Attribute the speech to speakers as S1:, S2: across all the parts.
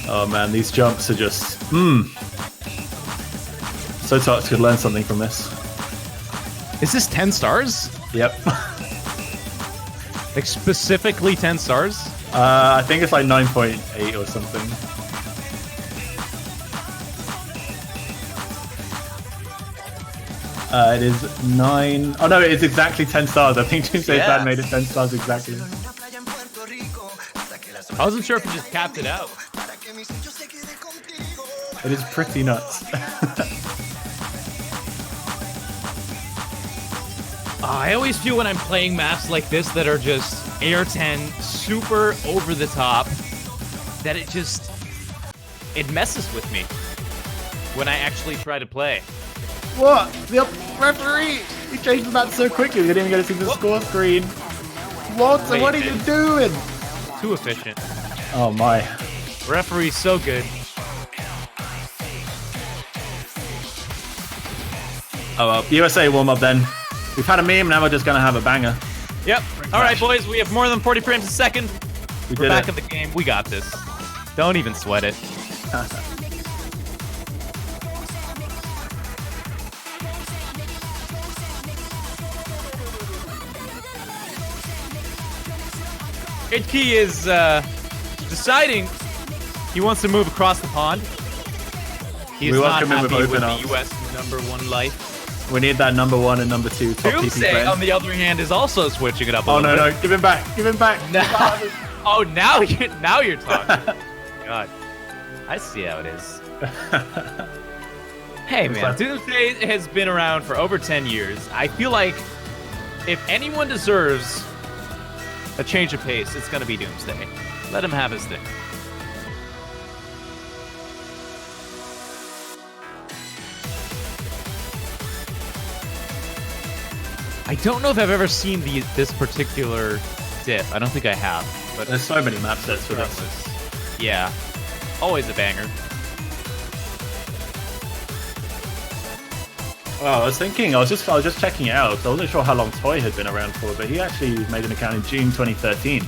S1: Oh man, these jumps are just... So Tarks could learn something from this.
S2: Is this 10 stars?
S1: Yep.
S2: Like specifically 10 stars?
S1: I think it's like 9.8 or something. It is 9... Oh no, it's exactly 10 stars. I think Doomsday's Bad made it 10 stars exactly.
S2: I wasn't sure if you just capped it out.
S1: It is pretty nuts.
S2: I always feel when I'm playing maps like this that are just Air 10, super over the top, that it messes with me when I actually try to play.
S1: What? The referee! He changed the map so quickly, we didn't even get to see the score screen. Walter, what are you doing?
S2: Too efficient.
S1: Oh my.
S2: Referee's so good.
S1: Oh well, USA warm up then. We've had a meme, now we're just gonna have a banger.
S2: Yep. Alright boys, we have more than 40 frames a second. We're back in the game. We got this. Don't even sweat it. Idkey is deciding he wants to move across the pond. He's not happy with the US #1 life.
S1: We need that #1 and #2 top PP
S2: Doomsday,
S1: players.
S2: on the other hand, is also switching it up a little bit.
S1: No, give him back, give him back.
S2: Oh, now you're talking. God, I see how it is. Hey man, Doomsday has been around for over 10 years. I feel like if anyone deserves a change of pace, it's gonna be Doomsday. Let him have his thing. I don't know if I've ever seen this particular diff. I don't think I have. But
S1: there's so many map sets for this.
S2: Yeah, always a banger.
S1: Oh, I was just checking it out. I wasn't sure how long Toy had been around for, but he actually made an account in June 2013.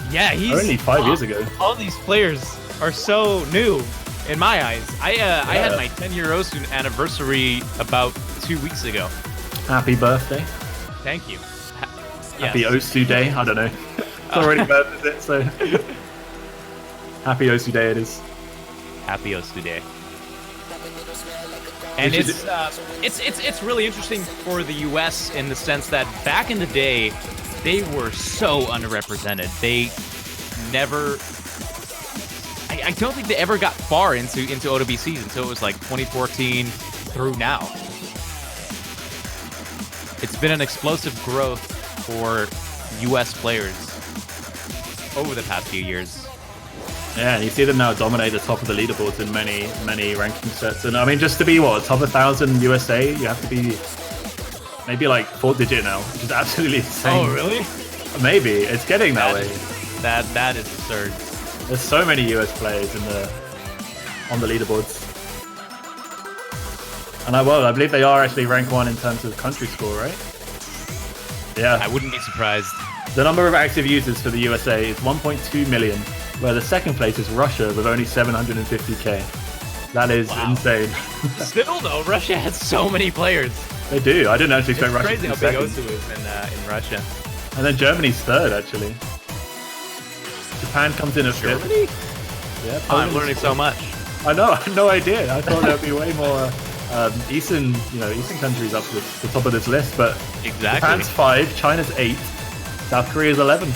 S2: Yeah, he's
S1: only 5 years ago.
S2: All these players are so new in my eyes. I had my 10-year Osu anniversary about 2 weeks ago.
S1: Happy birthday.
S2: Thank you.
S1: Happy Osu Day. I don't know. It's already birthday, so happy Osu Day it is.
S2: Happy Osu Day. And it's really interesting for the US in the sense that back in the day, they were so underrepresented. They never... I don't think they ever got far into OWCs until it was like 2014 through now. It's been an explosive growth for US players over the past few years.
S1: Yeah, and you see them now dominate the top of the leaderboards in many ranking sets. And I mean, just to be top 1,000 USA, you have to be maybe like 4-digit now, which is absolutely insane.
S2: Oh, really?
S1: Maybe it's getting that way.
S2: That is absurd.
S1: There's so many US players on the leaderboards. And I believe they are actually rank 1 in terms of country score, right? Yeah.
S2: I wouldn't be surprised.
S1: The number of active users for the USA is 1.2 million, where the second place is Russia with only 750k. That is insane.
S2: Still though, Russia has so many players.
S1: They do. I didn't actually expect Russia to be
S2: crazy how big Osu is in Russia.
S1: And then Germany's third, actually. Japan comes in at fifth.
S2: Germany?
S1: Yeah,
S2: I'm learning so much.
S1: I know. I had no idea. I thought there'd be way more Eastern countries up to the top of this list, but
S2: exactly.
S1: Japan's 5, China's 8, South Korea's 11.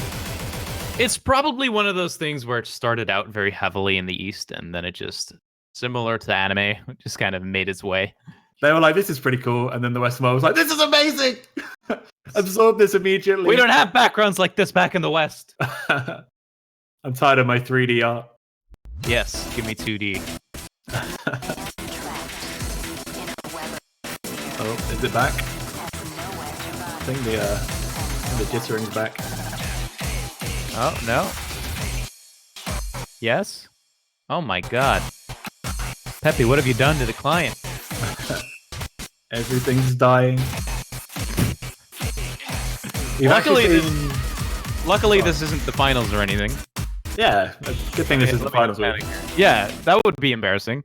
S2: It's probably one of those things where it started out very heavily in the East, and then it just, similar to anime, just kind of made its way.
S1: They were like, this is pretty cool, and then the Western world was like, this is amazing! Absorb this immediately.
S2: We don't have backgrounds like this back in the West.
S1: I'm tired of my 3D art.
S2: Yes, give me 2D.
S1: Oh, is it back? I think the jittering's back.
S2: Oh, no. Yes? Oh my god. Peppy, what have you done to the client?
S1: Everything's dying.
S2: Luckily, this isn't the finals or anything.
S1: Yeah, good thing this is the finals week.
S2: Yeah, that would be embarrassing.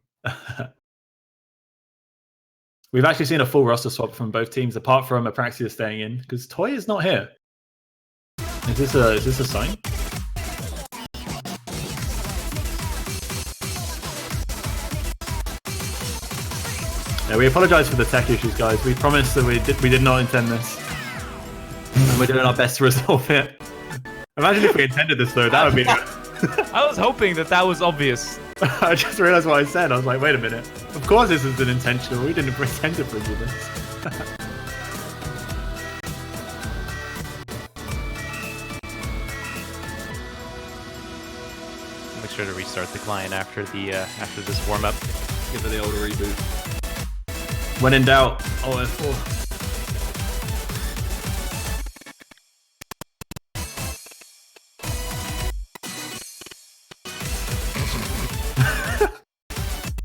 S1: We've actually seen a full roster swap from both teams, apart from Apraxia staying in, because Toy is not here. Is this a sign? Yeah, we apologize for the tech issues, guys. We promised that we did not intend this. And we're doing our best to resolve it. Imagine if we intended this, though. That would be...
S2: I was hoping that was obvious.
S1: I just realized what I said. I was like, wait a minute. Of course this isn't intentional. We didn't pretend to bring you this.
S2: Make sure to restart the client after this warm-up.
S3: Give it the old reboot.
S1: When in doubt, F4.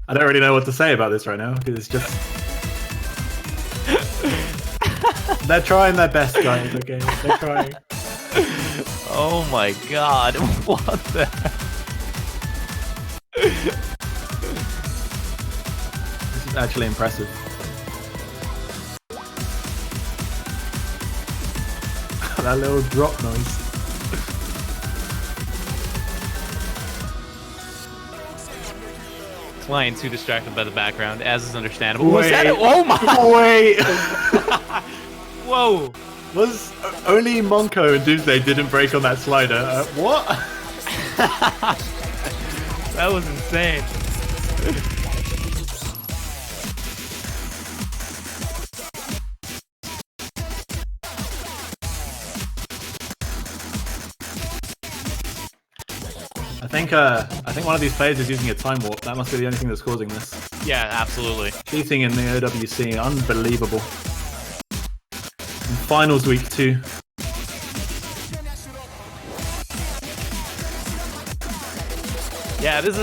S1: I don't really know what to say about this right now, because it's just... They're trying their best, guys, okay? They're trying.
S2: Oh my god, what the heck?
S1: This is actually impressive. That little drop noise.
S2: Client too distracted by the background, as is understandable.
S1: Wait.
S2: Was that it? Oh my!
S1: Wait!
S2: Whoa!
S1: Was only Monko and Doomsday didn't break on that slider? What?
S2: That was insane.
S1: I think one of these players is using a time warp. That must be the only thing that's causing this.
S2: Yeah, absolutely.
S1: Cheating in the OWC, unbelievable. And finals week 2.
S2: Yeah, this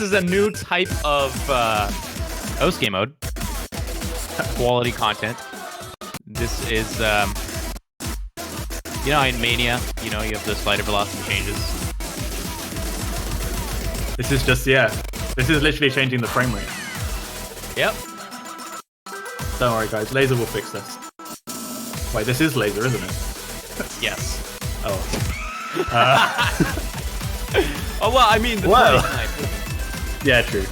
S2: is a new type of OSK mode. Quality content. This is you know, in Mania, you know, you have the slider velocity changes.
S1: This is just, yeah. This is literally changing the frame rate.
S2: Yep.
S1: Don't worry, guys. Laser will fix this. Wait, this is laser, isn't it?
S2: Yes.
S1: Oh.
S2: Oh, well, I mean, the
S1: well. Yeah, true.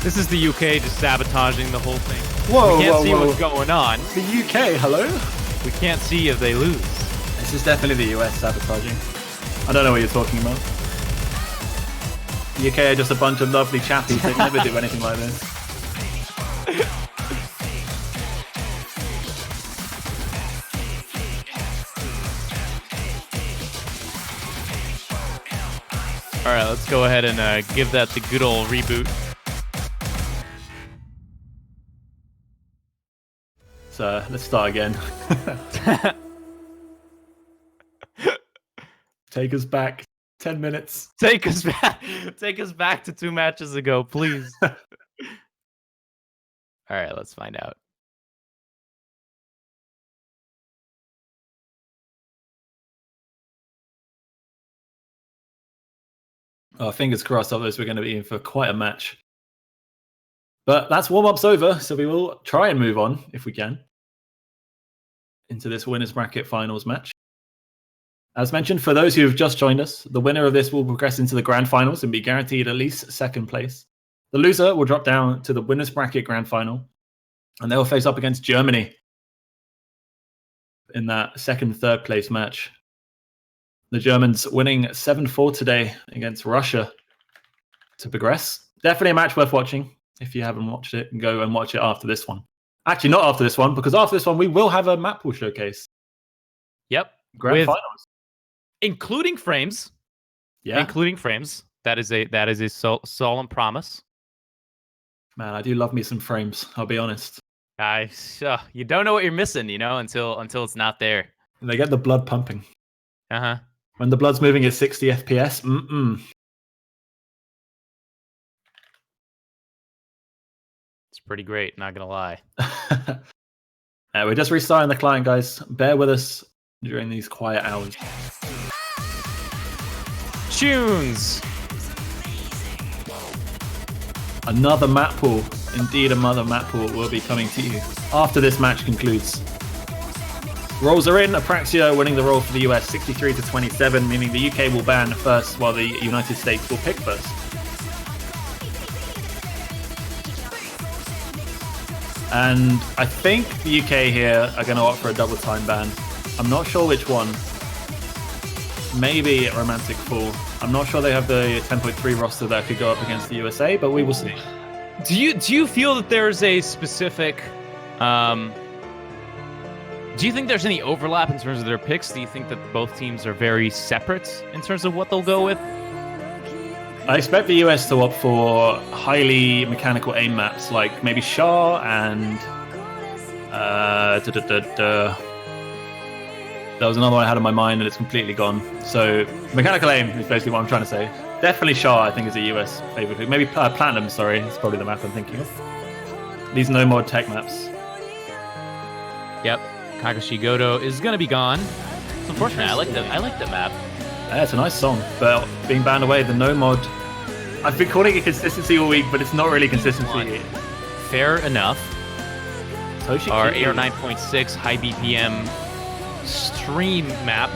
S2: This is the UK just sabotaging the whole thing.
S1: Whoa,
S2: we can't
S1: whoa,
S2: see
S1: whoa.
S2: what's going on.
S1: The UK, hello?
S2: We can't see if they lose.
S1: This is definitely the US sabotaging. I don't know what you're talking about. The UK are just a bunch of lovely chappies. They never do anything like this.
S2: Alright, let's go ahead and give that the good old reboot.
S1: So, let's start again. Take us back 10 minutes.
S2: Take us back to 2 matches ago, please. Alright, let's find out.
S1: Oh, fingers crossed, otherwise we're going to be in for quite a match. But that's warm-ups over, so we will try and move on, if we can, into this Winners Bracket Finals match. As mentioned, for those who have just joined us, the winner of this will progress into the Grand Finals and be guaranteed at least 2nd place. The loser will drop down to the Winners Bracket Grand Final, and they will face up against Germany in that 2nd, 3rd place match. The Germans winning 7-4 today against Russia to progress. Definitely a match worth watching. If you haven't watched it, go and watch it after this one. Actually, not after this one, because after this one, we will have a map pool showcase.
S2: Yep.
S1: Grand Finals.
S2: Including frames.
S1: Yeah.
S2: Including frames. That is a solemn promise.
S1: Man, I do love me some frames, I'll be honest.
S2: You don't know what you're missing, you know, until it's not there.
S1: And they get the blood pumping.
S2: Uh-huh.
S1: When the blood's moving at 60 FPS,
S2: It's pretty great, not gonna lie.
S1: We're just restarting the client, guys. Bear with us during these quiet hours.
S2: Tunes!
S1: Another map pool, indeed another map pool, will be coming to you after this match concludes. Rolls are in, Apraxia winning the roll for the US 63-27, meaning the UK will ban first while the United States will pick first. And I think the UK here are going to opt for a double time ban. I'm not sure which one. Maybe Romantic Fall. I'm not sure they have the 10.3 roster that could go up against the USA, but we will see.
S2: Do you feel that there's a specific... do you think there's any overlap in terms of their picks? Do you think that both teams are very separate in terms of what they'll go with?
S1: I expect the US to opt for highly mechanical aim maps, like maybe Shah and... There was another one I had in my mind and it's completely gone. So mechanical aim is basically what I'm trying to say. Definitely Shah, I think, is a US favorite. Maybe Platinum, sorry. It's probably the map I'm thinking of. These no-mod tech maps.
S2: Yep. Kakashi Goto is going to be gone. It's unfortunate. I like the map.
S1: Yeah, it's a nice song, but being banned away, the no-mod... I've been calling it consistency all week, but it's not really consistency.
S2: Fair enough.
S1: Toshi
S2: Our AR 9.6 high BPM stream map.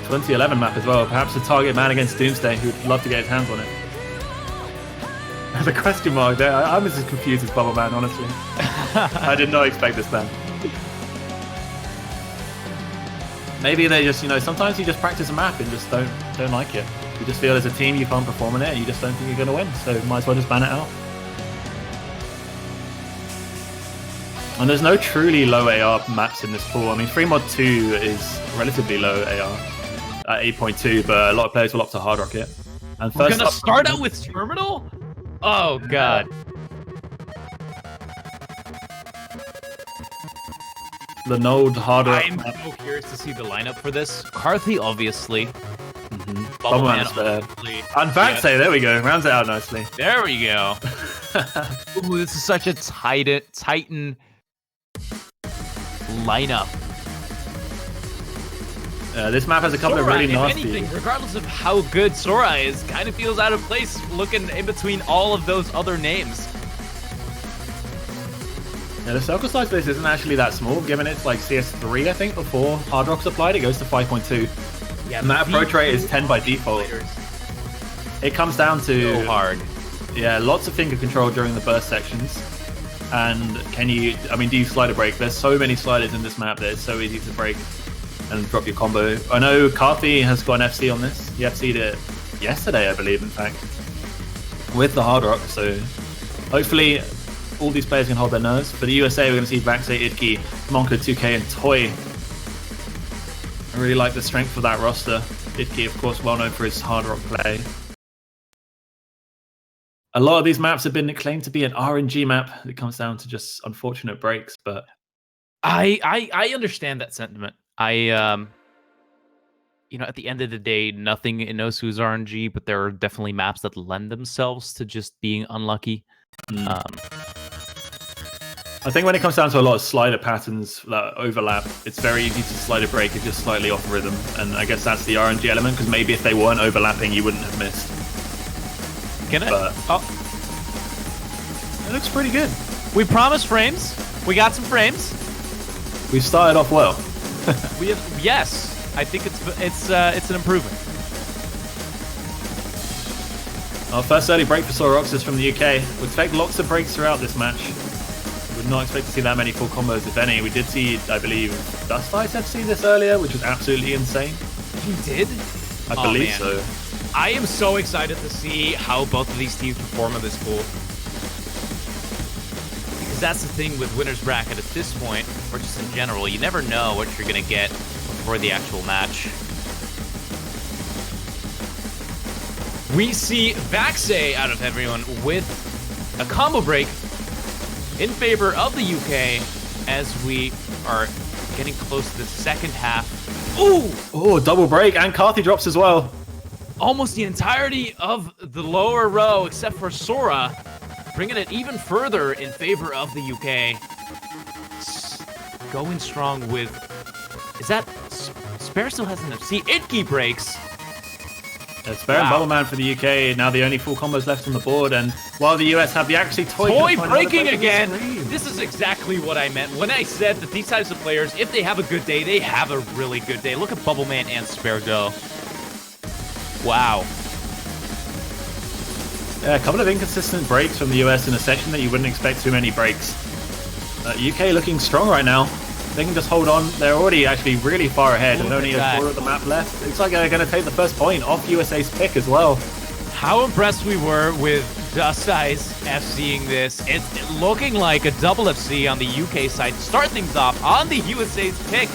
S1: 2011 map as well. Perhaps a target man against Doomsday who'd love to get his hands on it. The question mark there. I'm as confused as Bubble Man, honestly. I did not expect this ban. Maybe they just, sometimes you just practice a map and just don't like it. You just feel as a team you can't perform in it and you just don't think you're going to win. So might as well just ban it out. And there's no truly low AR maps in this pool. I mean, Free Mod 2 is relatively low AR at 8.2, but a lot of players will opt to Hard Rocket. And
S2: we're going to start out with Terminal? Oh, God.
S1: The node harder.
S2: I'm so curious to see the lineup for this. Carthy, obviously.
S1: Bubbleman is there. And Vaxe, there we go. Rounds it out nicely.
S2: There we go. Ooh, this is such a Titan lineup.
S1: This map has a couple
S2: Sora,
S1: of really
S2: if
S1: nasty...
S2: anything, regardless of how good Sora is, kind of feels out of place looking in between all of those other names.
S1: Yeah, the circle size base isn't actually that small, given it's like CS3, I think, before Hard Rock's applied. It goes to 5.2.
S2: Yeah,
S1: and that approach rate is 10 by default. It comes down to...
S2: So hard.
S1: Yeah, lots of finger control during the burst sections. And do you slider break? There's so many sliders in this map that it's so easy to break and drop your combo. I know Carthy has got an FC on this. He FC'd it yesterday, I believe, in fact, with the Hard Rock. So hopefully all these players can hold their nerves. For the USA, we're going to see Vaxe, Idki, Monka, 2K, and Toy. I really like the strength of that roster. Idki, of course, well known for his Hard Rock play. A lot of these maps have been claimed to be an RNG map. It comes down to just unfortunate breaks, but
S2: I understand that sentiment. At the end of the day, nothing in Osu is RNG, but there are definitely maps that lend themselves to just being unlucky.
S1: I think when it comes down to a lot of slider patterns that overlap, it's very easy to slider break if you're slightly off rhythm. And I guess that's the RNG element, because maybe if they weren't overlapping, you wouldn't have missed.
S2: Can it?
S1: But it looks pretty good.
S2: We promised frames. We got some frames.
S1: We've started off well.
S2: We have, yes. I think it's an improvement.
S1: Our first early break for Soroxis from the UK. We expect lots of breaks throughout this match. Would not expect to see that many full combos, if any. We did see, I believe, Dust Ice FC this earlier, which was absolutely insane.
S2: You did?
S1: I believe so.
S2: I am so excited to see how both of these teams perform in this pool. Because that's the thing with Winner's Bracket at this point, or just in general, you never know what you're going to get before the actual match. We see Vaxe out of everyone with a combo break in favor of the UK as we are getting close to the second half Ooh!
S1: Oh, double break, and Carthy drops as well.
S2: Almost the entirety of the lower row, except for Sora, bringing it even further in favor of the UK. Going strong with... Is that... Spare still has an FC. Itki breaks.
S1: It's Spare and Bubble Man for the UK, now the only full combos left on the board, and while the US have the actually
S2: Toy breaking again! This is exactly what I meant when I said that these types of players, if they have a good day, they have a really good day. Look at Bubble Man and Spare go. Wow.
S1: Yeah, a couple of inconsistent breaks from the US in a session that you wouldn't expect too many breaks. UK looking strong right now. They can just hold on. They're already actually really far ahead and only a quarter of the map left. Looks like they're going to take the first point off USA's pick as well.
S2: How impressed we were with Dust Eyes FCing this. It's looking like a double FC on the UK side. Start things off on the USA's pick.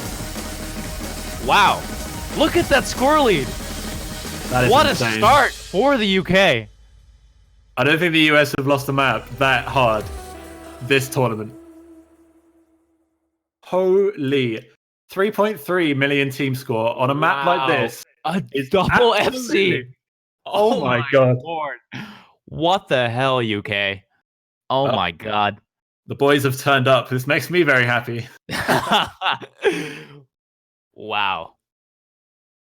S2: Wow. Look at that score lead.
S1: That is
S2: what
S1: insane.
S2: A start for the UK.
S1: I don't think the US have lost a map that hard this tournament. Holy 3.3 million team score on a map like this.
S2: A double FC.
S1: Oh my god.
S2: Lord. What the hell, UK? Oh my god.
S1: The boys have turned up. This makes me very happy.
S2: Wow.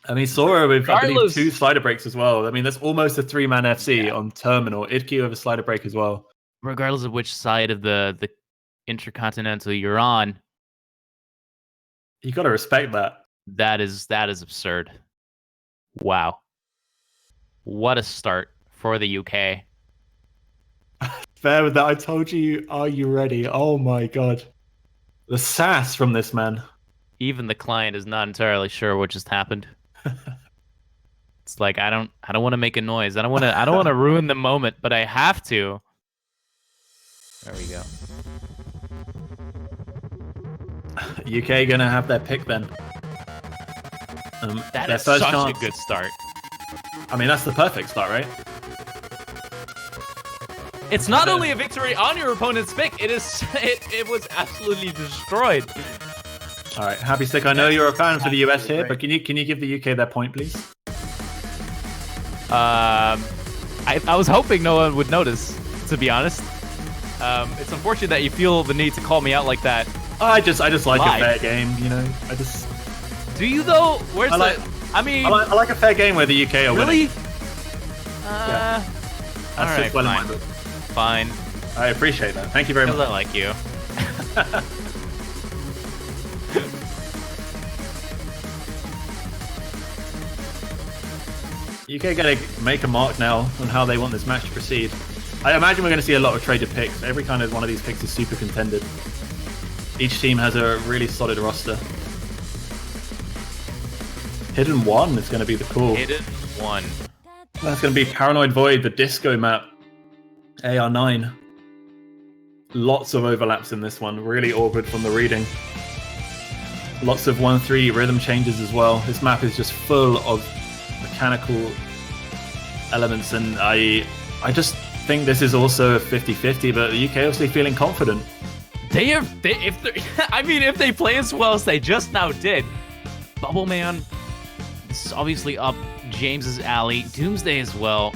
S1: I mean, Sora with, I believe, 2 slider breaks as well. I mean, that's almost a 3-man FC on Terminal. Idki with a slider break as well.
S2: Regardless of which side of the Intercontinental you're on,
S1: you got to respect that.
S2: That is absurd. Wow. What a start for the UK.
S1: Fair with that. I told you, are you ready? Oh my god. The sass from this man.
S2: Even the client is not entirely sure what just happened. It's like I don't want to make a noise. I don't want to ruin the moment, but I have to. There we go.
S1: UK gonna have their pick then.
S2: That is such a good start.
S1: I mean, that's the perfect start, right?
S2: It's not only a victory on your opponent's pick, it was absolutely destroyed.
S1: All right, Happy Stick, I know you're a fan for the US here, but can you give the UK their point, please?
S2: I was hoping no one would notice, to be honest. It's unfortunate that you feel the need to call me out like that.
S1: I just like a fair game, you know.
S2: Do you though? Where's I
S1: like a fair game where the UK are
S2: really?
S1: winning. Yeah. That's just well in my book.
S2: Fine.
S1: I appreciate that. Thank you very much.
S2: I like you.
S1: UK gotta make a mark now on how they want this match to proceed. I imagine we're going to see a lot of traded picks. Every kind of one of these picks is super contended. Each team has a really solid roster. Hidden 1 is going to be the call.
S2: Hidden 1.
S1: That's going to be Paranoid Void, the disco map. AR9. Lots of overlaps in this one. Really awkward from the reading. Lots of 1-3 rhythm changes as well. This map is just full of mechanical elements, and I just think this is also a 50-50, but the UK obviously feeling confident. If they play as well as they just now did, Bubble Man is obviously up James's alley, Doomsday as well.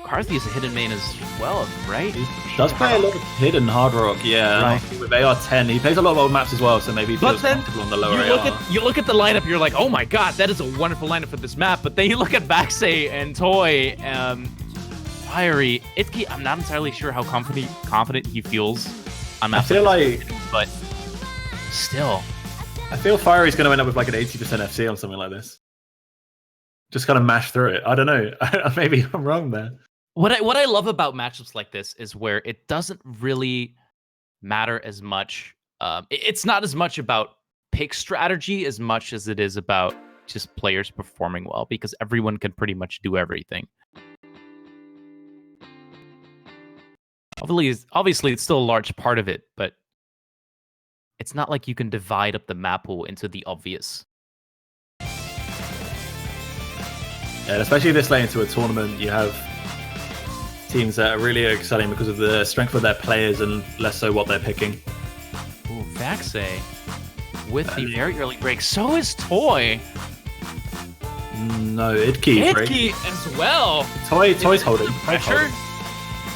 S1: Carthy is a hidden main as well, right? He does play a lot of hidden hard rock, yeah.
S2: Right.
S1: With AR10, he plays a lot of old maps as well, so maybe he feels comfortable on the lower AR.
S2: You look at the lineup, you're like, oh my god, that is a wonderful lineup for this map. But then you look at Baxay and Toy, Fiery, Itki. I'm not entirely sure how confident he feels on maps. But still,
S1: I feel Fiery's going to end up with like an 80% FC on something like this. Just kind of mash through it. I don't know. Maybe I'm wrong there.
S2: What I love about matchups like this is where it doesn't really matter as much. It's not as much about pick strategy as much as it is about just players performing well, because everyone can pretty much do everything. Obviously, it's still a large part of it, but it's not like you can divide up the map pool into the obvious.
S1: Yeah, especially this late into a tournament, you have teams that are really exciting because of the strength of their players and less so what they're picking.
S2: Ooh, Baxay with the very early break. So is Toy.
S1: No, Idki.
S2: Idki as well.
S1: Toy's holding.
S2: Pressure?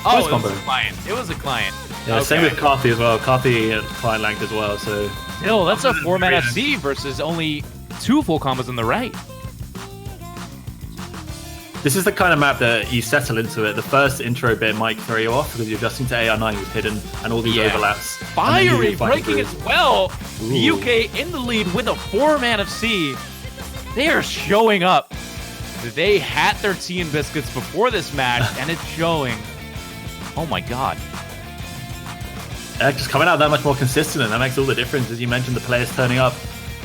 S2: Oh, it was a client. It was a client.
S1: Yeah, same with Carthy as well. Carthy and client lanked as well, so...
S2: Still, that's a 4-man FC versus only 2 full combos on the right.
S1: This is the kind of map that you settle into it. The first intro bit might throw you off because you're adjusting to AR9 with hidden and all these overlaps.
S2: Fiery breaking as well. Ooh. The UK in the lead with a 4-man FC. They are showing up. They had their tea and biscuits before this match, and it's showing. Oh my god.
S1: Just coming out that much more consistent, and that makes all the difference. As you mentioned, the players turning up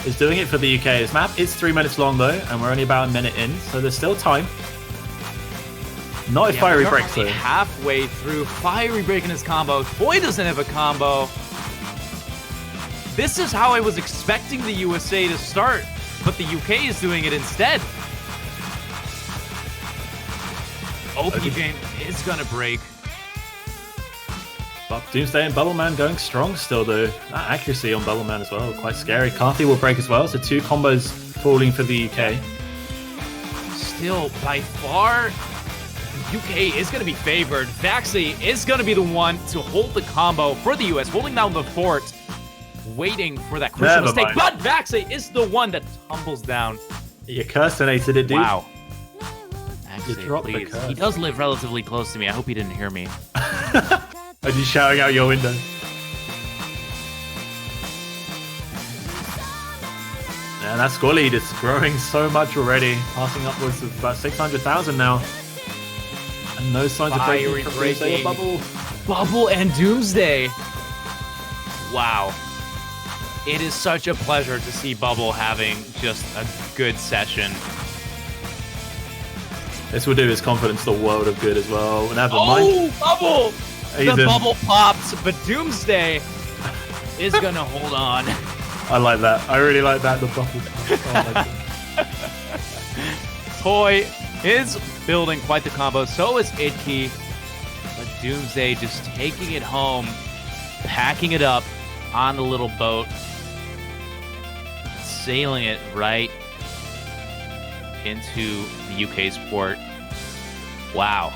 S1: is doing it for the UK. This map is 3 minutes long though, and we're only about a minute in, so there's still time. Not if Fiery breaks though.
S2: Halfway through, Fiery breaking his combo. Toy doesn't have a combo. This is how I was expecting the USA to start, but the UK is doing it instead. OPJ is gonna break.
S1: But Doomsday and Bubbleman going strong still though. That accuracy on Bubbleman as well, quite scary. Carthy will break as well, so 2 combos falling for the UK.
S2: Still, by far, the UK is going to be favored. vv347020225 is going to be the one to hold the combo for the US, holding down the fort, waiting for that crucial mistake. But vv347020225 is the one that tumbles down.
S1: You cursenated it, dude.
S2: Wow.
S1: You dropped the curse.
S2: He does live relatively close to me. I hope he didn't hear me.
S1: Are you shouting out your window? And that score lead is growing so much already, passing upwards of about 600,000 now. And no signs of breaking from Doomsday or Bubble.
S2: Bubble and Doomsday. Wow. It is such a pleasure to see Bubble having just a good session.
S1: This will do his confidence the world of good as well.
S2: Bubble! The bubble pops, but Doomsday is going to hold on.
S1: I like that. I really like that, the bubble pop. Oh,
S2: Toy is building quite the combo. So is Idki. But Doomsday just taking it home, packing it up on the little boat, sailing it right into the UK's port. Wow.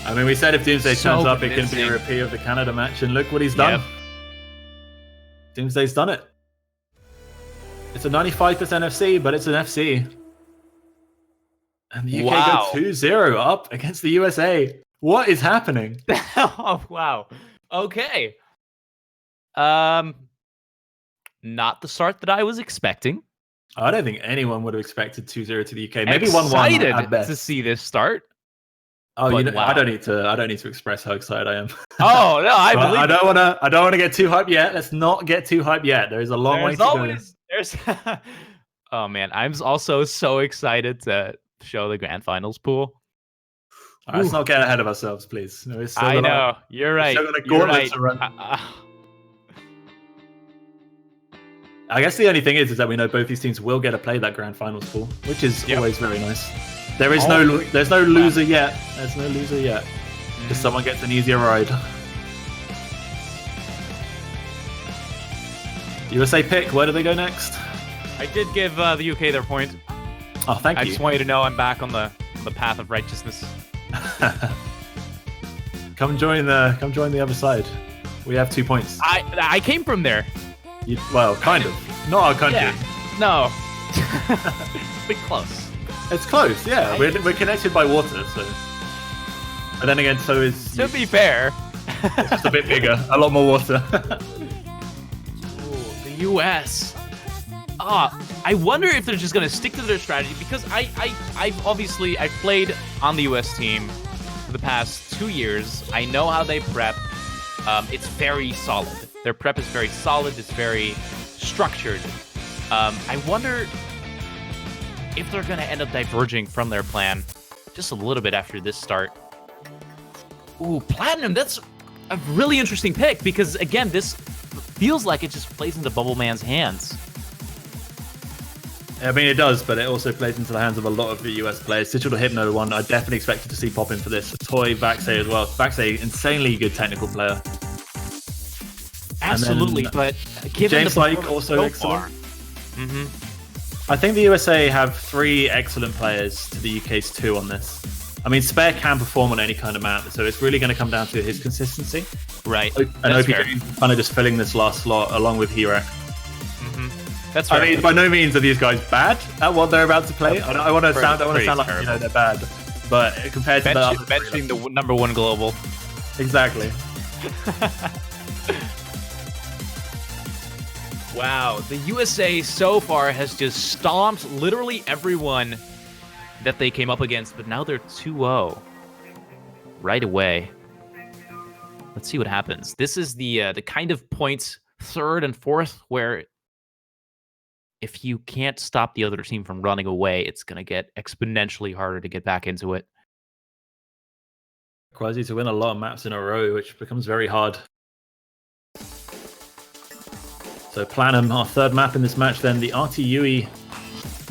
S1: I mean, we said if Doomsday turns up, it can be a repeat of the Canada match, and look what he's done. Yep. Doomsday's done it. It's a 95% FC, but it's an FC. And the UK go 2-0 up against the USA. What is happening?
S2: Oh, wow. Okay. Not the start that I was expecting.
S1: I don't think anyone would have expected 2-0 to the UK. Maybe 1-1 at best.
S2: To see this start.
S1: Oh, you know, wow. I don't need to express how excited I am.
S2: Oh no, I believe.
S1: I don't want to get too hyped yet. Let's not get too hyped yet. There is a long way to go.
S2: Oh man, I'm also so excited to show the grand finals pool.
S1: Let's not get ahead of ourselves, please. No,
S2: I know you're right.
S1: You're right. I guess the only thing is that we know both these teams will get to play that grand finals pool, which is always very nice. There's no loser yet. There's no loser yet. Just someone gets an easier ride. USA pick. Where do they go next?
S2: I did give the UK their point.
S1: Oh, thank you.
S2: I just want you to know I'm back on the path of righteousness.
S1: Come join the other side. We have 2 points.
S2: I came from there.
S1: Well, kind of. Not our country.
S2: Yeah. No. But close.
S1: It's close, yeah. We're connected by water, so. But then again, so is.
S2: To be fair,
S1: it's just a bit bigger, a lot more water.
S2: Ooh, the US. I wonder if they're just gonna stick to their strategy because I've played on the US team for the past 2 years. I know how they prep. It's very solid. Their prep is very solid. It's very structured. I wonder if they're going to end up diverging from their plan just a little bit after this start. Ooh, Platinum, that's a really interesting pick because, again, this feels like it just plays into Bubbleman's hands.
S1: I mean, it does, but it also plays into the hands of a lot of the US players. Digital Hypno one, I definitely expected to see pop in for this. Toy, vv347020225 as well. vv347020225, insanely good technical player.
S2: Absolutely, but given
S1: James
S2: the
S1: Like
S2: performance
S1: also
S2: so
S1: excellent.
S2: far,
S1: I think the USA have 3 excellent players to the UK's 2 on this. I mean, Spare can perform on any kind of map, so it's really going to come down to his consistency.
S2: right?
S1: And
S2: That's fair.
S1: OPJ kind of just filling this last slot along with Hirak.
S2: That's fair.
S1: I mean, by no means are these guys bad at what they're about to play. I want to sound
S2: pretty
S1: like
S2: terrible.
S1: they're bad, but compared to the other
S2: Benching the number 1 global.
S1: exactly.
S2: Wow, the USA so far has just stomped literally everyone that they came up against, but now they're 2-0 right away. Let's see what happens. This is the kind of points 3rd and 4th where if you can't stop the other team from running away, it's going to get exponentially harder to get back into it.
S1: Requires you to win a lot of maps in a row, which becomes very hard. So Planum, our 3rd map in this match, then the RTUE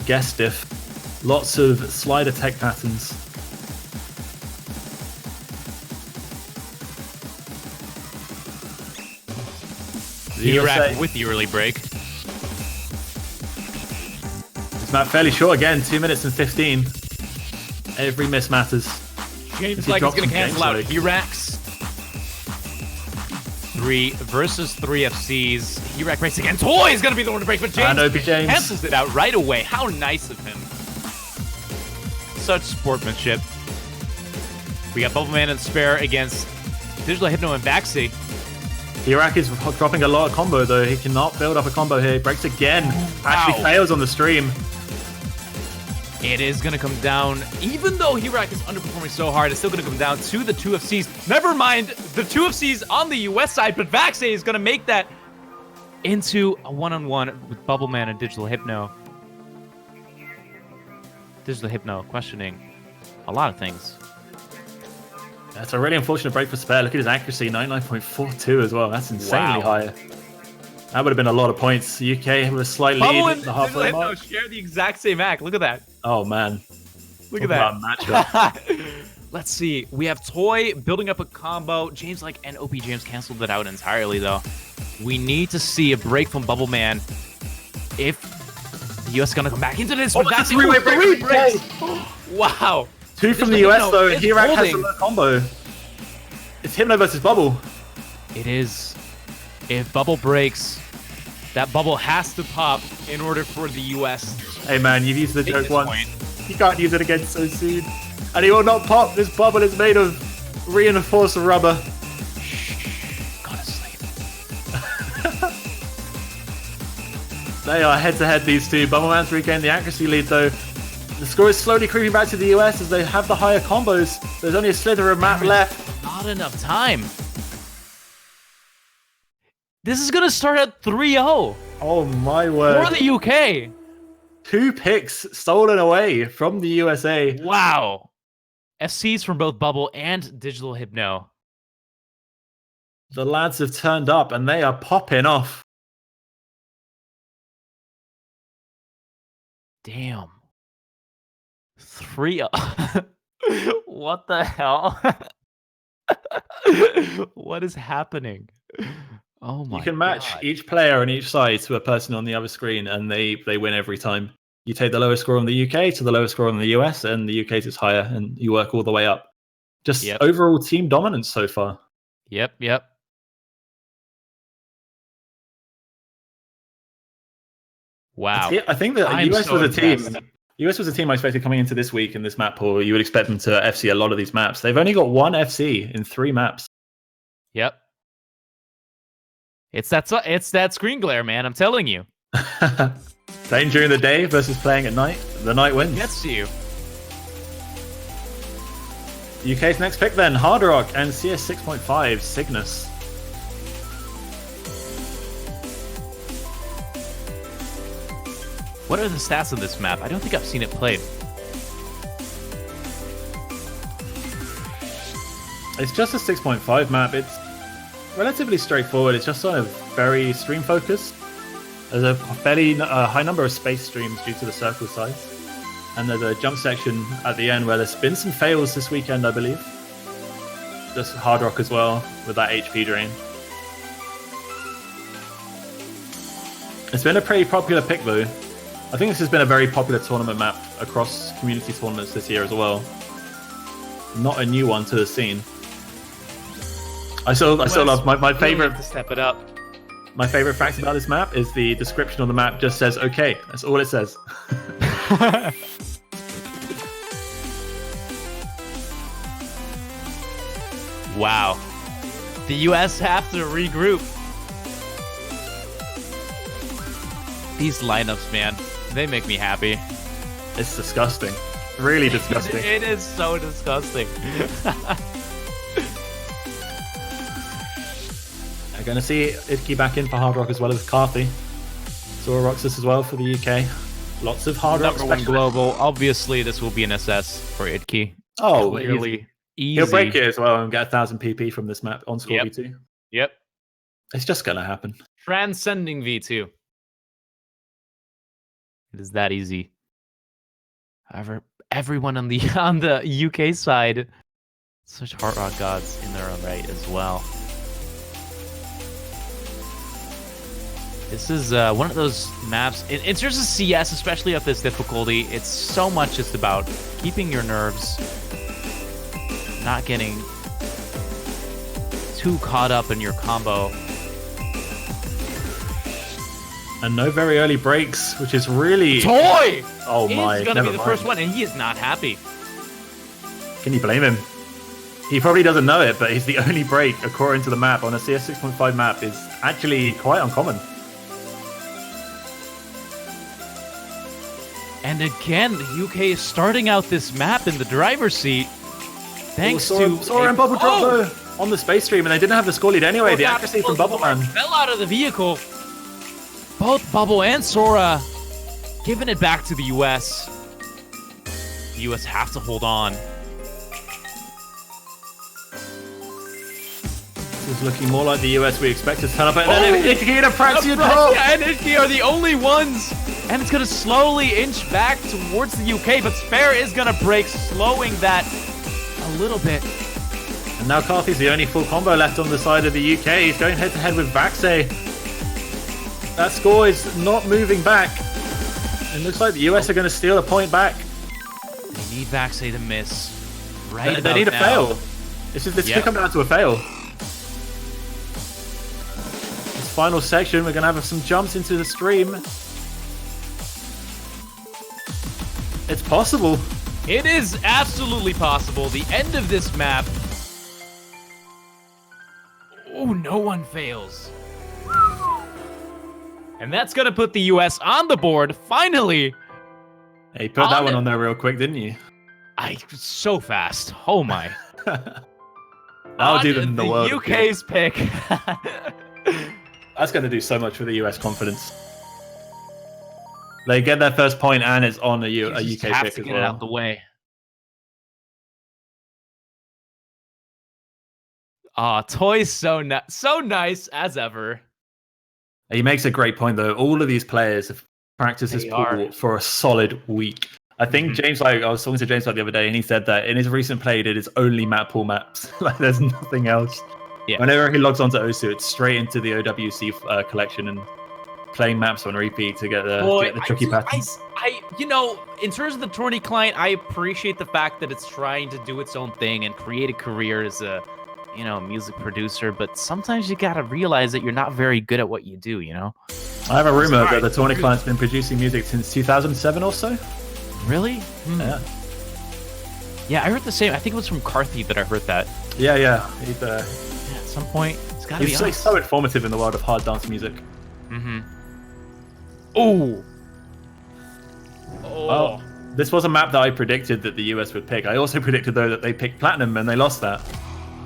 S1: guest diff. Lots of slider tech patterns.
S2: Hirak with the early break.
S1: This map fairly short again, 2 minutes and 15. Every miss matters.
S2: James Like is going to cancel out Hirak's 3 versus 3 FCs. Hirak breaks again. Toy is going to be the one to break, but James cancels it out right away. How nice of him. Such sportsmanship. We got Bubbleman and Spare against Digital Hypno and Baxi.
S1: Hirak is dropping a lot of combo though. He cannot build up a combo here. He breaks again. Actually fails on the stream.
S2: It is going to come down, even though Hirak is underperforming so hard, it's still going to come down to the 2 FCs. Never mind the 2 FCs on the US side, but Vaxe is going to make that into a one-on-one with Bubbleman and Digital Hypno. Digital Hypno questioning a lot of things.
S1: That's a really unfortunate break for Spare. Look at his accuracy, 99.42 as well. That's insanely high. That would have been a lot of points. UK with a slight lead at the halfway mark.
S2: Share the exact same act. Look at that.
S1: Oh, man.
S2: Look at that. Matchup. Let's see. We have Toy building up a combo. James Like and OP James canceled it out entirely, though. We need to see a break from Bubbleman if the US is going to come back into this. But that's
S1: three-way break.
S2: Wow.
S1: 2 from the US, though. Hirak has a low combo. It's Hypno versus Bubble.
S2: It is. If Bubble breaks, that bubble has to pop in order for the US.
S1: Hey man, you've used the joke once. You can't use it again so soon. And he will not pop. This bubble is made of reinforced rubber.
S2: Gotta sleep.
S1: They are head-to-head, these two. Bubbleman's regained the accuracy lead, though. The score is slowly creeping back to the US as they have the higher combos. There's only a slither of map left.
S2: Not enough time. This is going to start at 3-0.
S1: Oh, my word.
S2: For the UK.
S1: 2 picks stolen away from the USA.
S2: Wow. FCs from both Bubble and Digital Hypno.
S1: The lads have turned up and they are popping off.
S2: Damn. 3-0. What the hell? What is happening? Oh my God.
S1: You can match each player on each side to a person on the other screen and they win every time. You take the lowest score on the UK to the lowest score on the US and the UK's is higher and you work all the way up. Just overall team dominance so far.
S2: Yep. Wow.
S1: I think that US was a team. US was a team I expected coming into this week in this map pool. You would expect them to FC a lot of these maps. They've only got 1 FC in 3 maps.
S2: Yep. It's that screen glare, man. I'm telling you.
S1: Playing during the day versus playing at night. The night wins.
S2: Gets to you.
S1: UK's next pick then, Hard Rock and CS 6.5 Cygnus.
S2: What are the stats of this map? I don't think I've seen it played.
S1: It's just a 6.5 map. It's relatively straightforward. It's just sort of very stream focused. There's a fairly high number of space streams due to the circle size. And there's a jump section at the end where there's been some fails this weekend, I believe. Just Hard Rock as well with that HP drain. It's been a pretty popular pick, though. I think this has been a very popular tournament map across community tournaments this year as well. Not a new one to the scene. I still love my favorite.
S2: To step it up.
S1: My favorite fact about this map is the description on the map just says "okay." That's all it says.
S2: Wow. The US have to regroup. These lineups, man, they make me happy.
S1: It's disgusting. Really disgusting.
S2: It is so disgusting.
S1: I'm going to see Idki back in for Hard Rock as well as Carthy. Zora Roxas as well for the UK. Lots of Hard Rock.
S2: Number one global. Obviously, this will be an SS for Idki.
S1: Oh,
S2: clearly easy.
S1: He'll break it as well and get 1,000 PP from this map on score V2.
S2: Yep.
S1: It's just going to happen.
S2: Transcending V2. It is that easy. However, everyone on the UK side, such Hard Rock gods in their own right as well. This is one of those maps. In terms of CS, especially at this difficulty, it's so much just about keeping your nerves, not getting too caught up in your combo.
S1: And no very early breaks, which is really...
S2: Toy!
S1: Oh my,
S2: He's going to be the first one, and he is not happy.
S1: Can you blame him? He probably doesn't know it, but he's the only break, according to the map, on a CS 6.5 map is actually quite uncommon.
S2: And again, the UK is starting out this map in the driver's seat. Thanks to...
S1: Sora and Bubble Drop though, on the space stream, and they didn't have the score lead anyway. The accuracy from Bubble Man
S2: fell out of the vehicle. Both Bubble and Sora giving it back to the US. The US have to hold on.
S1: This is looking more like the US we expected to turn up. And then Idki and Apraxia drop!
S2: And Idki are the only ones. And it's going to slowly inch back towards the UK, but Spare is going to break, slowing that a little bit.
S1: And now Carthy's the only full combo left on the side of the UK. He's going head-to-head with Vaxay. That score is not moving back. It looks like the US are going to steal a point back.
S2: They need Vaxay to miss. Right
S1: They need a
S2: now.
S1: fail. This could come down to a fail. This final section, we're going to have some jumps into the stream. It's possible.
S2: It is absolutely possible. The end of this map. Oh, no one fails. And that's going to put the US on the board, finally.
S1: Hey, you put that one on there real quick, didn't you?
S2: So fast. Oh, my.
S1: That'll do them the world.
S2: UK's pick.
S1: That's going to do so much for the US confidence. They get their first point, and it's on a UK pick as well.
S2: Get it out the way. Toy's so nice as ever.
S1: He makes a great point, though. All of these players have practiced this pool for a solid week. I think James, I was talking to James the other day, and he said that in his recent play, he did his only map pool maps. Like, there's nothing else. Yeah. Whenever he logs onto Osu, it's straight into the OWC collection and playing maps on repeat to get the tricky patterns.
S2: In terms of the tourney client, I appreciate the fact that it's trying to do its own thing and create a career as a, music producer. But sometimes you gotta realize that you're not very good at what you do.
S1: I have a rumor that the tourney client's been producing music since 2007 or so.
S2: Really?
S1: Yeah.
S2: Yeah, I heard the same. I think it was from Carthy that I heard that.
S1: Yeah. He's,
S2: at some point, it's gotta be
S1: He's so informative in the world of hard dance music.
S2: Oh.
S1: Well, this was a map that I predicted that the US would pick. I also predicted, though, that they picked Platinum, and they lost that.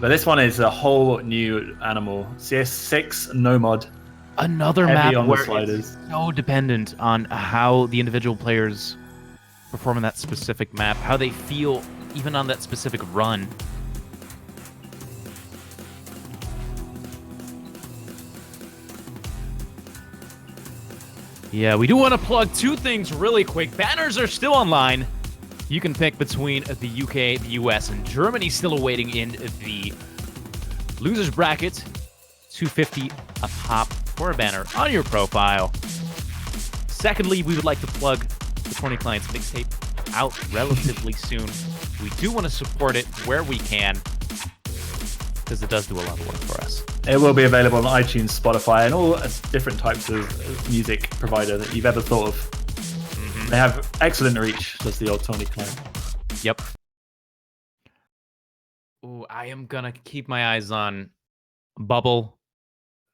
S1: But this one is a whole new animal. CS6, no mod.
S2: Another map
S1: on
S2: where
S1: the sliders.
S2: It's so dependent on how the individual players perform in that specific map, how they feel even on that specific run. Yeah, we do want to plug two things really quick. Banners are still online. You can pick between the UK, the US, and Germany still awaiting in the losers bracket. $250 a pop for a banner on your profile. Secondly, we would like to plug the 20 Clients mixtape out relatively soon. We do want to support it where we can because it does do a lot of work for us.
S1: It will be available on iTunes, Spotify, and all different types of music provider that you've ever thought of. They have excellent reach, does the old Tony Klein.
S2: Yep. Ooh, I am going to keep my eyes on Bubble,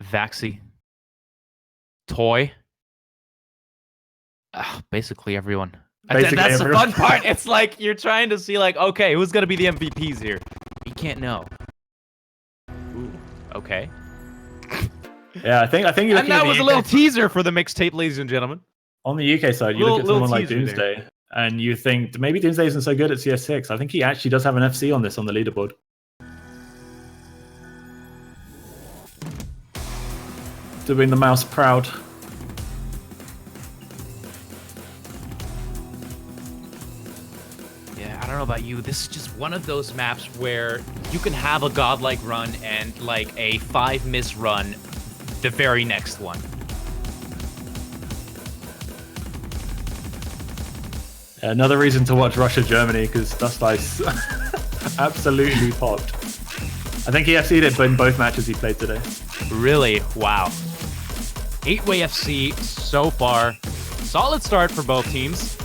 S2: Vaxi, Toy. Basically everyone.
S1: Basically
S2: that's
S1: everyone.
S2: the fun part. It's like you're trying to see, like, okay, who's going to be the MVPs here? You can't know. Ooh, okay.
S1: Yeah, I think you're looking
S2: And that
S1: at
S2: was
S1: the
S2: a little teaser for the mixtape, ladies and gentlemen.
S1: On the UK side, you look at someone like
S2: teaser
S1: Doomsday, and you think maybe Doomsday isn't so good at CS6. I think he actually does have an FC on this on the leaderboard. Doing the mouse proud.
S2: Yeah, I don't know about you. This is just one of those maps where you can have a godlike run and like a 5-miss run the very next one.
S1: Another reason to watch Russia-Germany, because Dust Ice absolutely popped. I think he FC'd it in both matches he played today.
S2: Really? Wow. 8-way FC so far. Solid start for both teams.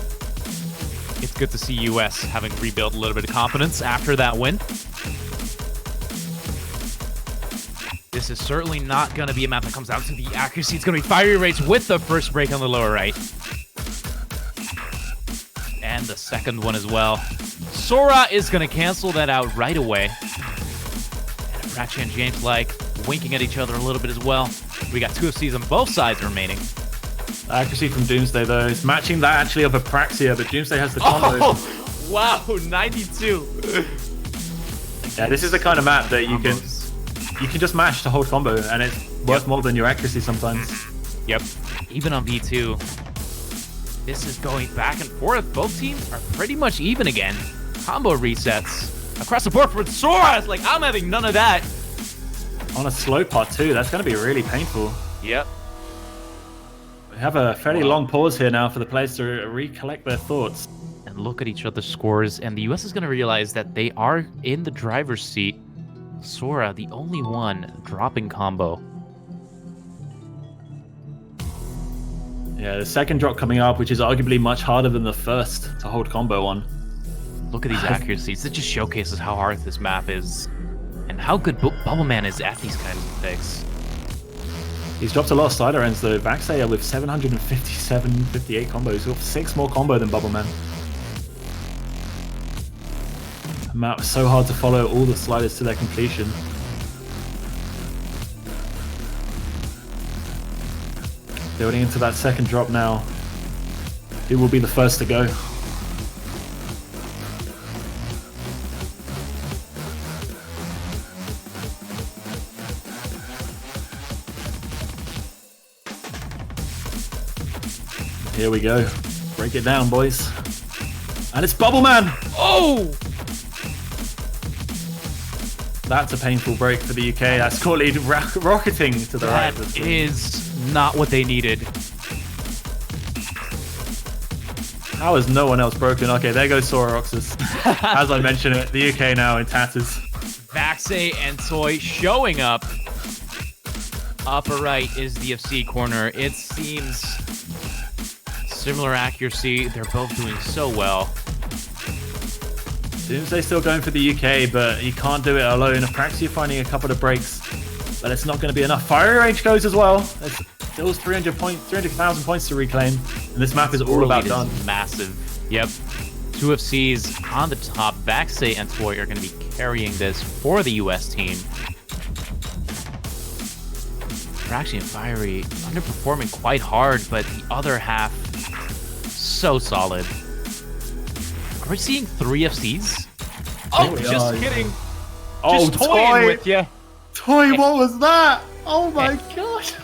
S2: It's good to see US having rebuilt a little bit of confidence after that win. This is certainly not going to be a map that comes down to the accuracy. It's going to be fiery rates with the first break on the lower right. And the second one as well. Sora is going to cancel that out right away. And Apraxia and James like winking at each other a little bit as well. We got 2 FCs on both sides remaining.
S1: Accuracy from Doomsday, though, is matching that actually of Apraxia, but Doomsday has the combo.
S2: Oh, wow, 92.
S1: Yeah, this is the kind of map that you can just mash to hold combo, and it's worth more than your accuracy sometimes.
S2: Yep. Even on V2, this is going back and forth. Both teams are pretty much even again. Combo resets across the board for Sora. It's like, I'm having none of that.
S1: On a slow part too, that's going to be really painful.
S2: Yep.
S1: We have a fairly long pause here now for the players to recollect their thoughts.
S2: And look at each other's scores, and the US is going to realize that they are in the driver's seat. Sora, the only one dropping combo.
S1: Yeah, the second drop coming up, which is arguably much harder than the first to hold combo on.
S2: Look at these accuracies. It just showcases how hard this map is and how good Bubbleman is at these kinds of things.
S1: He's dropped a lot of slider ends though. Vaxaya with 757, 58 combos. He's got 6 more combo than Bubbleman. The map is so hard to follow all the sliders to their completion. Building into that second drop now. Who will be the first to go? Here we go. Break it down, boys. And it's Bubbleman!
S2: Oh!
S1: That's a painful break for the UK. That's score lead rocketing to the right.
S2: That is not what they needed.
S1: How has no one else broken? Okay, there goes Sora Roxas. As I mentioned it, the UK now in tatters.
S2: Vaxe and Toy showing up. Upper right is the FC corner. It seems similar accuracy. They're both doing so well.
S1: Doomsday still going for the UK, but he can't do it alone. Apraxia finding a couple of breaks, but it's not going to be enough. Fire range goes as well. There's still 300,000 points to reclaim, and this map is all about done.
S2: Massive. Yep. 2 FCs on the top. Vaxe and Toy are going to be carrying this for the US team. Apraxia and Fiery underperforming quite hard, but the other half so solid. Are we seeing 3 FCs? Oh, just kidding.
S1: Oh,
S2: just toying with you.
S1: Toy, what was that? Oh my gosh.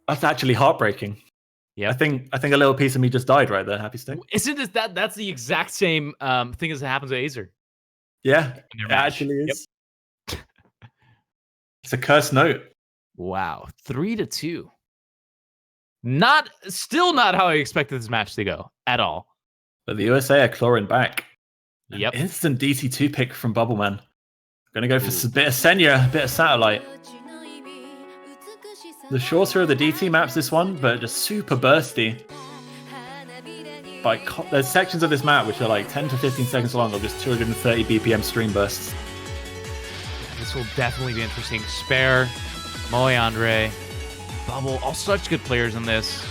S1: That's actually heartbreaking.
S2: Yeah,
S1: I think a little piece of me just died right there. Happy stick.
S2: Isn't it that's the exact same thing as happens to Azer?
S1: Yeah, it actually is. Yep. It's a cursed note.
S2: Wow, 3-2. Still not how I expected this match to go at all.
S1: But the USA are clawing back.
S2: Yep.
S1: An instant DT2 pick from Bubbleman. Gonna go for a bit of Senya, a bit of Satellite. The shorter of the DT maps, this one, but just super bursty. There's sections of this map which are like 10 to 15 seconds long of just 230 BPM stream bursts.
S2: This will definitely be interesting. Spare, Moe Andre, Bubble, all such good players in this.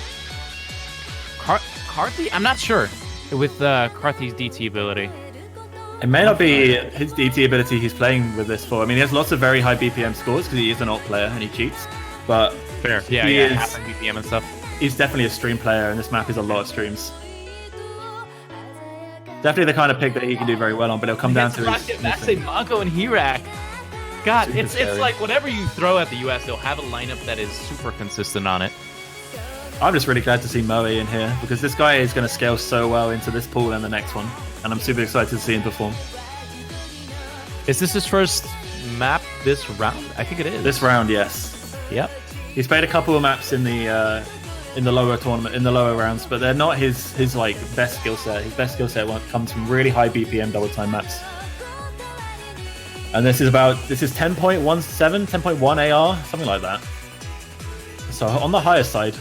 S2: Karthi? I'm not sure with Karthi's DT ability.
S1: It may not be his DT ability he's playing with this for. I mean, he has lots of very high BPM scores because he is an alt player and he cheats. But
S2: fair, yeah, half BPM and stuff.
S1: He's definitely a stream player, and this map is a lot of streams. Definitely the kind of pick that he can do very well on, but it'll come down to his...
S2: That's a Mako and Hirak. God, it's like whatever you throw at the US, they'll have a lineup that is super consistent on it.
S1: I'm just really glad to see Moe in here, because this guy is going to scale so well into this pool and the next one, and I'm super excited to see him perform.
S2: Is this his first map this round? I think it is.
S1: This round, yes.
S2: Yep.
S1: He's played a couple of maps in the lower tournament, in the lower rounds, but they're not his like best skill set. His best skill set comes from really high BPM double time maps. And this is 10.17, 10.1 AR, something like that. So on the higher side.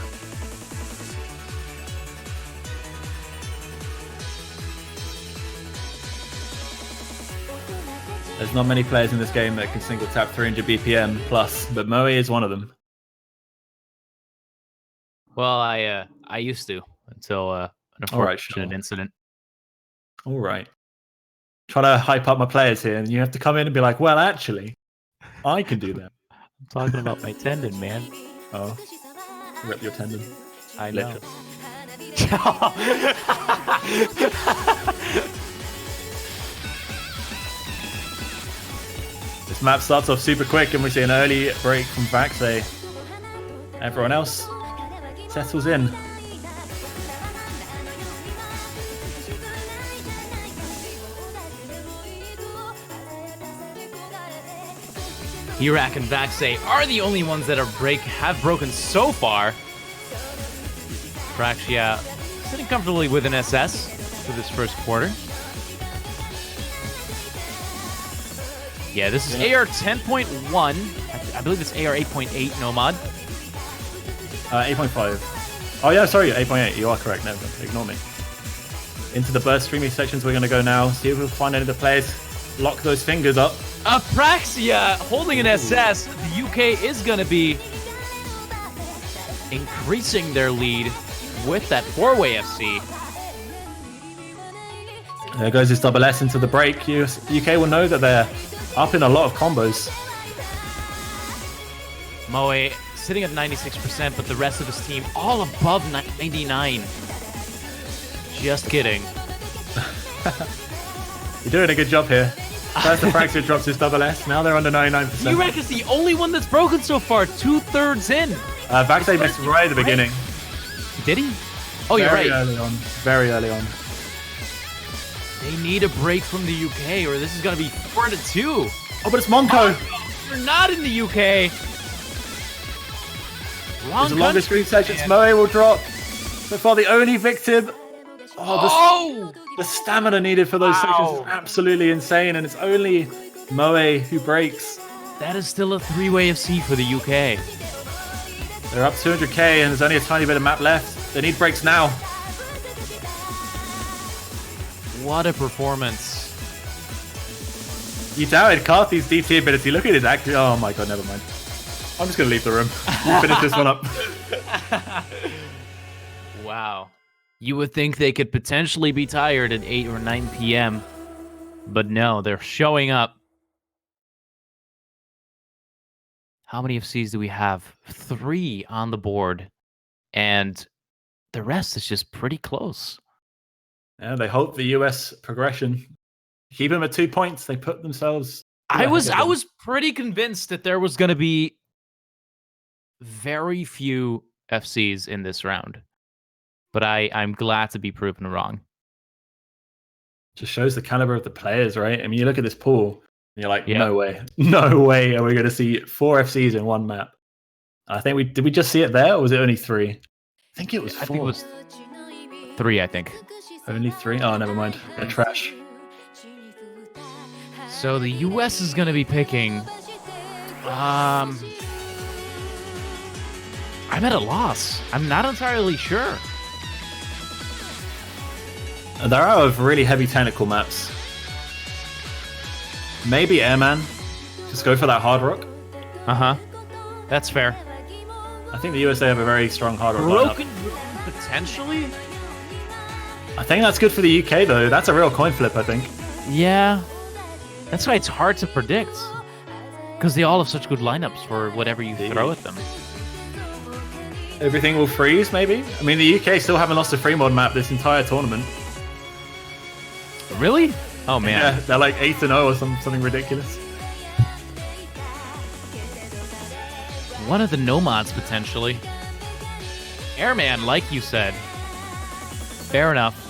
S1: There's not many players in this game that can single tap 300 BPM plus, but Moe is one of them.
S2: Well, I used to until an unfortunate incident.
S1: All right. Trying to hype up my players here, and you have to come in and be like, well, actually, I can do that.
S2: I'm talking about my tendon, man.
S1: Oh. Rip your tendon.
S2: I know.
S1: This map starts off super quick, and we see an early break from vv347020225. Everyone else settles in.
S2: Hirak and vv347020225 are the only ones that have broken so far. Praxia sitting comfortably with an SS for this first quarter. Yeah, this is AR 10.1. I believe it's AR 8.8 Nomad.
S1: 8.5. Oh yeah, sorry, 8.8. You are correct. Never ignore me. Into the burst streaming sections we're going to go now. See if we'll find any of the players. Lock those fingers up.
S2: Apraxia holding an SS. The UK is going to be increasing their lead with that four-way FC.
S1: There goes his double S into the break. UK will know that they're up in a lot of combos.
S2: Moe sitting at 96%, but the rest of his team all above 99. Just kidding.
S1: You're doing a good job here. First, the Praxia drops his double S. Now they're under 99%.
S2: Hirak is the only one that's broken so far. 2/3 in.
S1: vv347020225 missed right at the beginning.
S2: Did he? Oh, you're right.
S1: Very early on.
S2: They need a break from the UK, or this is going to be 4-2.
S1: Oh, but it's Monko.
S2: We're not in the UK.
S1: Wrong. The longest screen sections. Moe will drop before the only victim. Oh, the stamina needed for those sections is absolutely insane, and it's only Moe who breaks.
S2: That is still a three-way FC for the UK.
S1: They're up 200k, and there's only a tiny bit of map left. They need breaks now.
S2: What a performance.
S1: You doubted Karthi's DT ability. Look at his action. Oh my god, never mind. I'm just going to leave the room. Finish this one up.
S2: Wow. You would think they could potentially be tired at 8 or 9 p.m. But no, they're showing up. How many FCs do we have? 3 on the board. And the rest is just pretty close.
S1: Yeah, they hope the US progression. Keep them at 2 points. They put themselves...
S2: I was pretty convinced that there was going to be very few FCs in this round. But I'm glad to be proven wrong.
S1: Just shows the caliber of the players, right? I mean, you look at this pool, and you're like, no way. No way are we going to see 4 FCs in one map. I think did we just see it there, or was it only 3? think it was 4.
S2: I think it was 3, I think.
S1: Only 3? Oh, never mind. They're trash.
S2: So the US is going to be picking... I'm at a loss. I'm not entirely sure.
S1: They're out of really heavy technical maps. Maybe Airman. Just go for that hard rock.
S2: Uh-huh. That's fair.
S1: I think the USA have a very strong hard rock
S2: Broken
S1: lineup.
S2: potentially?
S1: I think that's good for the UK, though. That's a real coin flip, I think.
S2: Yeah. That's why it's hard to predict. Because they all have such good lineups for whatever you throw at them.
S1: Everything will freeze, maybe? I mean, the UK still haven't lost a free mod map this entire tournament.
S2: Really? Oh, man.
S1: Yeah, they're like 8-0 or something ridiculous.
S2: One of the nomads, potentially. Airman, like you said. Fair enough.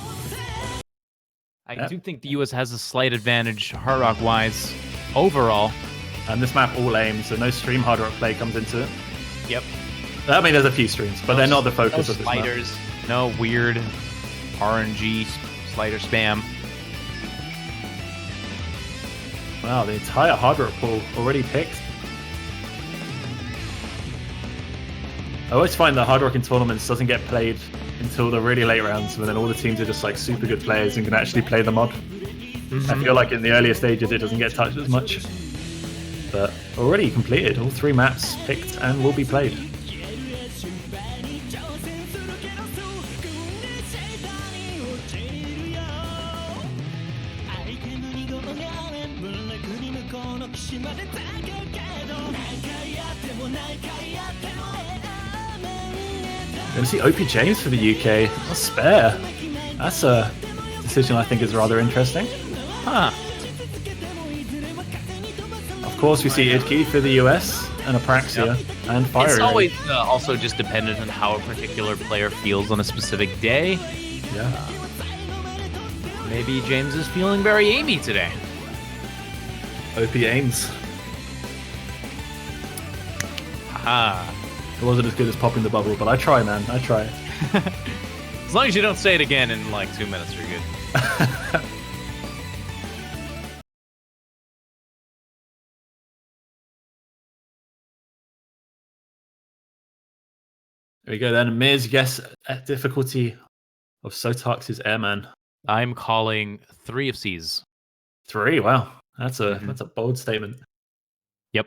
S2: I do think the US has a slight advantage, Hard Rock-wise, overall.
S1: And this map all aims, so no stream Hard Rock play comes into it.
S2: Yep.
S1: I mean, there's a few streams, but they're not the focus of this
S2: sliders,
S1: map.
S2: no weird RNG slider spam.
S1: Wow, the entire Hard Rock pool already picked. I always find that Hard Rock in tournaments doesn't get played until the really late rounds, when then all the teams are just like super good players and can actually play the mod. I feel like in the earlier stages it doesn't get touched as much. But already completed, all 3 maps picked and will be played. Going to see OP James for the UK. A spare. That's a decision I think is rather interesting.
S2: Huh.
S1: Of course, we see Idke for the US and Apraxia and Fire.
S2: It's always also just dependent on how a particular player feels on a specific day.
S1: Yeah.
S2: Maybe James is feeling very aimy today.
S1: OP Ames.
S2: Ah.
S1: It wasn't as good as popping the bubble, but I try, man. I try.
S2: As long as you don't say it again in like 2 minutes, you're good.
S1: There we go then. Miz, guess at difficulty of Sotax's Airman.
S2: I'm calling 3 of C's.
S1: 3, wow. That's a bold statement.
S2: Yep.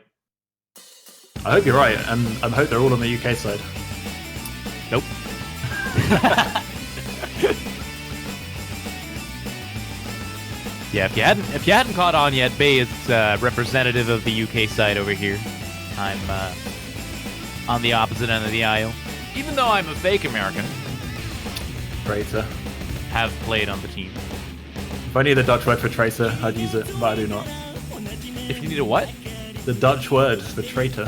S1: I hope you're right, and I hope they're all on the UK side.
S2: Nope. Yeah, if you hadn't caught on yet, Bay is representative of the UK side over here. I'm on the opposite end of the aisle. Even though I'm a fake American,
S1: Traitor.
S2: have played on the team.
S1: If I need a Dutch word for traitor, I'd use it, but I do not.
S2: If you need a what?
S1: The Dutch word for traitor.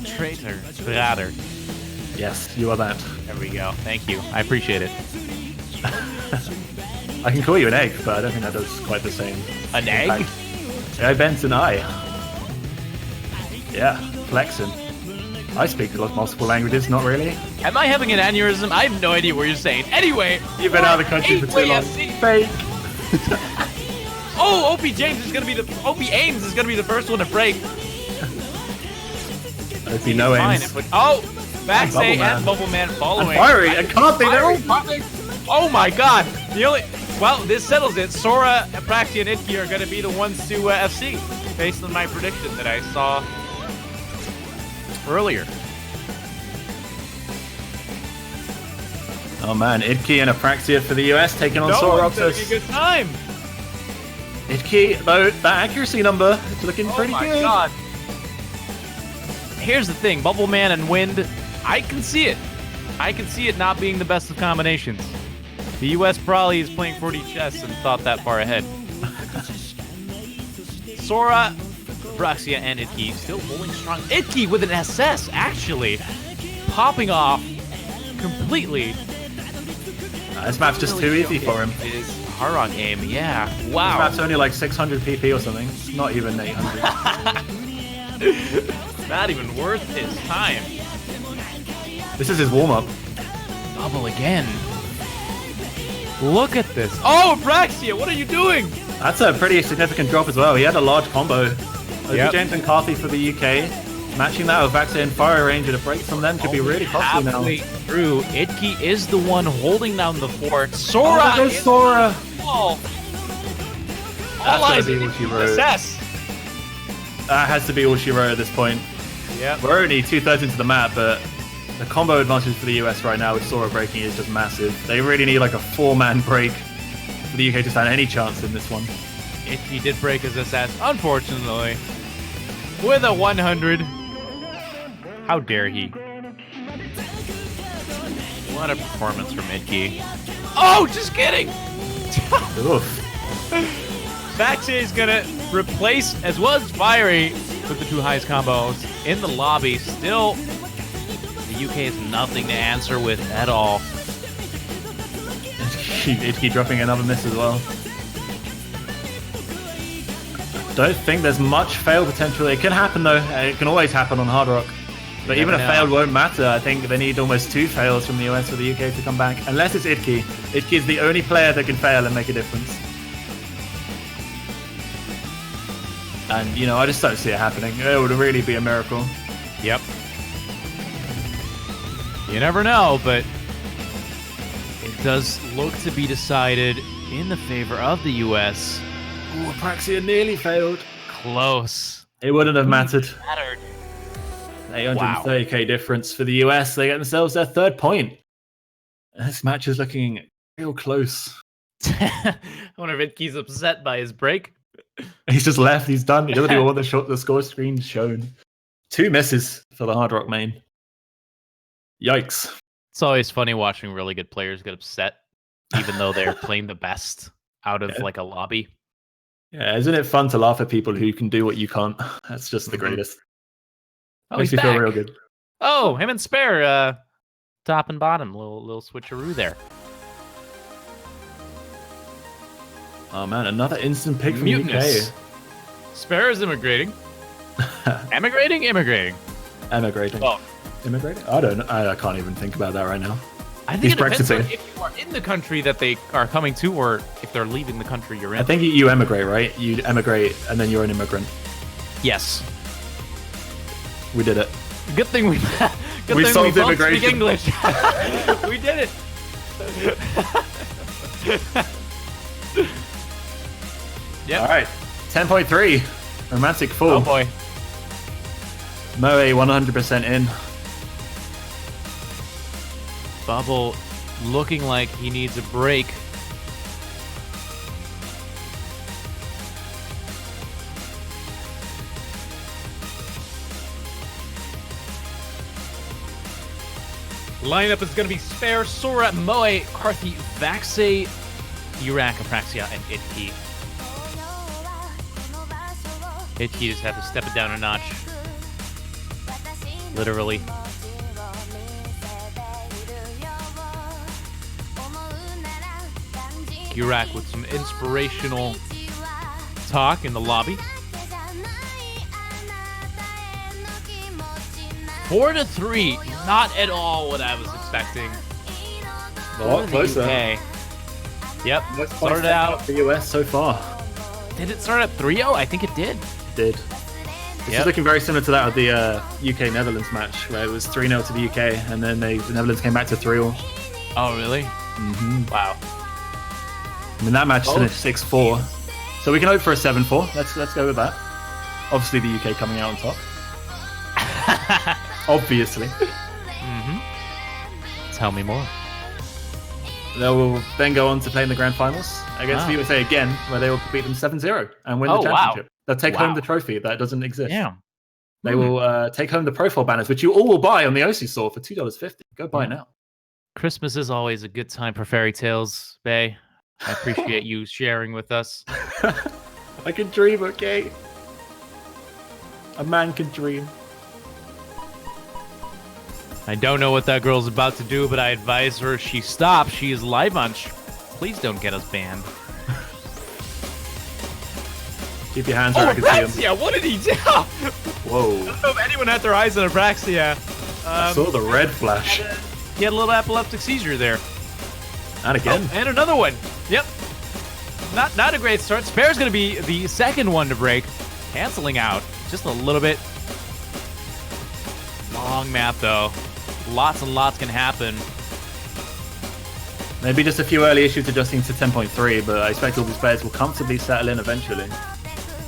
S2: Traitor. Verrader.
S1: Yes, you are that.
S2: There we go. Thank you. I appreciate it.
S1: I can call you an egg, but I don't think that does quite the same.
S2: An egg?
S1: I bent an eye. Yeah, flexing. I speak multiple languages, not really.
S2: Am I having an aneurysm? I have no idea what you're saying. Anyway,
S1: You've been out of the country for too long. Fake.
S2: Oh, OP James is gonna be OP Ames is gonna be the first one to break.
S1: OP no aims.
S2: Backsay and Bubble Man following.
S1: And Fiery and Carthy, they're all
S2: Oh my god. This settles it. Sora, Apraxia, and Idke are gonna be the ones to FC, based on my prediction that I saw earlier.
S1: Oh man, Idke and Apraxia for the US taking on Soroxis.
S2: Having a good time.
S1: Idke, though, that accuracy number is looking pretty good.
S2: Oh my god. Here's the thing, Bubble Man and Wind, I can see it. I can see it not being the best of combinations. The US probably is playing 4D chess and thought that far ahead. Sora, Apraxia, and Idke still holding strong. Idke with an SS, actually. Popping off completely.
S1: This map's just too easy for him.
S2: His Hard Rock aim, yeah. Wow.
S1: This map's only like 600 PP or something. Not even 800.
S2: Not even worth his time.
S1: This is his warm-up.
S2: Bubble again. Look at this. Oh, Apraxia, what are you doing?
S1: That's a pretty significant drop as well. He had a large combo.
S2: Yep.
S1: James and Carthy for the UK. Matching that with Vaxia and Fire Ranger, a break from them could be really costly now.
S2: Halfway through, Idke is the one holding down the fort. Sora!
S1: Oh, there's Sora!
S2: All
S1: That's
S2: eyes
S1: gotta be all she wrote.
S2: assess.
S1: That has to be all she wrote at this point.
S2: Yeah.
S1: We're only 2/3 into the map, but the combo advantage for the US right now with Sora breaking is just massive. They really need like a 4-man break for the UK to stand any chance in this one.
S2: Idke did break his SS, unfortunately. With a 100. How dare he? What a performance from Idke. Oh, just kidding!
S1: Oof.
S2: Vaxia is gonna replace, as well as Fiery, with the 2 highest combos in the lobby. Still, the UK has nothing to answer with at all.
S1: Idke dropping another miss as well. Don't think there's much fail potential. It can happen though. It can always happen on Hard Rock. But even a failed won't matter. I think they need almost 2 fails from the US for the UK to come back. Unless it's Idke. Idke is the only player that can fail and make a difference. And, you know, I just don't see it happening. It would really be a miracle.
S2: Yep. You never know, but it does look to be decided in the favor of the US.
S1: Ooh, Apraxia nearly failed.
S2: Close.
S1: It wouldn't have mattered.
S2: Mattered.
S1: 830k difference for the US. They get themselves their 3rd point. This match is looking real close.
S2: I wonder if Idke's upset by his break.
S1: He's just left. He's done. He doesn't even want the score screen shown. 2 misses for the Hard Rock main. Yikes.
S2: It's always funny watching really good players get upset, even though they're playing the best out of like a lobby.
S1: Yeah, isn't it fun to laugh at people who can do what you can't? That's just the greatest.
S2: Oh,
S1: Makes
S2: he's
S1: me feel
S2: back.
S1: real good.
S2: Oh, him and Spare, top and bottom, little switcheroo there.
S1: Oh man, another instant pick from
S2: Mutinous.
S1: UK.
S2: Spare is immigrating. Immigrating?
S1: Emigrating.
S2: Oh.
S1: Immigrating? I don't know. I can't even think about that right now.
S2: I think
S1: He's
S2: it depends on
S1: Brexiting.
S2: if you are in the country that they are coming to, or if they're leaving the country you're in.
S1: I think you emigrate, right? You emigrate and then you're an immigrant.
S2: Yes.
S1: We did it.
S2: Good thing we
S1: solved
S2: both
S1: immigration.
S2: speak English. We did it. Yep.
S1: All right. 10.3. Romantic Fall.
S2: Oh boy.
S1: Moe 100% in.
S2: Bubble looking like he needs a break. Lineup is going to be Spare, Sora, Moe, Carthy, Vaxe, Urak, Apraxia, and Idke. Idke just have to step it down a notch. Literally. Urak with some inspirational talk in the lobby. 4-3, not at all what I was expecting.
S1: A lot
S2: For the
S1: closer.
S2: UK. Yep,
S1: Most points
S2: started out.
S1: for the US so far.
S2: Did it start at 3-0? I think it did.
S1: Did. This is looking very similar to that of the UK-Netherlands match, where it was 3-0 to the UK, and then the Netherlands came back to 3-0.
S2: Oh, really?
S1: Mm-hmm.
S2: Wow.
S1: I mean, that match finished 6-4. So we can hope for a 7-4. Let's go with that. Obviously, the UK coming out on top. Obviously.
S2: Mm-hmm. Tell me more.
S1: They will then go on to play in the grand finals against the USA again, where they will beat them 7-0 and win the championship. They'll take home the trophy that doesn't exist.
S2: Damn.
S1: They will take home the profile banners, which you all will buy on the OC store for $2.50. Go buy it now.
S2: Christmas is always a good time for fairy tales, Bay. I appreciate you sharing with us.
S1: I can dream, okay? A man can dream.
S2: I don't know what that girl's about to do, but I advise her she stop. She is live on. Please don't get us banned.
S1: Keep your hands where I can see them.
S2: Apraxia, what did he do?
S1: Whoa.
S2: I don't know if anyone had their eyes on Apraxia.
S1: I saw the red flash.
S2: he had a little epileptic seizure there.
S1: And again.
S2: Oh, and another one. Yep. Not a great start. Spare's going to be the second one to break. Canceling out just a little bit. Long map, though. Lots and lots can happen.
S1: Maybe just a few early issues adjusting to 10.3, but I expect all these players will comfortably settle in eventually.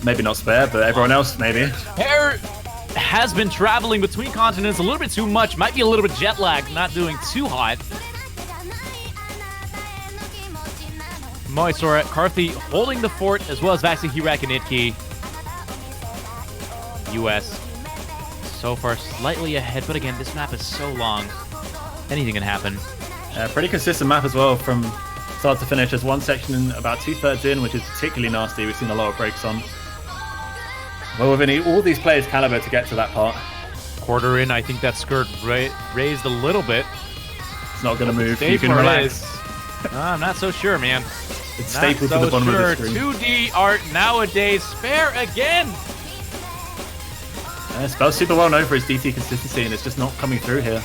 S1: Maybe not Spare, but everyone else, maybe.
S2: Spare has been traveling between continents a little bit too much. Might be a little bit jet lag, not doing too hot. Moisora, Carthy holding the fort, as well as Vaxi, Hirak, and Itki. US so far slightly ahead, but again, this map is so long. Anything can happen.
S1: Pretty consistent map as well from start to finish. There's one section in about 2/3 in, which is particularly nasty. We've seen a lot of breaks on. Well, we're going to need all these players' caliber to get to that part.
S2: Quarter in, I think that skirt raised a little bit.
S1: It's not going to move.
S2: You can relax. I'm not so sure, man.
S1: It's stapled to the bottom of the screen.
S2: 2D art nowadays. Spare again.
S1: Spell's super well known for his DT consistency, and it's just not coming through here.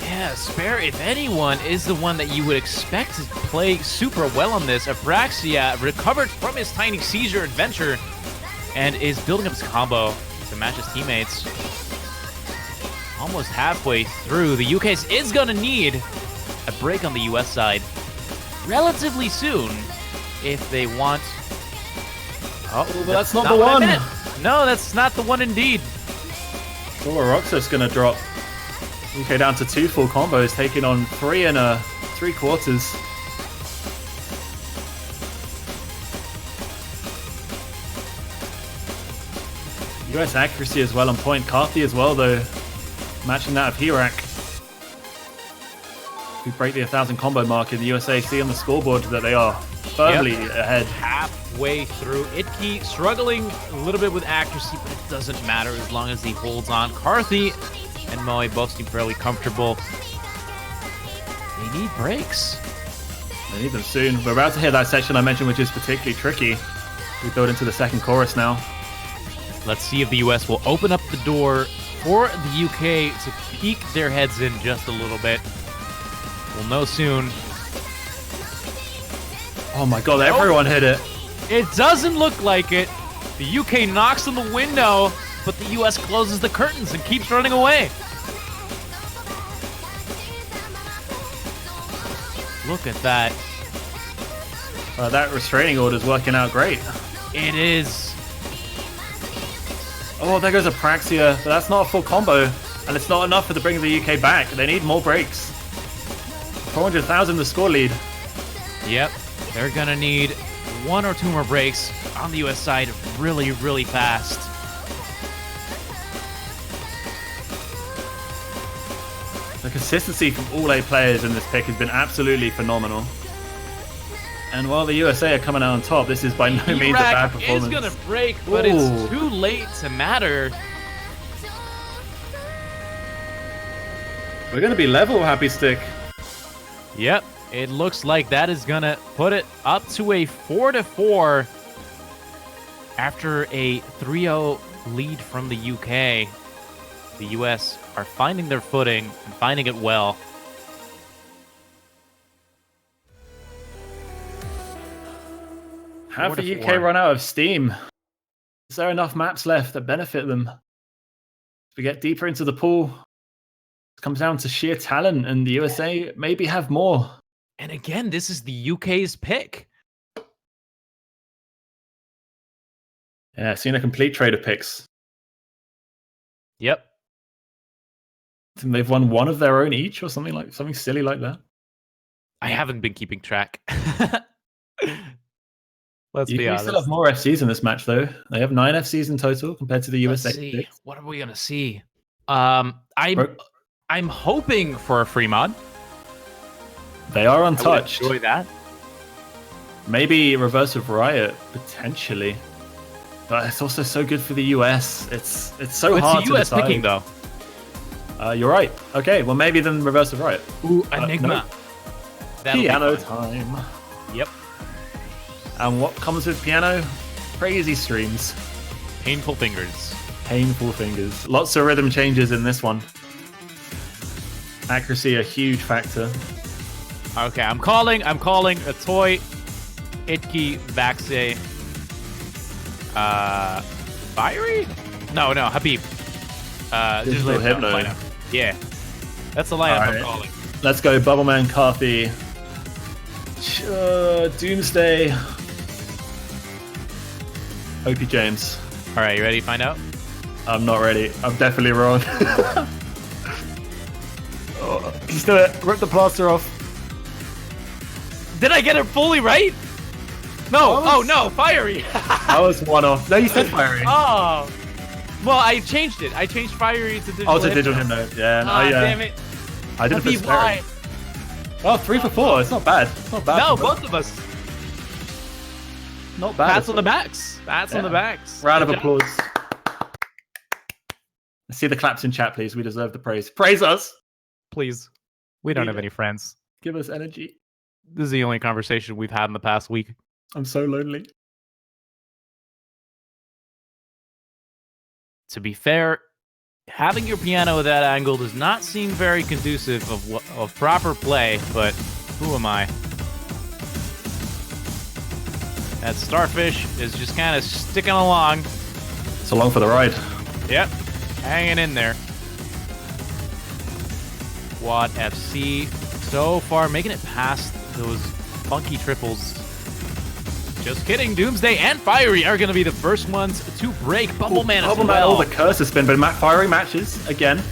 S2: Yeah, Spare, if anyone, is the one that you would expect to play super well on this. Abraxia recovered from his tiny seizure adventure and is building up his combo to match his teammates. Almost halfway through. The UK is going to need a break on the US side relatively soon if they want...
S1: Oh, but that's not the one.
S2: No, that's not the one indeed.
S1: Solar Roxas going to drop UK down to 2 full combos, taking on 3 3/4. US accuracy as well on point. Carthy as well, though, matching that of Hirak, who break the 1,000 combo mark in the USA. See on the scoreboard that they are firmly ahead.
S2: Halfway through. Itki struggling a little bit with accuracy, but it doesn't matter as long as he holds on. Carthy and Moe both seem fairly comfortable. They need breaks.
S1: They need them soon. We're about to hear that section I mentioned, which is particularly tricky. We build into the second chorus now.
S2: Let's see if the US will open up the door for the UK to peek their heads in just a little bit. We'll know soon.
S1: Oh my god, everyone hit it.
S2: It doesn't look like it. The UK knocks on the window, but the US closes the curtains and keeps running away. Look at that.
S1: That restraining order is working out great.
S2: It is.
S1: Oh, there goes Apraxia, but that's not a full combo, and it's not enough for to bring the UK back. They need more breaks. 400,000 the score lead.
S2: Yep, they're gonna need 1 or 2 more breaks on the US side really, really fast.
S1: The consistency from all 8 players in this pick has been absolutely phenomenal. And while the USA are coming out on top, this is by no means a bad performance.
S2: Is gonna break, but it's too late to matter.
S1: We're gonna be level, Happy Stick.
S2: Yep, it looks like that is gonna put it up to a 4-4 after a 3-0 lead from the UK. The US are finding their footing and finding it well.
S1: Have the UK run out of steam? Is there enough maps left that benefit them? If we get deeper into the pool, it comes down to sheer talent, and the USA maybe have more.
S2: And again, this is the UK's pick.
S1: Yeah, seen a complete trade of picks.
S2: Yep.
S1: And they've won one of their own each, or something silly like that.
S2: I haven't been keeping track. Let's be honest.
S1: We still have more FCs in this match, though. They have 9 FCs in total compared to the USA.
S2: Let's see. What are we gonna see? I'm hoping for a free mod.
S1: They are untouched.
S2: I would enjoy that.
S1: Maybe Reverse of Riot, potentially. But it's also so good for the US. It's so hard to decide.
S2: It's the US picking, though.
S1: You're right. Okay, well, maybe then Reverse of Riot.
S2: Ooh, Enigma.
S1: No. Piano time.
S2: Yep.
S1: And what comes with piano? Crazy streams.
S2: Painful fingers.
S1: Painful fingers. Lots of rhythm changes in this one. Accuracy a huge factor.
S2: Okay, I'm calling a toy, Itki, Vaxe, Fiery? No, Habib.
S1: Digital Hypno.
S2: Lineup. Yeah, that's the lineup
S1: Alright.
S2: I'm calling.
S1: Let's go Bubbleman, Carthy, Doomsday, Opie James.
S2: All right, you ready to find out?
S1: I'm not ready. I'm definitely wrong. Just do it. Rip the plaster off.
S2: Did I get it fully right? No. Oh no, Fiery.
S1: I was one off. No, you said Fiery.
S2: Oh. Well, I changed it. I changed Fiery to Digital.
S1: Oh, to Digital Hypno. Yeah, no, yeah.
S2: Damn it.
S1: I did it for
S2: Habib, why?
S1: Oh, 3 for 4. It's not bad. It's not bad.
S2: No, both of us.
S1: Not bad.
S2: Pats on the backs. Pats on the backs.
S1: Round of
S2: Good job.
S1: applause. Let's see the claps in chat, please. We deserve the praise. Praise us.
S2: Please. We don't have any friends.
S1: Give us energy.
S2: This is the only conversation we've had in the past week.
S1: I'm so lonely.
S2: To be fair, having your piano at that angle does not seem very conducive of proper play, but who am I? That Starfish is just kind of sticking along.
S1: It's along for the ride.
S2: Yep, hanging in there. Quad FC so far making it past those funky triples. Just kidding, Doomsday and Fiery are going to be the first ones to break Bubbleman as
S1: Bubbleman,
S2: well.
S1: all the curse has been, but Fiery matches again.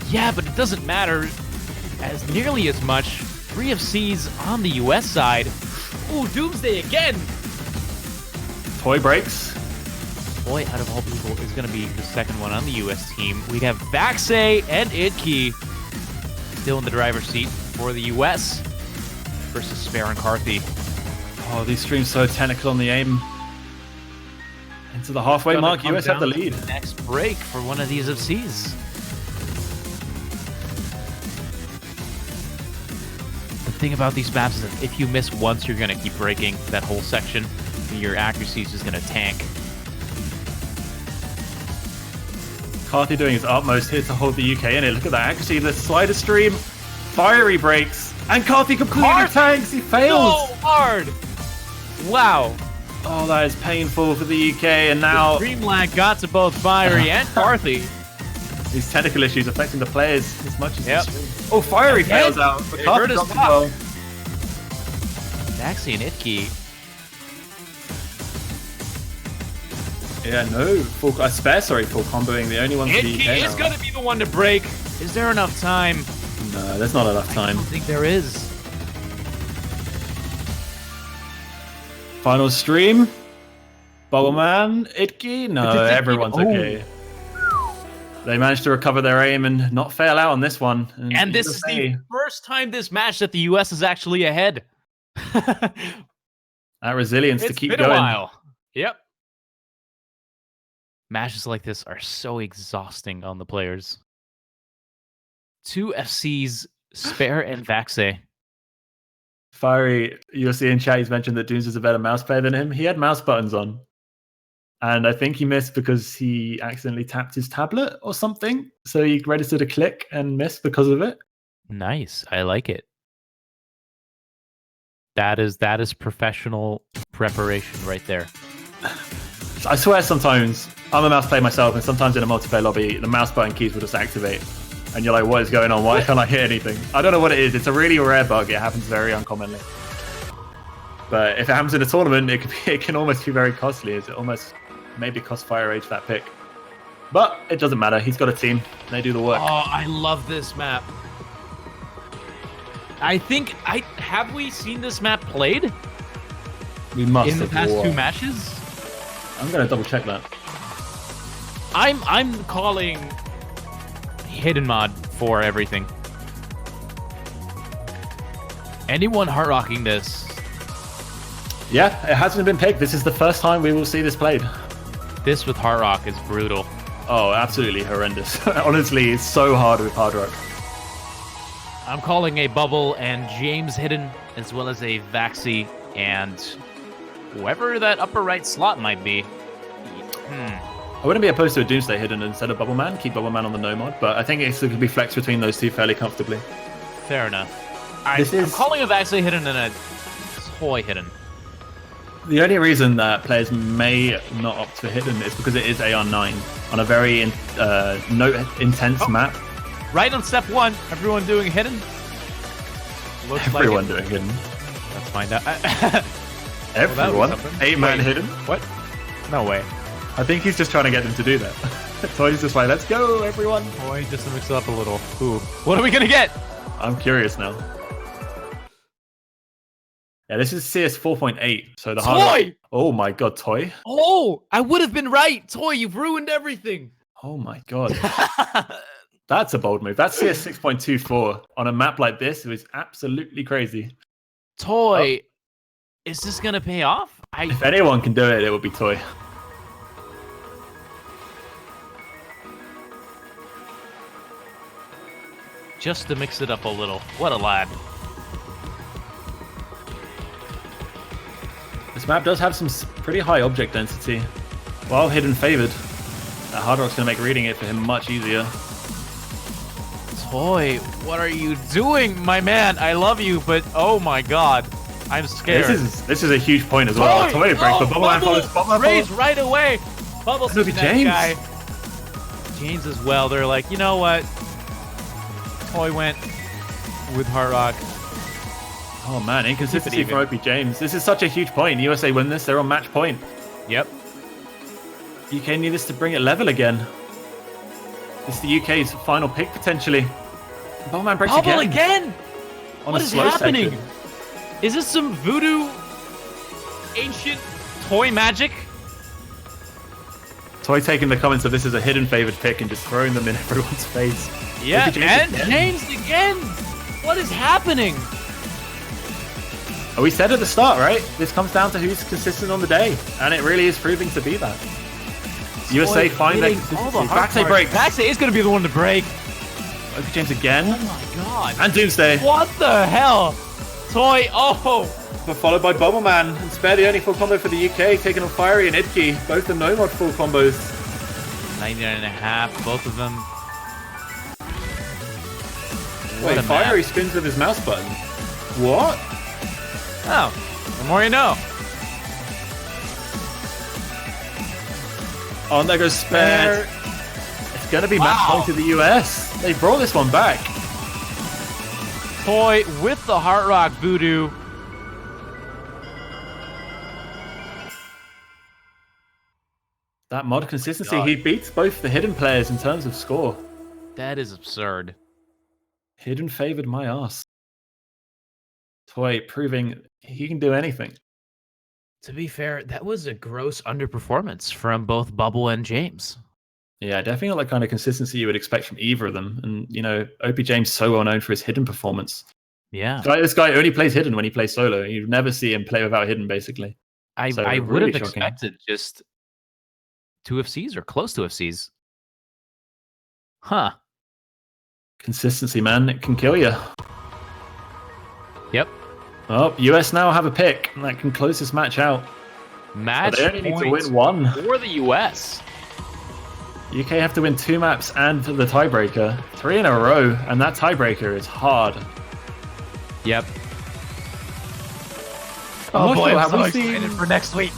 S2: Yeah, but it doesn't matter as nearly as much. 3 FCs on the US side. Ooh, Doomsday again!
S1: Toy breaks.
S2: Boy, out of all people, is going to be the second one on the US team. We have Vaxe and Idki still in the driver's seat for the US versus Spare and Carthy.
S1: Oh, these streams so technical on the aim. Into the halfway mark, US have the lead.
S2: Next break for one of these FCs. The thing about these maps is that if you miss once, you're going to keep breaking that whole section. And your accuracy is just going to tank.
S1: Carthy doing his utmost here to hold the UK in it. Look at that accuracy. The slider stream. Fiery breaks. And Carthy completely tanks. He fails.
S2: So hard. Wow.
S1: Oh, that is painful for the UK. And now
S2: Stream lag got to both Fiery and Carthy.
S1: these technical issues affecting the players as much as the stream. Oh, Fiery fails out. But Carthy drops as well.
S2: Vaxe and Itki.
S1: Yeah, no. Full comboing. The only one for the UK
S2: Itki is
S1: now.
S2: going to be the one to break. Is there enough time?
S1: No, there's not enough
S2: I
S1: time.
S2: don't think there is.
S1: Final stream. Bubbleman, Itki. No, everyone's okay. They managed to recover their aim and not fail out on this one.
S2: And this is the first time this match that the US is actually ahead.
S1: That resilience to keep
S2: been
S1: going.
S2: a while. Yep. Matches like this are so exhausting on the players. 2 FCs, Spare and Vaxe.
S1: Fiery, you'll see in chat, he's mentioned that Dooms is a better mouse player than him. He had mouse buttons on. And I think he missed because he accidentally tapped his tablet or something. So he registered a click and missed because of it.
S2: Nice. I like it. That is professional preparation right there.
S1: I swear sometimes, I'm a mouse player myself, and sometimes in a multiplayer lobby, the mouse button keys will just activate. And you're like, what is going on? Why can't I hit anything? I don't know what it is. It's a really rare bug. It happens very uncommonly. But if it happens in a tournament, it can almost be very costly. It almost maybe cost Fire Age that pick. But it doesn't matter. He's got a team. They do the work.
S2: Oh, I love this map. Have we seen this map played?
S1: We must
S2: in the past 2 matches?
S1: I'm going to double check that.
S2: I'm calling hidden mod for everything. Anyone heart rocking this?
S1: Yeah, it hasn't been picked. This is the first time we will see this played.
S2: This with hard rock is brutal.
S1: Oh, absolutely horrendous. Honestly, it's so hard with hard rock.
S2: I'm calling a Bubble and James hidden, as well as a Vaxe and whoever that upper right slot might be.
S1: I wouldn't be opposed to a Doomsday hidden instead of Bubble Man. Keep Bubble Man on the no mod, but I think it could be flexed between those two fairly comfortably.
S2: Fair enough. I'm calling a Vaxley hidden and a Toy hidden.
S1: The only reason that players may not opt for hidden is because it is AR9 on a very intense map.
S2: Right on step 1, everyone doing hidden. Looks
S1: everyone doing hidden.
S2: Let's find out.
S1: Everyone? 8-man hidden?
S2: What? No way.
S1: I think he's just trying to get them to do that. So he's just like, let's go, everyone.
S2: Boy, just to mix it up a little. Ooh. What are we gonna get?
S1: I'm curious now. Yeah, this is CS 4.8, so the hard. Oh my god, Toy.
S2: Oh, I would have been right. Toy, you've ruined everything.
S1: Oh my god. That's a bold move. That's CS 6.24. On a map like this, it was absolutely crazy.
S2: Toy, is this gonna pay off?
S1: If anyone can do it, it would be Toy.
S2: Just to mix it up a little. What a lad.
S1: This map does have some pretty high object density. While hidden favored, that Hard Rock's going to make reading it for him much easier.
S2: Toy, what are you doing, my man? I love you, but oh my god. I'm scared.
S1: This is a huge point as well. Toy break, but Bubble Man follows.
S2: Raise right away. Bubble
S1: look at James.
S2: Guy. James as well. They're like, you know what? Toy went with Hard Rock.
S1: Oh man, inconsistency from OP James. This is such a huge point. USA win this, they're on match point.
S2: Yep.
S1: UK need this to bring it level again. This is the UK's final pick potentially. Bubble Man breaks again.
S2: What is happening? Section. Is this some voodoo ancient toy magic?
S1: Toy taking the comments of this as a hidden favored pick and just throwing them in everyone's face.
S2: Yeah, and James again. What is happening?
S1: We said at the start, right? This comes down to who's consistent on the day, and it really is proving to be that. USA find their consistency. Vaxley break.
S2: Vaxley is going to be the one to break.
S1: OP James again.
S2: Oh my god.
S1: And Doomsday.
S2: What the hell? Toy, oh!
S1: But followed by Bubble Man, and Spare the only full combo for the UK, taking on Fiery and Idki, both the no-mod full combos.
S2: 99.5, both of them.
S1: Wait, Fiery spins with his mouse button. What?
S2: Oh, the more you know.
S1: Oh, and there goes Spare. It's going to be match point to the US. They brought this one back.
S2: Toy with the Hard Rock Voodoo.
S1: That mod consistency, he beats both the hidden players in terms of score.
S2: That is absurd.
S1: Hidden favored my ass. Toy proving he can do anything.
S2: To be fair, that was a gross underperformance from both Bubble and James.
S1: Yeah, definitely not the kind of consistency you would expect from either of them. And, you know, OP James so well known for his hidden performance.
S2: Yeah.
S1: This guy only plays hidden when he plays solo. You never see him play without hidden, basically.
S2: I would have expected just 2 FCs or close to FCs. Huh.
S1: Consistency, man. It can kill you.
S2: Yep.
S1: Oh, US now have a pick that can close this match out.
S2: Match
S1: they only need to win 1.
S2: For the US.
S1: UK have to win 2 maps and the tiebreaker. 3 in a row, and that tiebreaker is hard.
S2: Yep.
S1: Oh boy,
S2: I'm so excited for next week.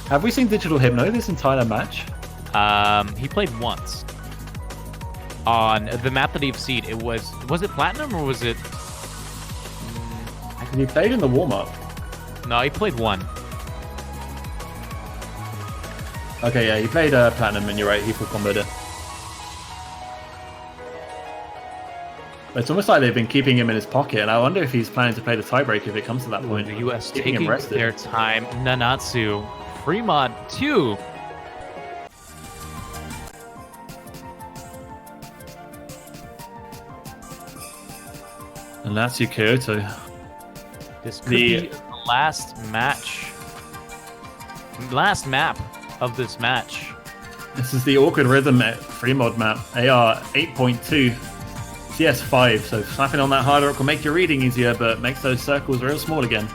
S1: Have we seen Digital Hypno this entire match?
S2: He played once. On the map that he've seen, it was it Platinum or was it...
S1: He played in the warm-up.
S2: No, he played 1.
S1: Okay, yeah, he played Platinum, and you're right, he full comboed it. But it's almost like they've been keeping him in his pocket, and I wonder if he's planning to play the tiebreaker if it comes to that point.
S2: The US taking their time. Nanatsu. Free mod 2.
S1: And that's your Kyoto.
S2: This could be the last match. Last map of this match.
S1: This is the Awkward Rhythm free mod map. AR 8.2. CS5. So slapping on that Hard Rock will make your reading easier, but makes those circles real small again.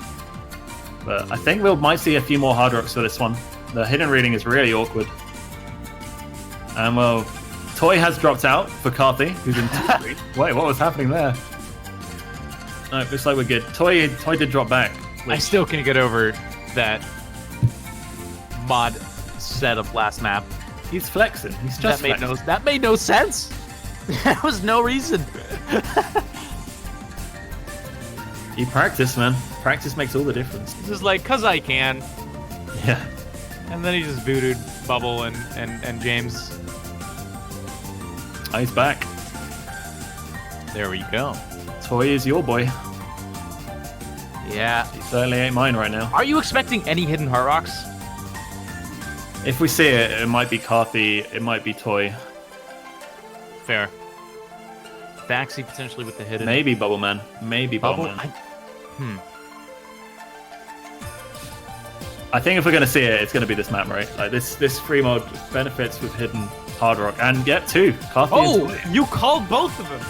S1: But I think we might see a few more Hard Rocks for this one. The hidden reading is really awkward. And well, Toy has dropped out for Carthy, who's in T3. Wait, what was happening there? No, looks like we're good. Toy did drop back.
S2: I still can't get over that mod setup last map.
S1: He's flexing. He's just flexing.
S2: That made no sense. There was no reason.
S1: You practice, man. Practice makes all the difference.
S2: This is like, cause I can.
S1: Yeah.
S2: And then he just booted Bubble and James.
S1: Oh, he's back.
S2: There we go.
S1: Toy is your boy.
S2: Yeah.
S1: He certainly ain't mine right now.
S2: Are you expecting any hidden Heart Rocks?
S1: If we see it, it might be Carthy, it might be Toy.
S2: Fair. Vaxi potentially with the hidden.
S1: Maybe Bubble Man. Maybe Bubble Man. I think if we're going to see it, it's going to be this map, right? Like this free mod benefits with hidden Hard Rock. And get two. Carthy and Toy.
S2: You called both of them.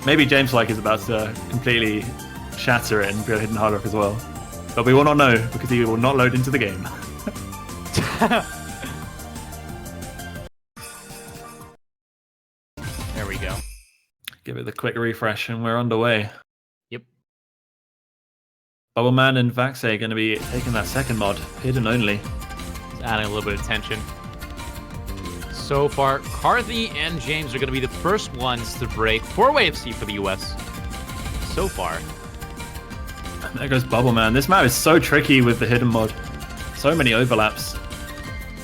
S1: Maybe James Like is about to completely shatter it and go hidden Hard Rock as well. But we will not know because he will not load into the game.
S2: There we go.
S1: Give it the quick refresh and we're underway.
S2: Yep.
S1: Bubble Man and Vaxe are going to be taking that second mod, hidden only.
S2: Just adding a little bit of tension. So far, Carthy and James are going to be the first ones to break 4-way FC for the US. So far.
S1: And there goes Bubble Man. This map is so tricky with the hidden mod. So many overlaps.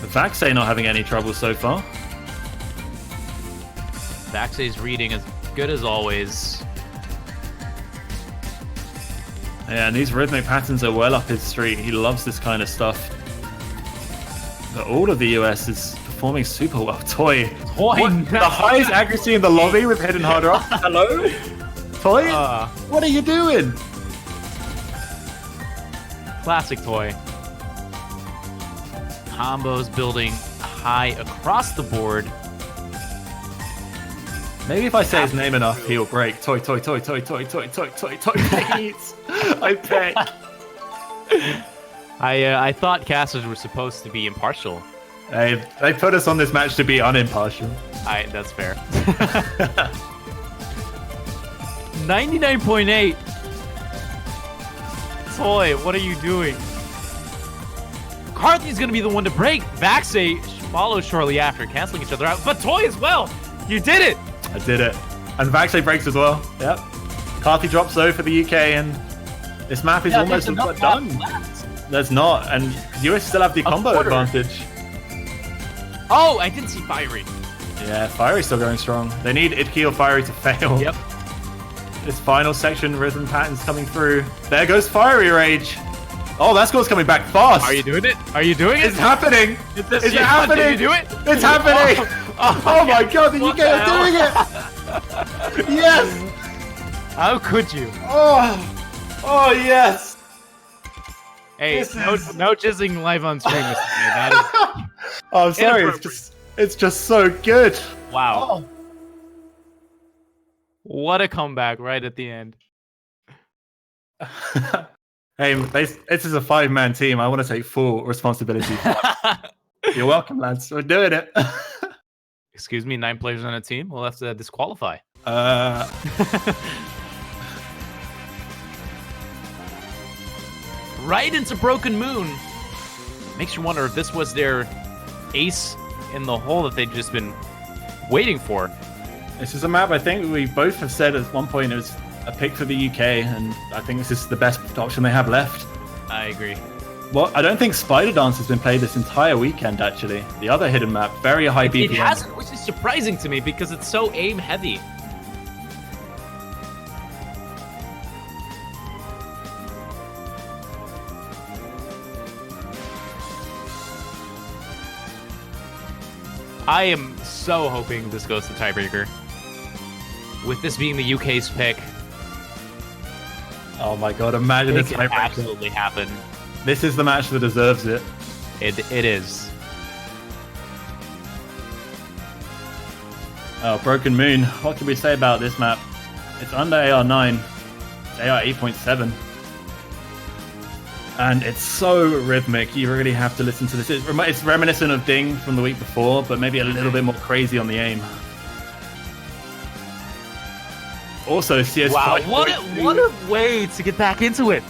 S1: But Vaxe not having any trouble so far.
S2: Vaxe's reading as good as always.
S1: Yeah, and these rhythmic patterns are well up his street. He loves this kind of stuff. But all of the US is performing super well. Toy. The highest accuracy in the lobby with hidden Hard Rock. Hello? Toy? What are you doing?
S2: Classic Toy. Combos building high across the board.
S1: Maybe if I say his name enough, he'll break. Toy, please. I beg.
S2: I thought casters were supposed to be impartial.
S1: Hey, they put us on this match to be unimpartial.
S2: That's fair. 99.8. Toy, what are you doing? Carthy's gonna be the one to break. Vaxe follows shortly after, canceling each other out. But Toy as well. You did it.
S1: I did it. And Vaxe breaks as well. Yep. Carthy drops though for the UK, and this map is almost done. There's not, and US still have the combo advantage.
S2: Oh, I didn't see Fiery.
S1: Yeah, Fiery's still going strong. They need Idki or Fiery to fail.
S2: Yep.
S1: This final section, rhythm patterns coming through. There goes Fiery Rage. Oh, that score's coming back fast.
S2: Are you doing it? Are you doing it?
S1: It's happening. Is it happening?
S2: Did you do it?
S1: It's happening. Oh my god, the UK are doing it. Yes.
S2: How could you?
S1: Oh yes.
S2: Hey, no jizzing live on stream this time. That is
S1: oh, I'm sorry. It's just so good.
S2: Wow. What a comeback right at the end.
S1: Hey, this is a 5-man team. I want to take full responsibility. You're welcome, lads. We're doing it.
S2: Excuse me, 9 players on a team? We'll have to disqualify. Right into Broken Moon. Makes you wonder if this was their ace in the hole that they've just been waiting for.
S1: This is a map I think we both have said at one point it was a pick for the UK, and I think this is the best option they have left.
S2: I agree.
S1: Well, I don't think Spider Dance has been played this entire weekend, actually. The other hidden map, very high BPM.
S2: It hasn't, which is surprising to me because it's so aim-heavy. I am so hoping this goes to tiebreaker. With this being the UK's pick.
S1: Oh my god, imagine
S2: it
S1: it's
S2: can absolutely happen.
S1: This is the match that deserves it.
S2: It is.
S1: Oh, Broken Moon. What can we say about this map? It's under AR9. It's AR 8.7. And it's so rhythmic. You really have to listen to this. It's reminiscent of Ding from the week before, but maybe a little bit more crazy on the aim. Also, CS.
S2: Wow, what a way to get back into it.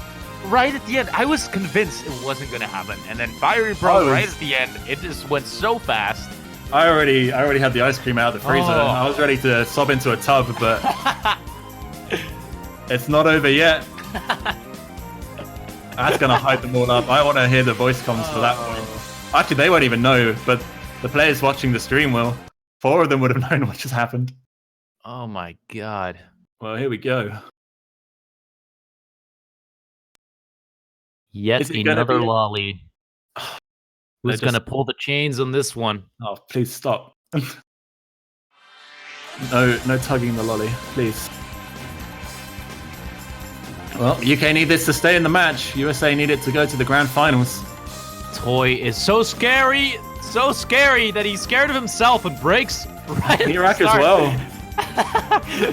S2: Right at the end, I was convinced it wasn't going to happen. And then Fiery Bro, right at the end, it just went so fast.
S1: I already had the ice cream out of the freezer. I was ready to sob into a tub, but it's not over yet. That's going to hype them all up. I want to hear the voice comms to that point. Actually, they won't even know, but the players watching the stream will. 4 of them would have known what just happened.
S2: Oh my god.
S1: Well, here we go.
S2: Yet another lolly. Who's going to pull the chains on this one?
S1: Oh, please stop. No tugging the lolly, please. Well, UK need this to stay in the match. USA need it to go to the grand finals.
S2: Toy is so scary that he's scared of himself and breaks right
S1: Iraq as well.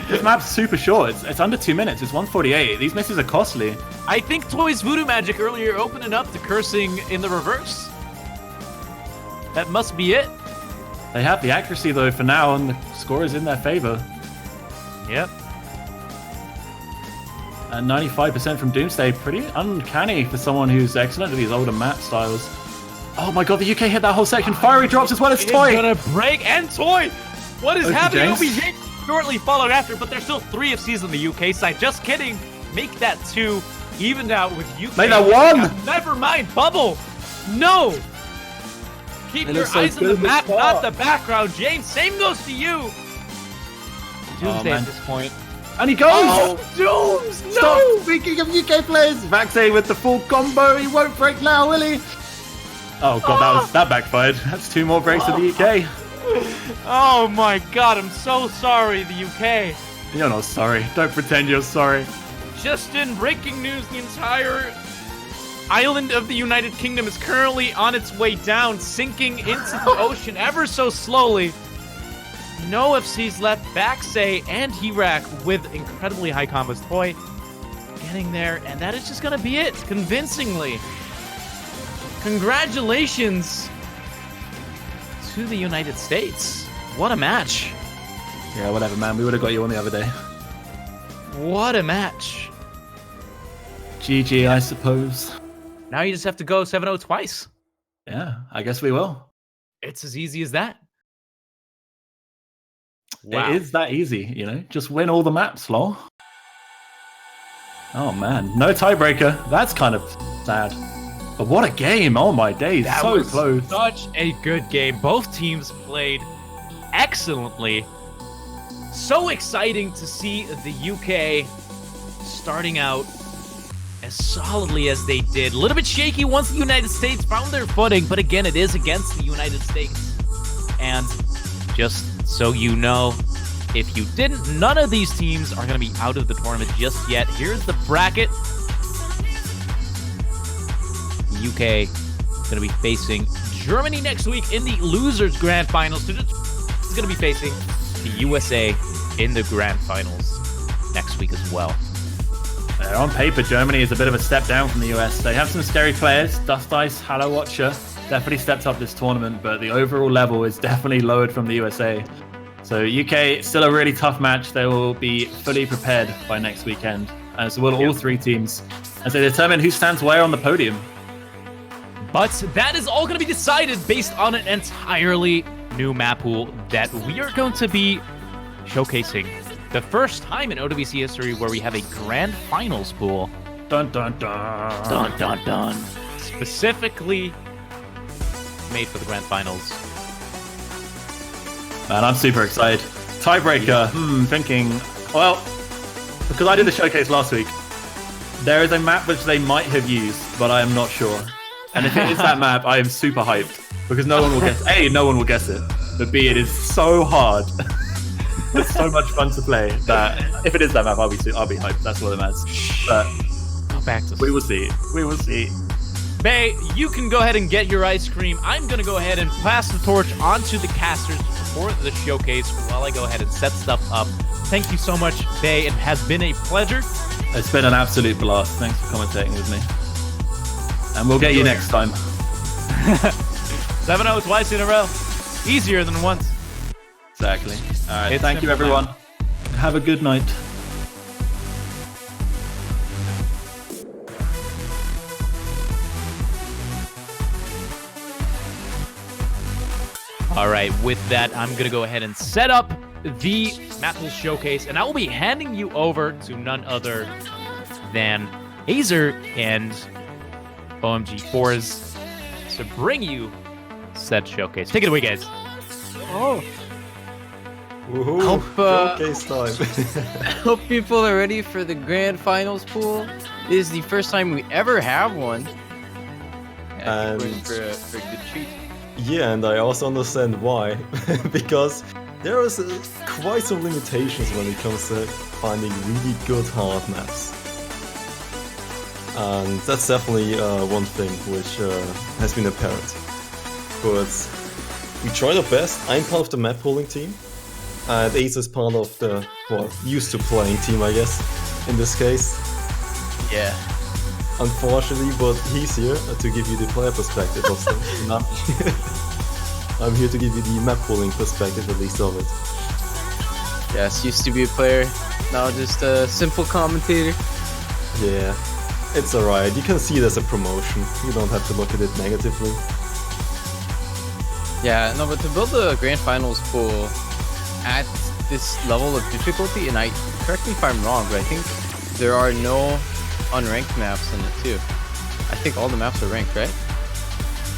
S1: This map's super short. It's under 2 minutes. It's 1:48. These misses are costly.
S2: I think Toy's Voodoo Magic earlier opened it up to cursing in the reverse. That must be it.
S1: They have the accuracy though for now, and the score is in their favor.
S2: Yep.
S1: And 95% from Doomsday, pretty uncanny for someone who's excellent at these older map styles. Oh my god, the UK hit that whole section. Fiery drops as well as Toy.
S2: It's gonna break, and Toy. What is happening?
S1: James.
S2: OBJ shortly followed after, but there's still 3 FCs on the UK side. Just kidding. Make that 2, evened out with UK.
S1: Make that 1.
S2: Never mind, Bubble. No. Keep your eyes on the map, not the background, James. Same goes to you. Doomsday at this point.
S1: And he goes!
S2: Oh, Dooms! No!
S1: Stop speaking of UK players! Vaxe with the full combo. He won't break now, will he? Oh god, that backfired. That's 2 more breaks of the UK.
S2: Oh my god, I'm so sorry, the UK.
S1: You're not sorry. Don't pretend you're sorry.
S2: Just in breaking news, the entire island of the United Kingdom is currently on its way down, sinking into the ocean ever so slowly. No FCs left. Vaxe and Iraq with incredibly high combos. Toy getting there, and that is just going to be it, convincingly. Congratulations to the United States. What a match.
S1: Yeah, whatever, man. We would have got you on the other day.
S2: What a match.
S1: GG, I suppose.
S2: Now you just have to go 7-0 twice.
S1: Yeah, I guess we will.
S2: It's as easy as that. Wow.
S1: It is that easy, you know? Just win all the maps, lol. Oh, man. No tiebreaker. That's kind of sad. But what a game. Oh, my days.
S2: That
S1: so
S2: was
S1: close.
S2: Such a good game. Both teams played excellently. So exciting to see the UK starting out as solidly as they did. A little bit shaky once the United States found their footing, but again, it is against the United States. And just so you know, if you didn't, none of these teams are going to be out of the tournament just yet. Here's the bracket. The UK is going to be facing Germany next week in the losers grand finals. It's going to be facing the USA in the grand finals next week as well.
S1: On paper, Germany is a bit of a step down from the US. They have some scary players. Dust Ice, Hallow Watcher definitely stepped up this tournament, but the overall level is definitely lowered from the USA. So UK, still a really tough match. They will be fully prepared by next weekend. And so will all 3 teams. As they determine who stands where on the podium.
S2: But that is all going to be decided based on an entirely new map pool that we are going to be showcasing. The first time in OWC history where we have a grand finals pool.
S1: Dun dun dun.
S2: Dun dun dun. Specifically made for the grand finals.
S1: Man, I'm super excited. Tiebreaker. Thinking, well, because I did the showcase last week, there is a map which they might have used, but I am not sure. And if it is that map, I am super hyped because no one will guess. A, no one will guess it, but B, it is so hard. It's so much fun to play that if it is that map, I'll be hyped. That's what it matters. But
S2: go back to
S1: we will see. We will see.
S2: Bay, you can go ahead and get your ice cream. I'm going to go ahead and pass the torch onto the casters for the showcase while I go ahead and set stuff up. Thank you so much, Bay. It has been a pleasure.
S1: It's been an absolute blast. Thanks for commentating with me. And we'll get you next time.
S2: 7-0 twice in a row. Easier than once.
S1: Exactly. All right.
S2: It's
S1: Thank you,
S2: simple
S1: everyone.
S2: now.
S1: Have a good night.
S2: All right, with that, I'm going to go ahead and set up the map pool showcase, and I will be handing you over to none other than Hazer and OMG4s to bring you said showcase. Take it away, guys.
S3: Oh,
S4: Woohoo!
S3: Hope,
S4: Showcase time.
S3: hope people are ready for the grand finals pool. This is the first time we ever have one. Yeah, I think we're in for a good treat.
S4: Yeah, and I also understand why. Because there is quite some limitations when it comes to finding really good hard maps. And that's definitely one thing which has been apparent. But we tried our best. I'm part of the map pooling team. And Ace is part of the, well, used to playing team, I guess, in this case.
S3: Yeah.
S4: Unfortunately, but he's here to give you the player perspective of the map. I'm here to give you the map pooling perspective, at least of it.
S3: Yes, used to be a player, now just a simple commentator.
S4: Yeah, it's alright. You can see it as a promotion. You don't have to look at it negatively.
S3: Yeah, no, but to build the grand finals pool at this level of difficulty, and correct me if I'm wrong, but I think there are no unranked maps in it too. I think all the maps are ranked, right?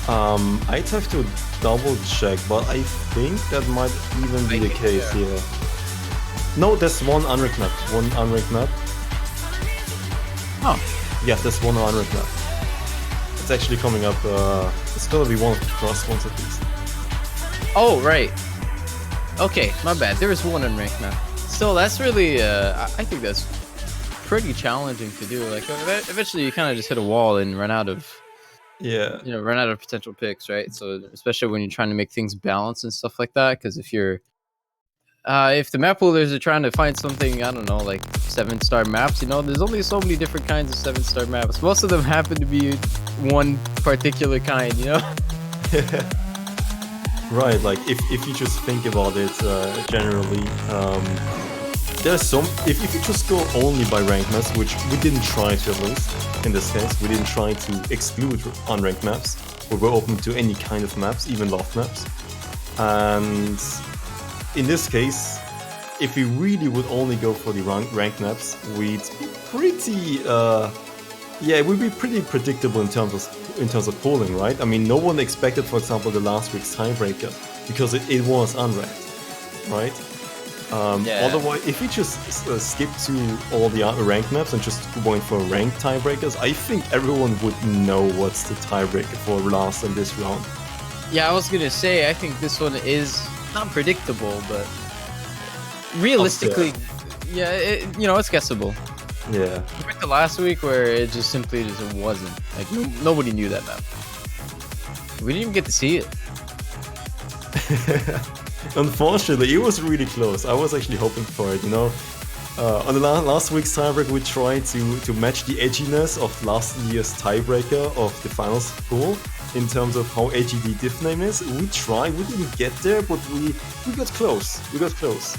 S4: I'd have to double check, but I think that might even be the case here. No, there's one unranked map. One unranked map.
S3: Oh.
S4: Yeah, there's one unranked map. It's actually coming up, it's gonna be one of the cross ones at least.
S3: Oh, right. Okay, my bad. There was one unranked map. Still, that's really, I think that's pretty challenging to do. Like, eventually you kind of just hit a wall and run out of,
S4: Yeah.
S3: run out of potential picks, right? So, especially when you're trying to make things balance and stuff like that, because if you're, if the map poolers are trying to find something, I don't know, like 7-star maps, there's only so many different kinds of 7-star maps. Most of them happen to be one particular kind,
S4: Right, like if you just think about it generally, there's some. If you just go only by ranked maps, which we didn't try to, at least in this case, we didn't try to exclude unranked maps. We were open to any kind of maps, even loft maps. And in this case, if we really would only go for the ranked maps, we'd be pretty. Yeah, it would be pretty predictable in terms of polling, right? I mean, no one expected, for example, the last week's tiebreaker because it was unranked, right?
S3: Yeah.
S4: Otherwise, if we just skip to all the other ranked maps and just going for ranked tiebreakers, I think everyone would know what's the tiebreaker for last in this round.
S3: Yeah, I was gonna say, I think this one is not predictable, but realistically, yeah, it's guessable.
S4: Yeah.
S3: Compared to last week, where it just simply just wasn't. Like, nobody knew that map. We didn't even get to see it.
S4: Unfortunately, it was really close. I was actually hoping for it, On the last week's tiebreaker, we tried to match the edginess of last year's tiebreaker of the finals pool in terms of how edgy the diff name is. We tried, we didn't get there, but we got close. We got close.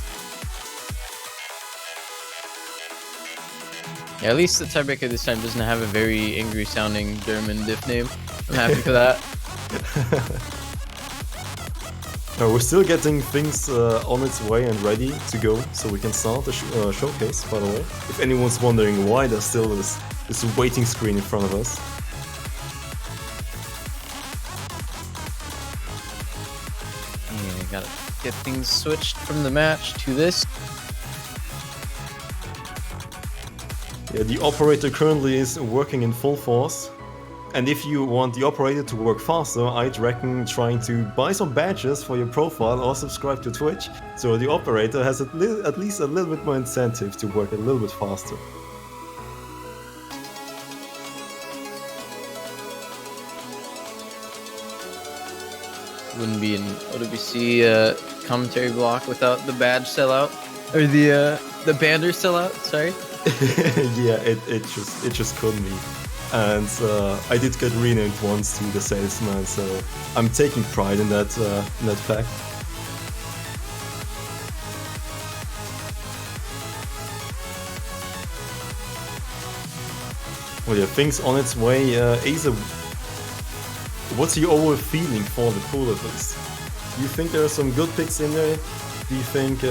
S3: Yeah, at least the tiebreaker this time doesn't have a very angry sounding German diff name. I'm happy for that.
S4: We're still getting things on its way and ready to go, so we can start the showcase, by the way. If anyone's wondering why there's still this waiting screen in front of us.
S3: Yeah, gotta get things switched from the match to this.
S4: Yeah, the operator currently is working in full force. And if you want the operator to work faster, I'd reckon trying to buy some badges for your profile or subscribe to Twitch, so the operator has at least a little bit more incentive to work a little bit faster.
S3: Wouldn't be an OWC commentary block without the badge sellout, or the banner sellout. Sorry.
S4: Yeah, it just couldn't be. and I did get renamed once to the Salesman, so I'm taking pride in that fact. Well, yeah, things on its way. Asa, what's your overall feeling for the pool of this? Do you think there are some good picks in there? Do you think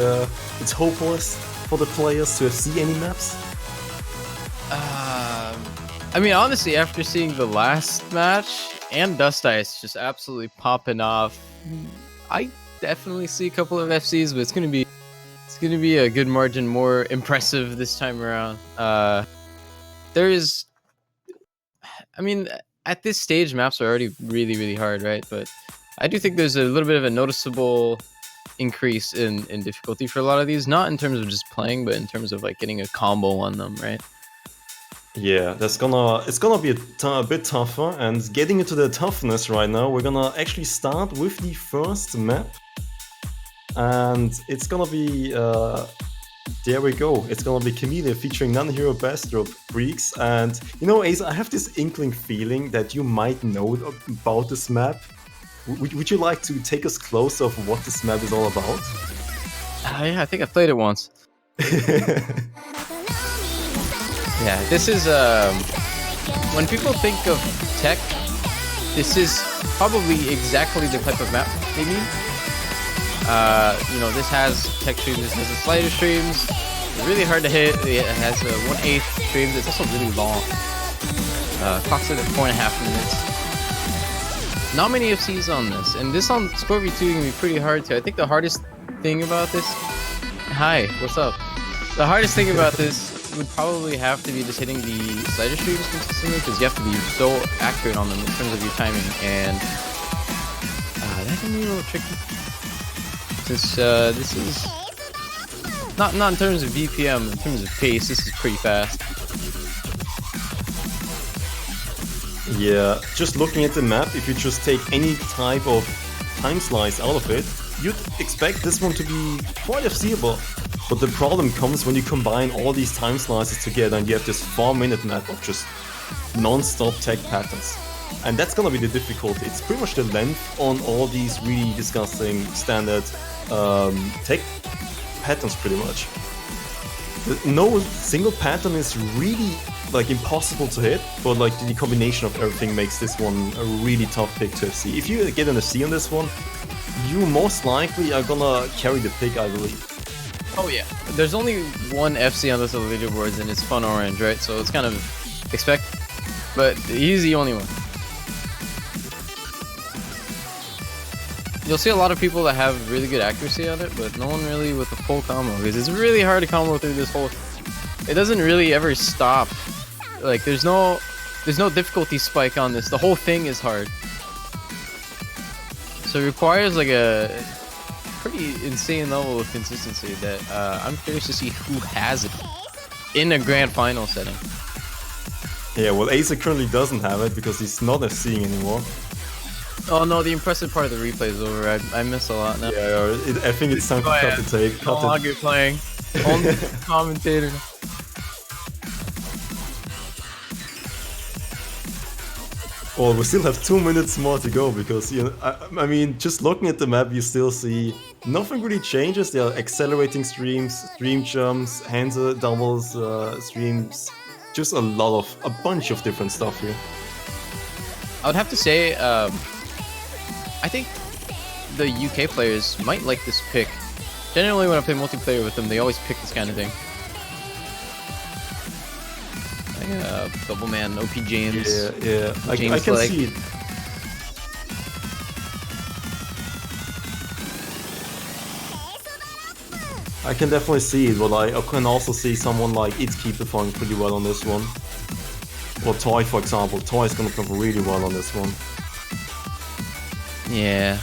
S4: it's hopeless for the players to see any maps?
S3: I mean, honestly, after seeing the last match and Dust Ice just absolutely popping off, I definitely see a couple of FCs, but it's gonna be a good margin more impressive this time around. I mean, at this stage, maps are already really, really hard, right? But I do think there's a little bit of a noticeable increase in difficulty for a lot of these, not in terms of just playing, but in terms of like getting a combo on them, right?
S4: Yeah, it's gonna be a bit tougher, and getting into the toughness right now, we're gonna actually start with the first map, and it's gonna be there we go. It's gonna be Chameleon featuring non-hero Bastrop Freaks, and you know, Ace, I have this inkling feeling that you might know about this map. Would you like to take us closer of what this map is all about?
S3: Yeah, I think I played it once. Yeah, this is when people think of tech, this is probably exactly the type of map they need. You know, this has tech streams, this has the slider streams. It's really hard to hit. It has 1/8 streams. It's also really long. Clocks it at 4.5 minutes. Not many FCs on this, and this on Score V2 can be pretty hard too. I think the hardest thing about this. Hi, what's up? The hardest thing about this would probably have to be just hitting the slider streams consistently, because you have to be so accurate on them in terms of your timing, and that can be a little tricky. Since this is not in terms of BPM, in terms of pace, this is pretty fast.
S4: Yeah, just looking at the map, if you just take any type of time slice out of it, you'd expect this one to be quite FCable. But the problem comes when you combine all these time slices together and you have this 4-minute map of just non-stop tech patterns. And that's gonna be the difficulty. It's pretty much the length on all these really disgusting standard tech patterns pretty much. No single pattern is really like impossible to hit, but like the combination of everything makes this one a really tough pick to FC. If you get an FC on this one, you most likely are gonna carry the pick, I believe.
S3: Oh yeah. There's only one FC on this little leaderboards, and it's Fun Orange, right? So it's kind of expected, but he's the only one. You'll see a lot of people that have really good accuracy on it, but no one really with a full combo, because it's really hard to combo through this whole. It doesn't really ever stop. Like there's no difficulty spike on this. The whole thing is hard. So it requires like a pretty insane level of consistency that I'm curious to see who has it in a grand final setting.
S4: Yeah, well, Asa currently doesn't have it because he's not FCing anymore.
S3: Oh no, the impressive part of the replay is over. I miss a lot now.
S4: Yeah, I think it's time to cut the tape.
S3: No longer playing. Only commentator.
S4: Well, we still have 2 minutes more to go because, you know, I mean, just looking at the map, you still see nothing really changes. There are accelerating streams, stream jumps, hands doubles, streams, just a bunch of different stuff here.
S3: I would have to say, I think the UK players might like this pick. Generally, when I play multiplayer with them, they always pick this kind of thing. Double man, OP James.
S4: Yeah. I can see it. I can definitely see it, but I can also see someone like Itkeep performing pretty well on this one. Or Toy, for example. Toy is gonna perform really well on this one.
S3: Yeah.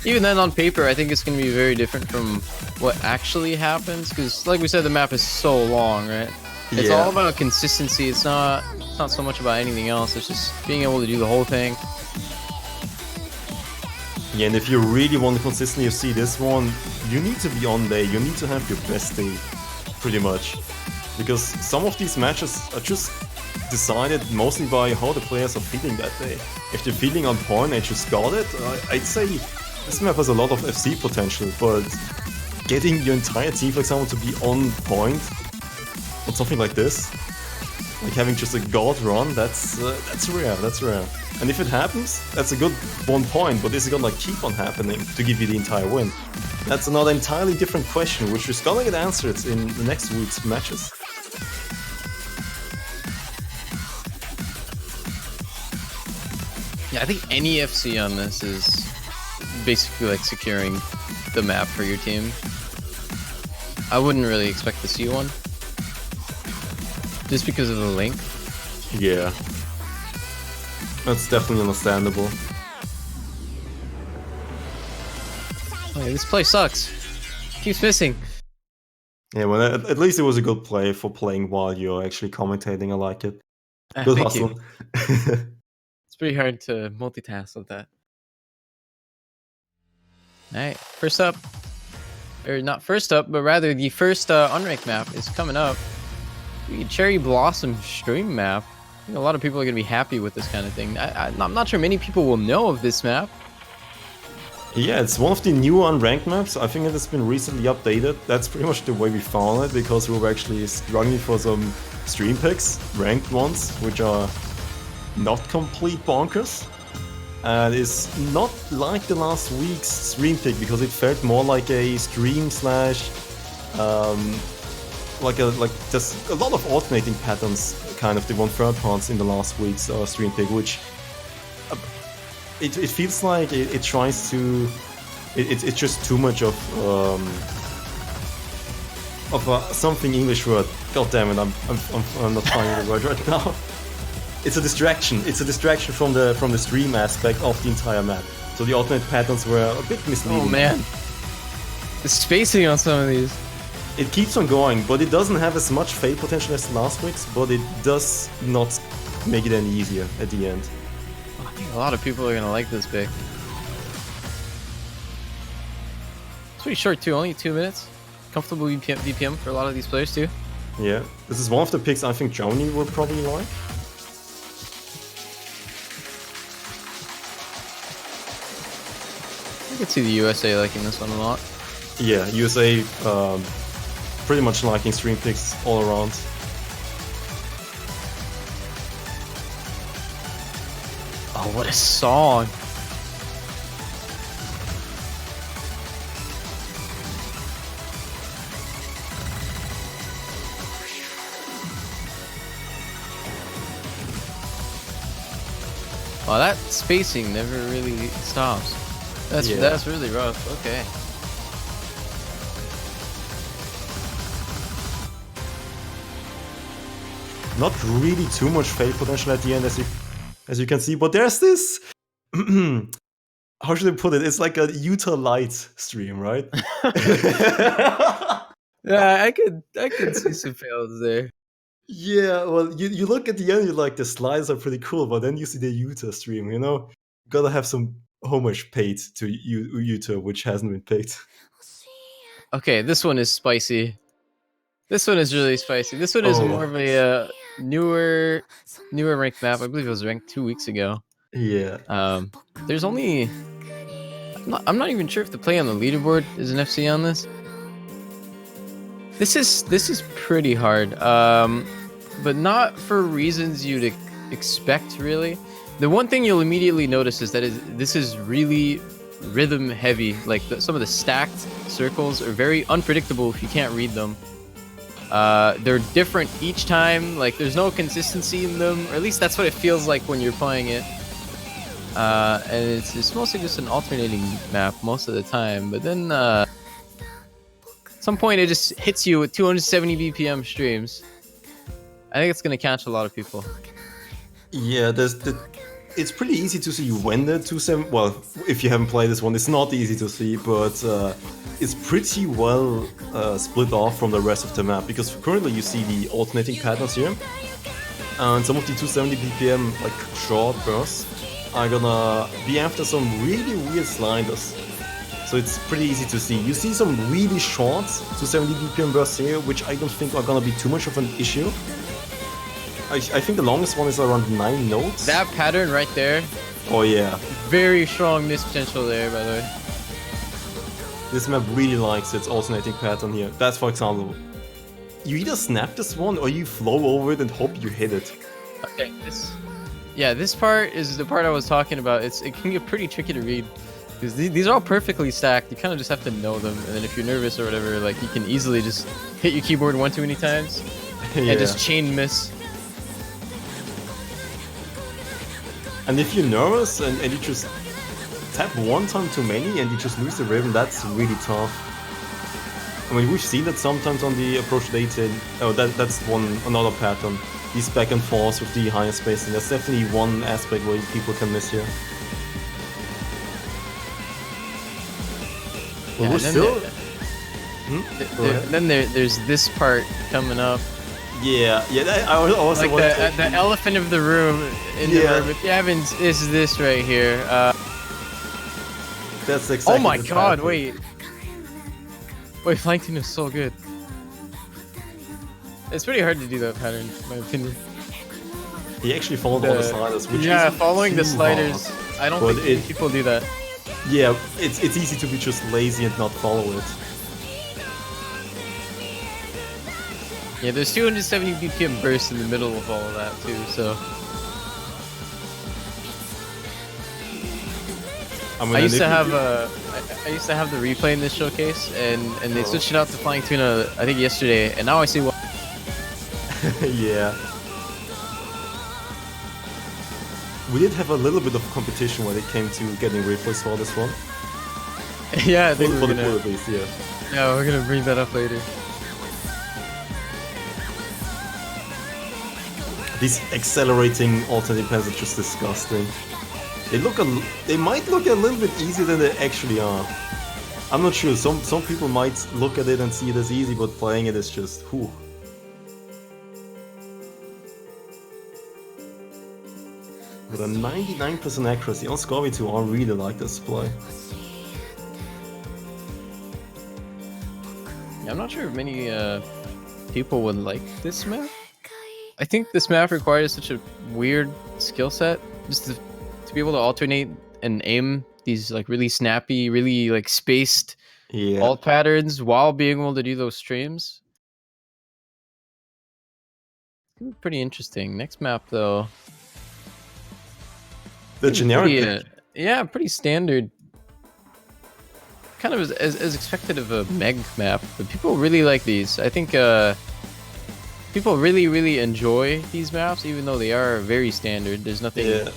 S3: Even then, on paper, I think it's gonna be very different from what actually happens, because, like we said, the map is so long, right? It's all about consistency. It's not so much about anything else. It's just being able to do the whole thing.
S4: Yeah, and if you really want to consistently see this one, you need to be on day. You need to have your best day, pretty much. Because some of these matches are just decided mostly by how the players are feeling that day. If they're feeling on point and just got it, I'd say this map has a lot of FC potential, but getting your entire team, for example, to be on point on something like this, like having just a god run, that's rare, that's rare. And if it happens, that's a good 1 point, but is it gonna keep on happening to give you the entire win? That's another entirely different question, which is gonna get answered in the next week's matches.
S3: Yeah, I think any FC on this is basically like securing the map for your team. I wouldn't really expect to see one. Just because of the link.
S4: Yeah. That's definitely understandable.
S3: Oh, yeah, this play sucks. Keeps missing.
S4: Yeah, well, at least it was a good play for playing while you're actually commentating. I like it. Good
S3: Thank
S4: hustle.
S3: you. It's pretty hard to multitask with that. Alright, first up. Or not first up, but rather the first unranked map is coming up. The Cherry Blossom stream map. I think a lot of people are going to be happy with this kind of thing. I'm not sure many people will know of this map.
S4: Yeah, it's one of the new unranked maps. I think it has been recently updated. That's pretty much the way we found it, because we were actually struggling for some stream picks, ranked ones, which are not complete bonkers. And it's not like the last week's stream pick, because it felt more like a stream slash like there's a lot of alternating patterns, kind of the 1/3 parts in the last week's stream pick, which it feels like it tries to it's just too much of something English word. God damn it, I'm not finding the word right now. It's a distraction. It's a distraction from the stream aspect of the entire map. So the alternate patterns were a bit misleading.
S3: Oh man, the spacing on some of these.
S4: It keeps on going, but it doesn't have as much fade potential as last week's, but it does not make it any easier at the end.
S3: I think a lot of people are gonna like this pick. It's pretty short too, only 2 minutes. Comfortable DPM for a lot of these players too.
S4: Yeah, this is one of the picks I think Joni will probably like.
S3: I could see the USA liking this one a lot.
S4: Yeah, USA pretty much liking stream picks all around.
S3: Oh, what a song! Wow, that spacing never really stops. That's really rough. Okay.
S4: Not really too much fade potential at the end, as you can see, but there's this. How should I put it? It's like a Utah Light stream, right?
S3: Yeah, I could see some fails there.
S4: Yeah, well, you look at the end, you're like, the slides are pretty cool, but then you see the Utah stream, you know? Gotta have some homage paid to Utah, which hasn't been paid.
S3: Okay, this one is spicy. This one is really spicy. This one is more of a newer ranked map. I believe it was ranked 2 weeks ago.
S4: Yeah.
S3: There's only... I'm not even sure if the play on the leaderboard is an FC on this. This is pretty hard, but not for reasons you'd expect, really. The one thing you'll immediately notice is that this is really rhythm heavy. Like some of the stacked circles are very unpredictable if you can't read them. They're different each time. Like there's no consistency in them, or at least that's what it feels like when you're playing it. And it's mostly just an alternating map most of the time. But then at some point it just hits you with 270 BPM streams. I think it's gonna catch a lot of people.
S4: Yeah, it's pretty easy to see when the 270. Well, if you haven't played this one, it's not easy to see, but it's pretty well split off from the rest of the map, because currently you see the alternating patterns here, and some of the 270 BPM like short bursts are gonna be after some really weird sliders. So it's pretty easy to see. You see some really short 270 BPM bursts here, which I don't think are gonna be too much of an issue. I think the longest one is around 9 notes.
S3: That pattern right there,
S4: Oh yeah.
S3: very strong miss potential there, by the way.
S4: This map really likes its alternating pattern here. That's, for example, you either snap this one or you flow over it and hope you hit it.
S3: Okay, this part is the part I was talking about. It can get pretty tricky to read. Because these are all perfectly stacked. You kind of just have to know them. And then if you're nervous or whatever, like, you can easily just hit your keyboard one too many times.
S4: Yeah.
S3: And just chain miss.
S4: And if you're nervous and you just tap one time too many and you just lose the rhythm, that's really tough. I mean, we've seen that sometimes on the approach dated. Oh, that's another pattern. These back and forth with the higher spacing. That's definitely one aspect where people can miss here. Well, we're still...
S3: Then there's this part coming up.
S4: Yeah, I was
S3: Like the elephant of the room in the room. If you haven't, is this right here.
S4: That's exactly.
S3: Oh my
S4: the
S3: god!
S4: pattern.
S3: Wait, flying tune is so good. It's pretty hard to do that pattern, in my opinion.
S4: He actually followed all the sliders, which
S3: yeah,
S4: isn't
S3: following the
S4: too
S3: sliders.
S4: hard.
S3: I don't
S4: But
S3: think many people do that.
S4: Yeah, it's easy to be just lazy and not follow it.
S3: Yeah, there's 270 BPM bursts in the middle of all of that too, so...
S4: mean,
S3: I used to have the replay in this showcase, and they switched it out to Flying Tuna, I think yesterday, and now I see what...
S4: Yeah. We did have a little bit of competition when it came to getting replays for this one.
S3: Yeah, I think
S4: For
S3: we're
S4: the
S3: gonna...
S4: pool at least, yeah.
S3: Yeah, we're gonna bring that up later.
S4: These accelerating alternate plans are just disgusting. They might look a little bit easier than they actually are. I'm not sure. Some people might look at it and see it as easy, but playing it is just whew. With a 99% accuracy on Scorby 2, I really like this play.
S3: Yeah, I'm not sure if many people would like this map. I think this map requires such a weird skill set just to be able to alternate and aim these like really snappy, really like spaced alt patterns while being able to do those streams. Pretty interesting. Next map though.
S4: The generic.
S3: Yeah, pretty standard. Kind of as expected of a Meg map, but people really like these. I think people really enjoy these maps, even though they are very standard. There's nothing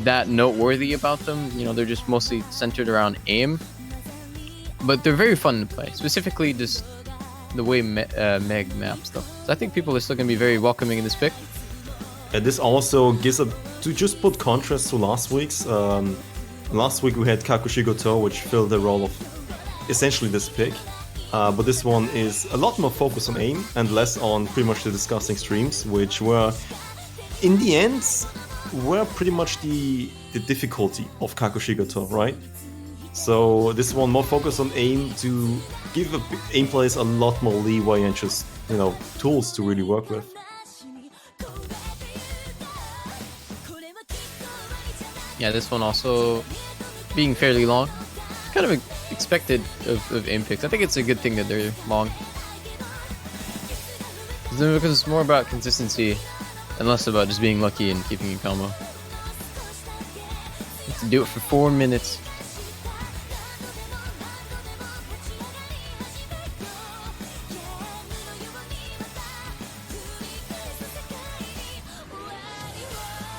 S3: that noteworthy about them. You know, they're just mostly centered around aim. But they're very fun to play, specifically just the way Meg maps stuff. So I think people are still going to be very welcoming in this pick.
S4: And this also gives to just put contrast to last week's. Last week we had Kakushigoto, which filled the role of essentially this pick. But this one is a lot more focused on aim and less on pretty much the disgusting streams, which were, in the end, were pretty much the difficulty of Kakushigoto, right? So this one more focused on aim to give aim players a lot more leeway and just, you know, tools to really work with.
S3: Yeah, this one also being fairly long. Kind of expected of aim picks. I think it's a good thing that they're long. Because it's more about consistency and less about just being lucky and keeping a combo. Let's do it for 4 minutes.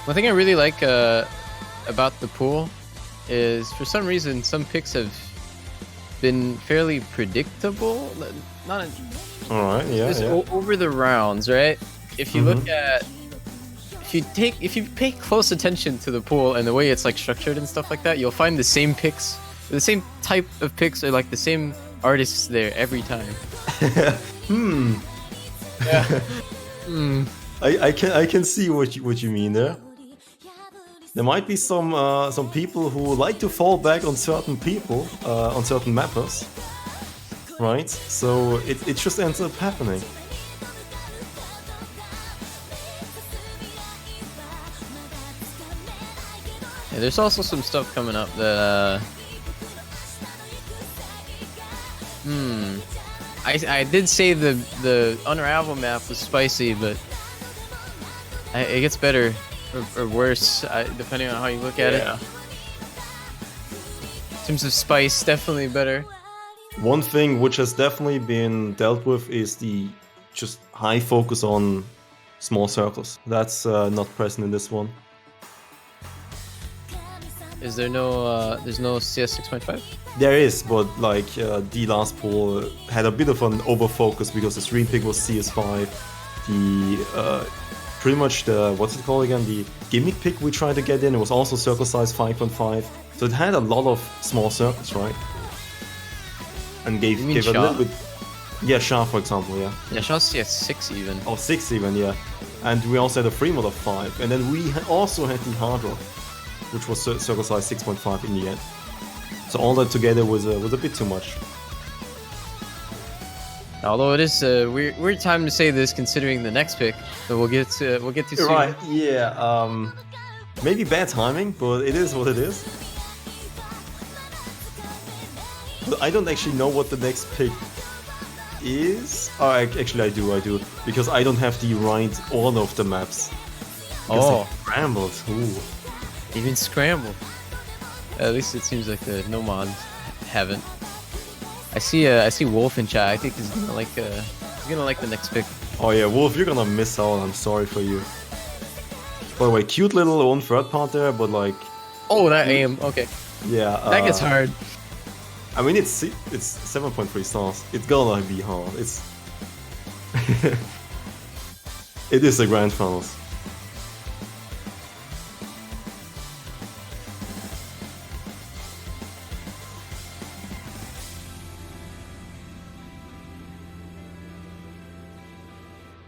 S3: One thing I really like about the pool is, for some reason, some picks have been fairly predictable. Not
S4: Alright, yeah.
S3: over the rounds, right? If you look at, if you pay close attention to the pool and the way it's like structured and stuff like that, you'll find the same picks, the same type of picks, or like the same artists there every time.
S4: Yeah. I can see what you mean there. There might be some people who like to fall back on certain people, on certain mappers, right? So it just ends up happening.
S3: Yeah, there's also some stuff coming up that I did say the Unravel map was spicy, but it gets better or worse depending on how you look at it. In terms of spice, definitely better.
S4: One thing which has definitely been dealt with is the just high focus on small circles. That's not present in this one.
S3: Is there no there's no CS 6.5?
S4: There is, but like the last poll had a bit of an overfocus because the stream pick was CS5. The pretty much the what's it called again? The gimmick pick we tried to get in, it was also circle size 5.5. So it had a lot of small circles, right? And gave a little bit. Yeah, Shah for example, yeah.
S3: Yeah, Shah's CS6 even.
S4: Oh, 6 even, yeah. And we also had a free mod of 5, and then we also had the hard rock, which was circle size 6.5 in the end. So all that together was a bit too much.
S3: Although it is weird time to say this, considering the next pick that we'll get to soon.
S4: Right? Yeah. Maybe bad timing, but it is what it is. But I don't actually know what the next pick is. Oh, actually I do, because I don't have the right order of the maps.
S3: Oh,
S4: scrambled. Ooh.
S3: Even scrambled. At least it seems like the nomads haven't. I see Wolf in chat. I think he's gonna like the next pick.
S4: Oh yeah, Wolf, you're gonna miss out. I'm sorry for you. By the way, cute little own third part there, but like.
S3: Oh, that aim. Okay.
S4: Yeah.
S3: That gets hard.
S4: I mean, it's 7.3 stars. It's gonna be hard. It's. It is the grand finals.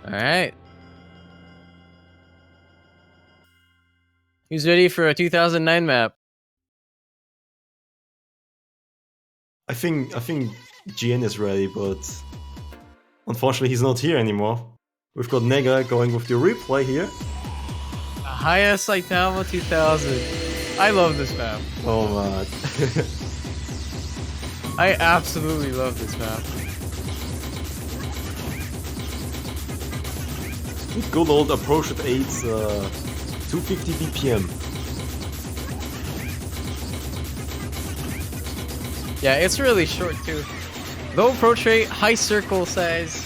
S3: All right. Who's ready for a 2009 map?
S4: I think GN is ready, but unfortunately he's not here anymore. We've got Nega going with the replay here.
S3: Haya Saitama 2000. I love this map.
S4: Oh man.
S3: I absolutely love this map.
S4: Good old approach at 8, 250 BPM.
S3: Yeah, it's really short too. Low approach rate, high circle size.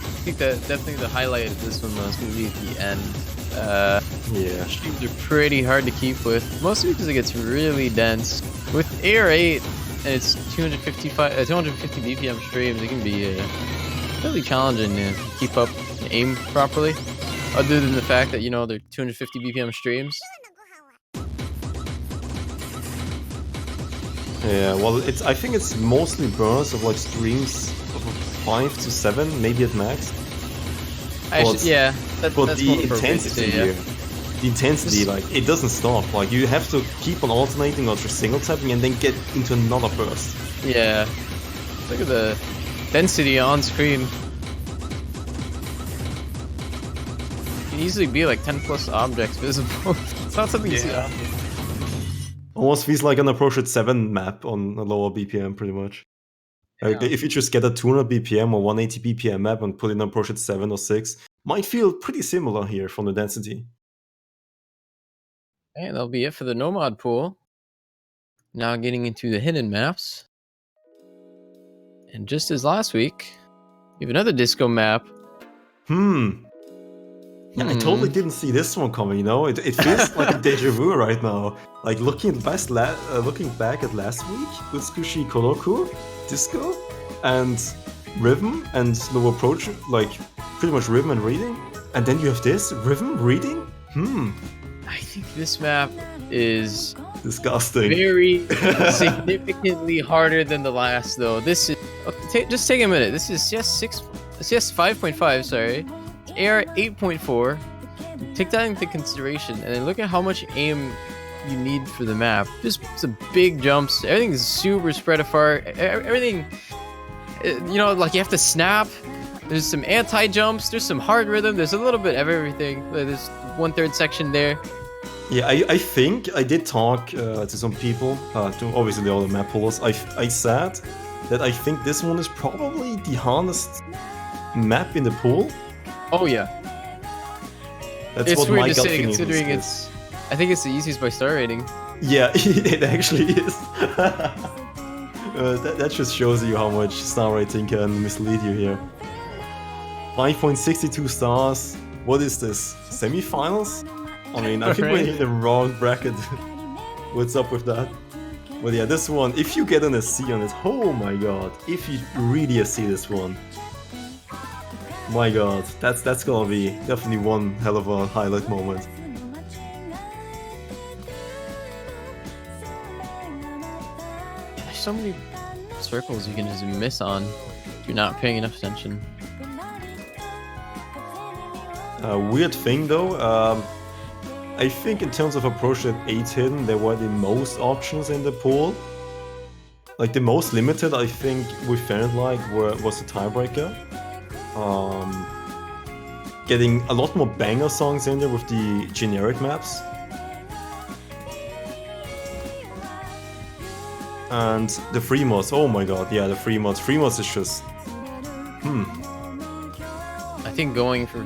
S3: I think that definitely the highlight of this one though is going to be at the end.
S4: Yeah.
S3: Streams are pretty hard to keep with, mostly because it gets really dense. With AR8 and it's 250 BPM streams, it can be really challenging to keep up and aim properly. Other than the fact that, you know, they're 250 BPM streams.
S4: Yeah, well, I think it's mostly bursts of like streams of 5 to 7, maybe at max.
S3: But that's
S4: the intensity here, the intensity, like, it doesn't stop. Like, you have to keep on alternating or just single tapping and then get into another burst.
S3: Yeah. Look at the density on screen. It can easily be like 10 plus objects visible. It's not something you see often.
S4: Almost feels like an approach at 7 map on a lower BPM, pretty much. Like, if you just get a 200 BPM or 180 BPM map and put in an approach at 7 or 6, might feel pretty similar here from the density.
S3: And that'll be it for the Nomad pool. Now getting into the hidden maps. And just as last week, we have another disco map.
S4: Yeah, I totally didn't see this one coming, you know? It feels like a deja vu right now. Like, looking back at last week, Utsukushi Koroku, Disco, and Rhythm, and Slow Approach, like, pretty much Rhythm and Reading. And then you have this, Rhythm, Reading?
S3: I think this map is
S4: disgusting.
S3: Very significantly harder than the last, though. This is... Okay, just take a minute. This is CS 5.5, sorry. AR 8.4. Take that into consideration, and then look at how much aim you need for the map. Just some big jumps. Everything is super spread apart. Everything You know, like you have to snap. There's some anti-jumps. There's some hard rhythm. There's a little bit of everything. There's 1/3 section there.
S4: Yeah, I think I did talk to some people, to obviously all the map pullers. I said that I think this one is probably the hardest map in the pool.
S3: Oh yeah.
S4: That's
S3: It's
S4: what
S3: weird
S4: my
S3: to
S4: gut
S3: say
S4: feeling
S3: considering
S4: is.
S3: I think it's the easiest by star rating.
S4: Yeah, it actually is. That just shows you how much star rating can mislead you here. 5.62 stars. What is this? Semi-finals? I mean, I think we're in the wrong bracket. What's up with that? But yeah, this one, if you get an SC on it, oh my god. If you really SC this one. My god, that's gonna be definitely one hell of a highlight moment.
S3: There's so many circles you can just miss on if you're not paying enough attention.
S4: Weird thing though, I think in terms of approach at 8 hidden, there were the most options in the pool. Like the most limited, I think, with Fahrenheit was the tiebreaker. Getting a lot more banger songs in there with the generic maps. And the free mods, oh my god, yeah, the free mods. Free mods is just...
S3: I think going for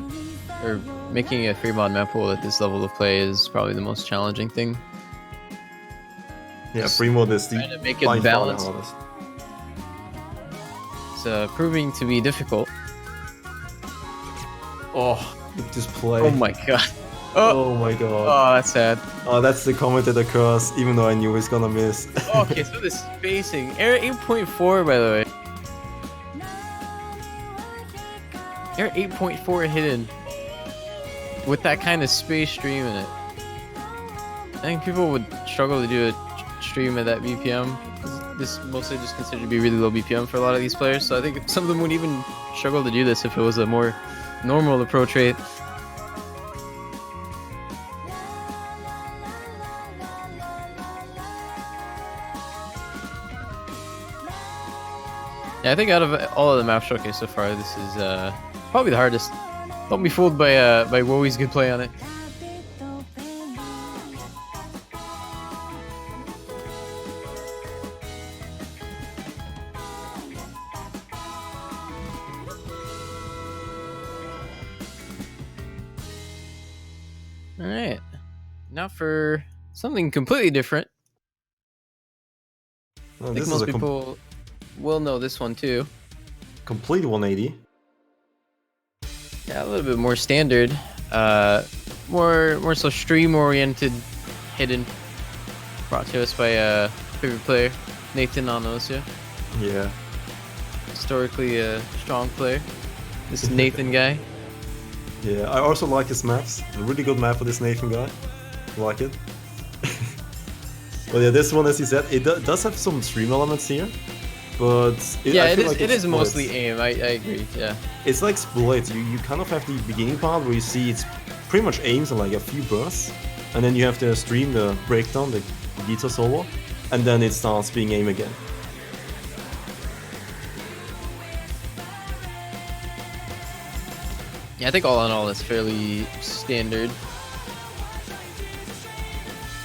S3: or making a free mod map pool at this level of play is probably the most challenging thing.
S4: Yeah, free mod is the
S3: Trying to make it
S4: by far the
S3: balanced.
S4: hardest.
S3: It's proving to be difficult.
S4: Oh, just play.
S3: Oh my god. Oh,
S4: Oh my god.
S3: oh that's sad.
S4: Oh, that's the commented curse, even though I knew he's gonna miss.
S3: Okay, so the spacing. Air 8.4 by the way. Air 8.4 hidden. With that kind of space stream in it. I think people would struggle to do a stream at that BPM. This is mostly just considered to be really low BPM for a lot of these players, so I think some of them would even struggle to do this if it was a more normal approach rate. Yeah, I think out of all of the map showcase so far, this is probably the hardest. Don't be fooled by Wowie's good play on it. All right, now for something completely different.
S4: Oh,
S3: I
S4: this
S3: think
S4: is
S3: most
S4: a
S3: people will know this one too.
S4: complete 180.
S3: Yeah, a little bit more standard, more so stream oriented, hidden. Brought to us by a favorite player, Nathan Onosia.
S4: Yeah.
S3: Historically a strong player. This is Nathan guy.
S4: Yeah, I also like his maps. A really good map for this Nathan guy. I like it. But yeah, this one, as you said, it does have some stream elements here. But
S3: Yeah,
S4: I
S3: it
S4: feel
S3: is.
S4: like
S3: It
S4: it's
S3: is mostly
S4: split.
S3: aim. I agree. Yeah.
S4: It's like split. You kind of have the beginning part where you see it's pretty much aims and like a few bursts, and then you have the stream, the breakdown, the guitar solo, and then it starts being aim again.
S3: Yeah, I think all in all, it's fairly standard.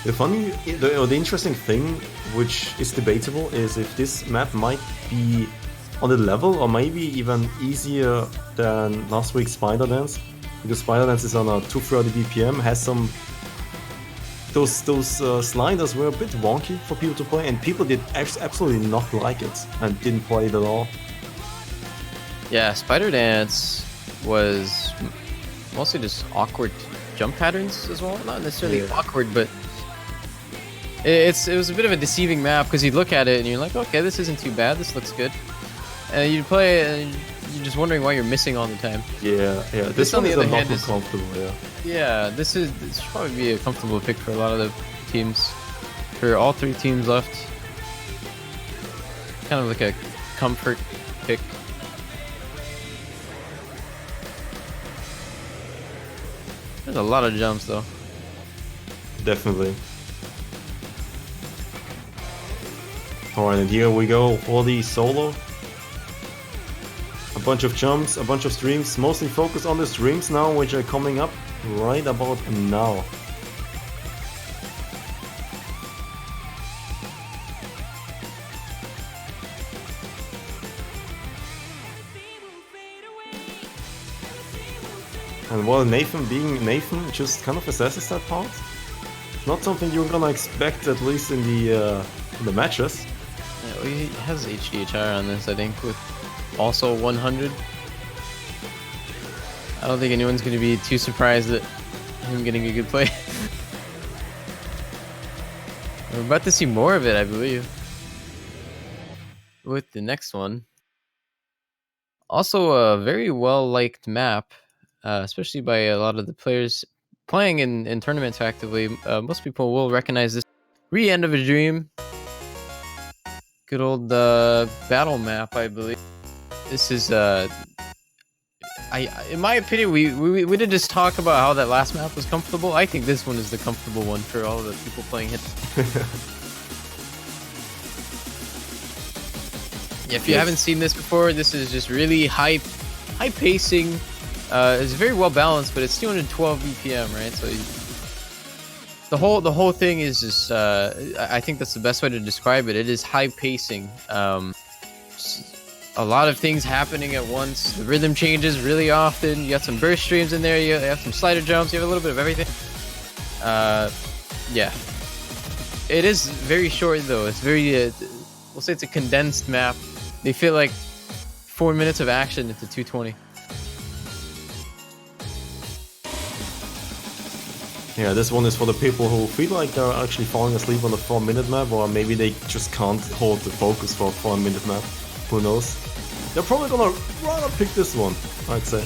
S4: The interesting thing, which is debatable, is if this map might be on the level or maybe even easier than last week's Spider Dance, because Spider Dance is on a 230 BPM, has some those sliders were a bit wonky for people to play, and people did absolutely not like it and didn't play it at all.
S3: Yeah, Spider Dance was mostly just awkward jump patterns as well. Not necessarily
S4: Yeah.
S3: awkward, but it was a bit of a deceiving map because you'd look at it and you're like, okay, this isn't too bad. This looks good. And you'd play it and you're just wondering why you're missing all the time.
S4: Yeah. This
S3: on
S4: one
S3: the
S4: is
S3: other
S4: a lot
S3: hand
S4: more
S3: is-
S4: comfortable. Yeah.
S3: Yeah, this should probably be a comfortable pick for a lot of the teams. For all three teams left. Kind of like a comfort pick. There's a lot of jumps though.
S4: Definitely. Alright, and here we go for the solo. bunch of jumps, a bunch of streams, mostly focused on the streams now, which are coming up right about now. And while Nathan being Nathan just kind of assesses that part. Not something you're gonna expect, at least in the matches.
S3: Yeah, well, he has HDHR on this, I think, with also 100. I don't think anyone's going to be too surprised at him getting a good play. We're about to see more of it, I believe, with the next one. Also a very well-liked map, especially by a lot of the players playing in tournaments actively. Most people will recognize this. Re-End of a Dream. Good old battle map, I believe. This is in my opinion, we did just talk about how that last map was comfortable. I think this one is the comfortable one for all the people playing it. Yeah, if you haven't seen this before, this is just really high pacing. It's very well balanced, but it's 212 BPM, right? So the whole thing is just I think that's the best way to describe it. It is high pacing. A lot of things happening at once. The rhythm changes really often. You got some burst streams in there. You have some slider jumps. You have a little bit of everything. Yeah. It is very short though. It's very we'll say it's a condensed map. They feel like 4 minutes of action into 220.
S4: Yeah, this one is for the people who feel like they're actually falling asleep on the 4-minute map, or maybe they just can't hold the focus for a 4-minute map. Who knows? They're probably gonna rather pick this one, I'd say.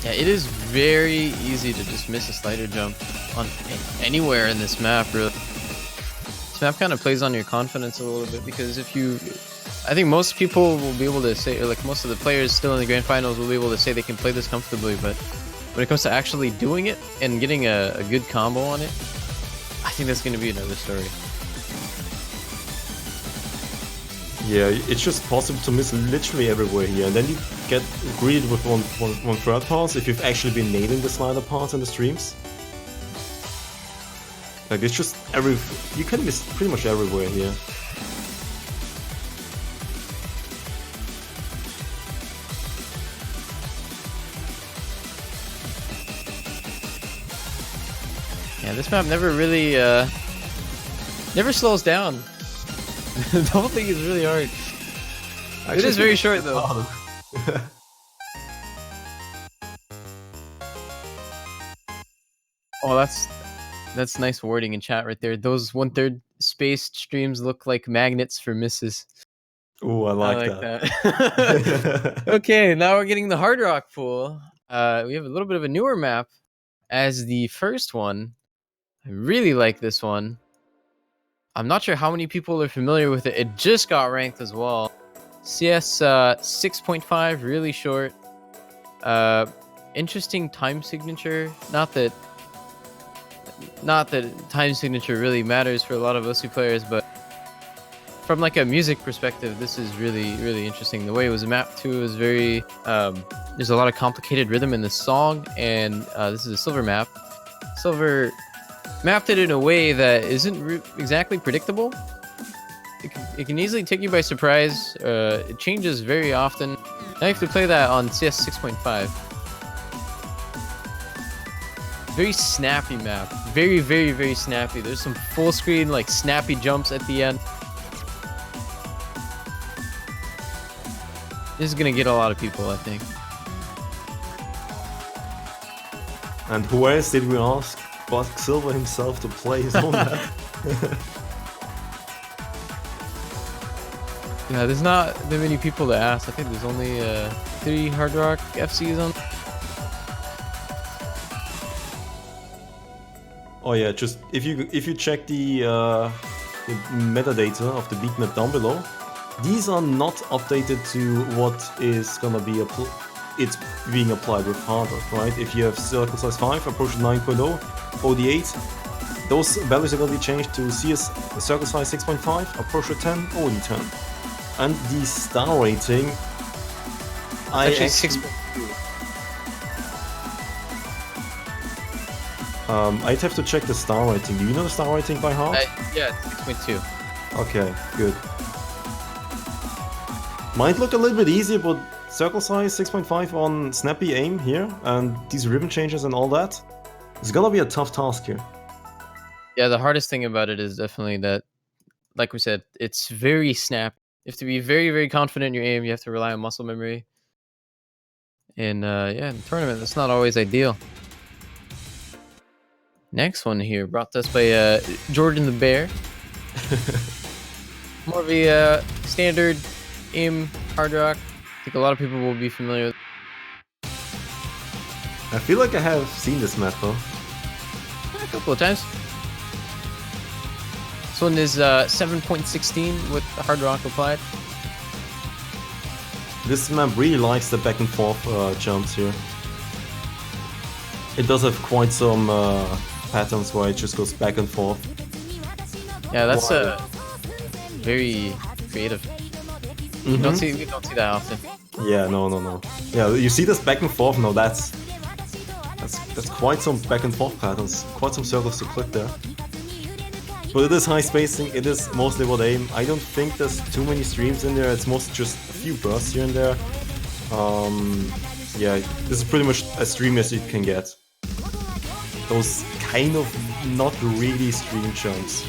S3: Yeah, it is very easy to just miss a slider jump on anywhere in this map, really. This map kind of plays on your confidence a little bit, because I think most people will be able to say, or like most of the players still in the grand finals will be able to say they can play this comfortably, but when it comes to actually doing it and getting a good combo on it, I think that's going to be another story.
S4: Yeah, it's just possible to miss literally everywhere here, and then you get greeted with one third pass if you've actually been nailing the slider pass in the streams. Like, it's just you can miss pretty much everywhere here.
S3: Yeah, this map never really, never slows down. The whole thing is really hard. It is very short though. Oh, that's nice wording in chat right there. Those 1/3 spaced streams look like magnets for misses.
S4: Ooh, I like that.
S3: that. Okay, now we're getting the Hard Rock pool. We have a little bit of a newer map as the first one. I really like this one. I'm not sure how many people are familiar with it. It just got ranked as well. CS 6.5, really short. Interesting time signature. Not that time signature really matters for a lot of OC players, but from like a music perspective, this is really, really interesting. The way it was mapped to is very, there's a lot of complicated rhythm in the song, and this is a silver map. Silver mapped it in a way that isn't exactly predictable. It can easily take you by surprise. It changes very often. Now you have to play that on CS 6.5. Very snappy map. Very, very, very snappy. There's some full screen, like, snappy jumps at the end. This is gonna get a lot of people, I think.
S4: And who else did we ask but Silver himself to play his own map?
S3: Yeah, there's not that many people to ask. I think there's only 3 Hard Rock FCs on.
S4: Oh yeah, just if you check the metadata of the beat map down below, these are not updated to what is gonna be it's being applied with Hard Rock, right? If you have Circle Size 5 approaching 9.0, OD8, those values are going to be changed to CS circle size 6.5, approach rate 10, OD 10. And the star rating,
S3: Actually, 6.
S4: I'd have to check the star rating. Do you know the star rating by heart?
S3: Yeah, 6.2.
S4: Okay, good. Might look a little bit easier, but circle size 6.5 on snappy aim here, and these ribbon changes and all that, it's gonna be a tough task here.
S3: Yeah, the hardest thing about it is definitely that, like we said, it's very snap. You have to be very, very confident in your aim. You have to rely on muscle memory. And yeah, in the tournament, that's not always ideal. Next one here, brought to us by Jordan the Bear. More of a standard aim hard rock. I think a lot of people will be familiar with.
S4: I feel like I have seen this map though.
S3: A couple of times. This one is 7.16 with the hard rock applied.
S4: This map really likes the back and forth jumps here. It does have quite some patterns where it just goes back and forth.
S3: Yeah, that's very creative. We don't see that often.
S4: Yeah, no. Yeah, you see this back and forth. No, that's quite some back and forth patterns. Quite some circles to click there. But it is high spacing. It is mostly what aim. I don't think there's too many streams in there. It's mostly just a few bursts here and there. Yeah, this is pretty much as stream as you can get. Those kind of not really stream chunks.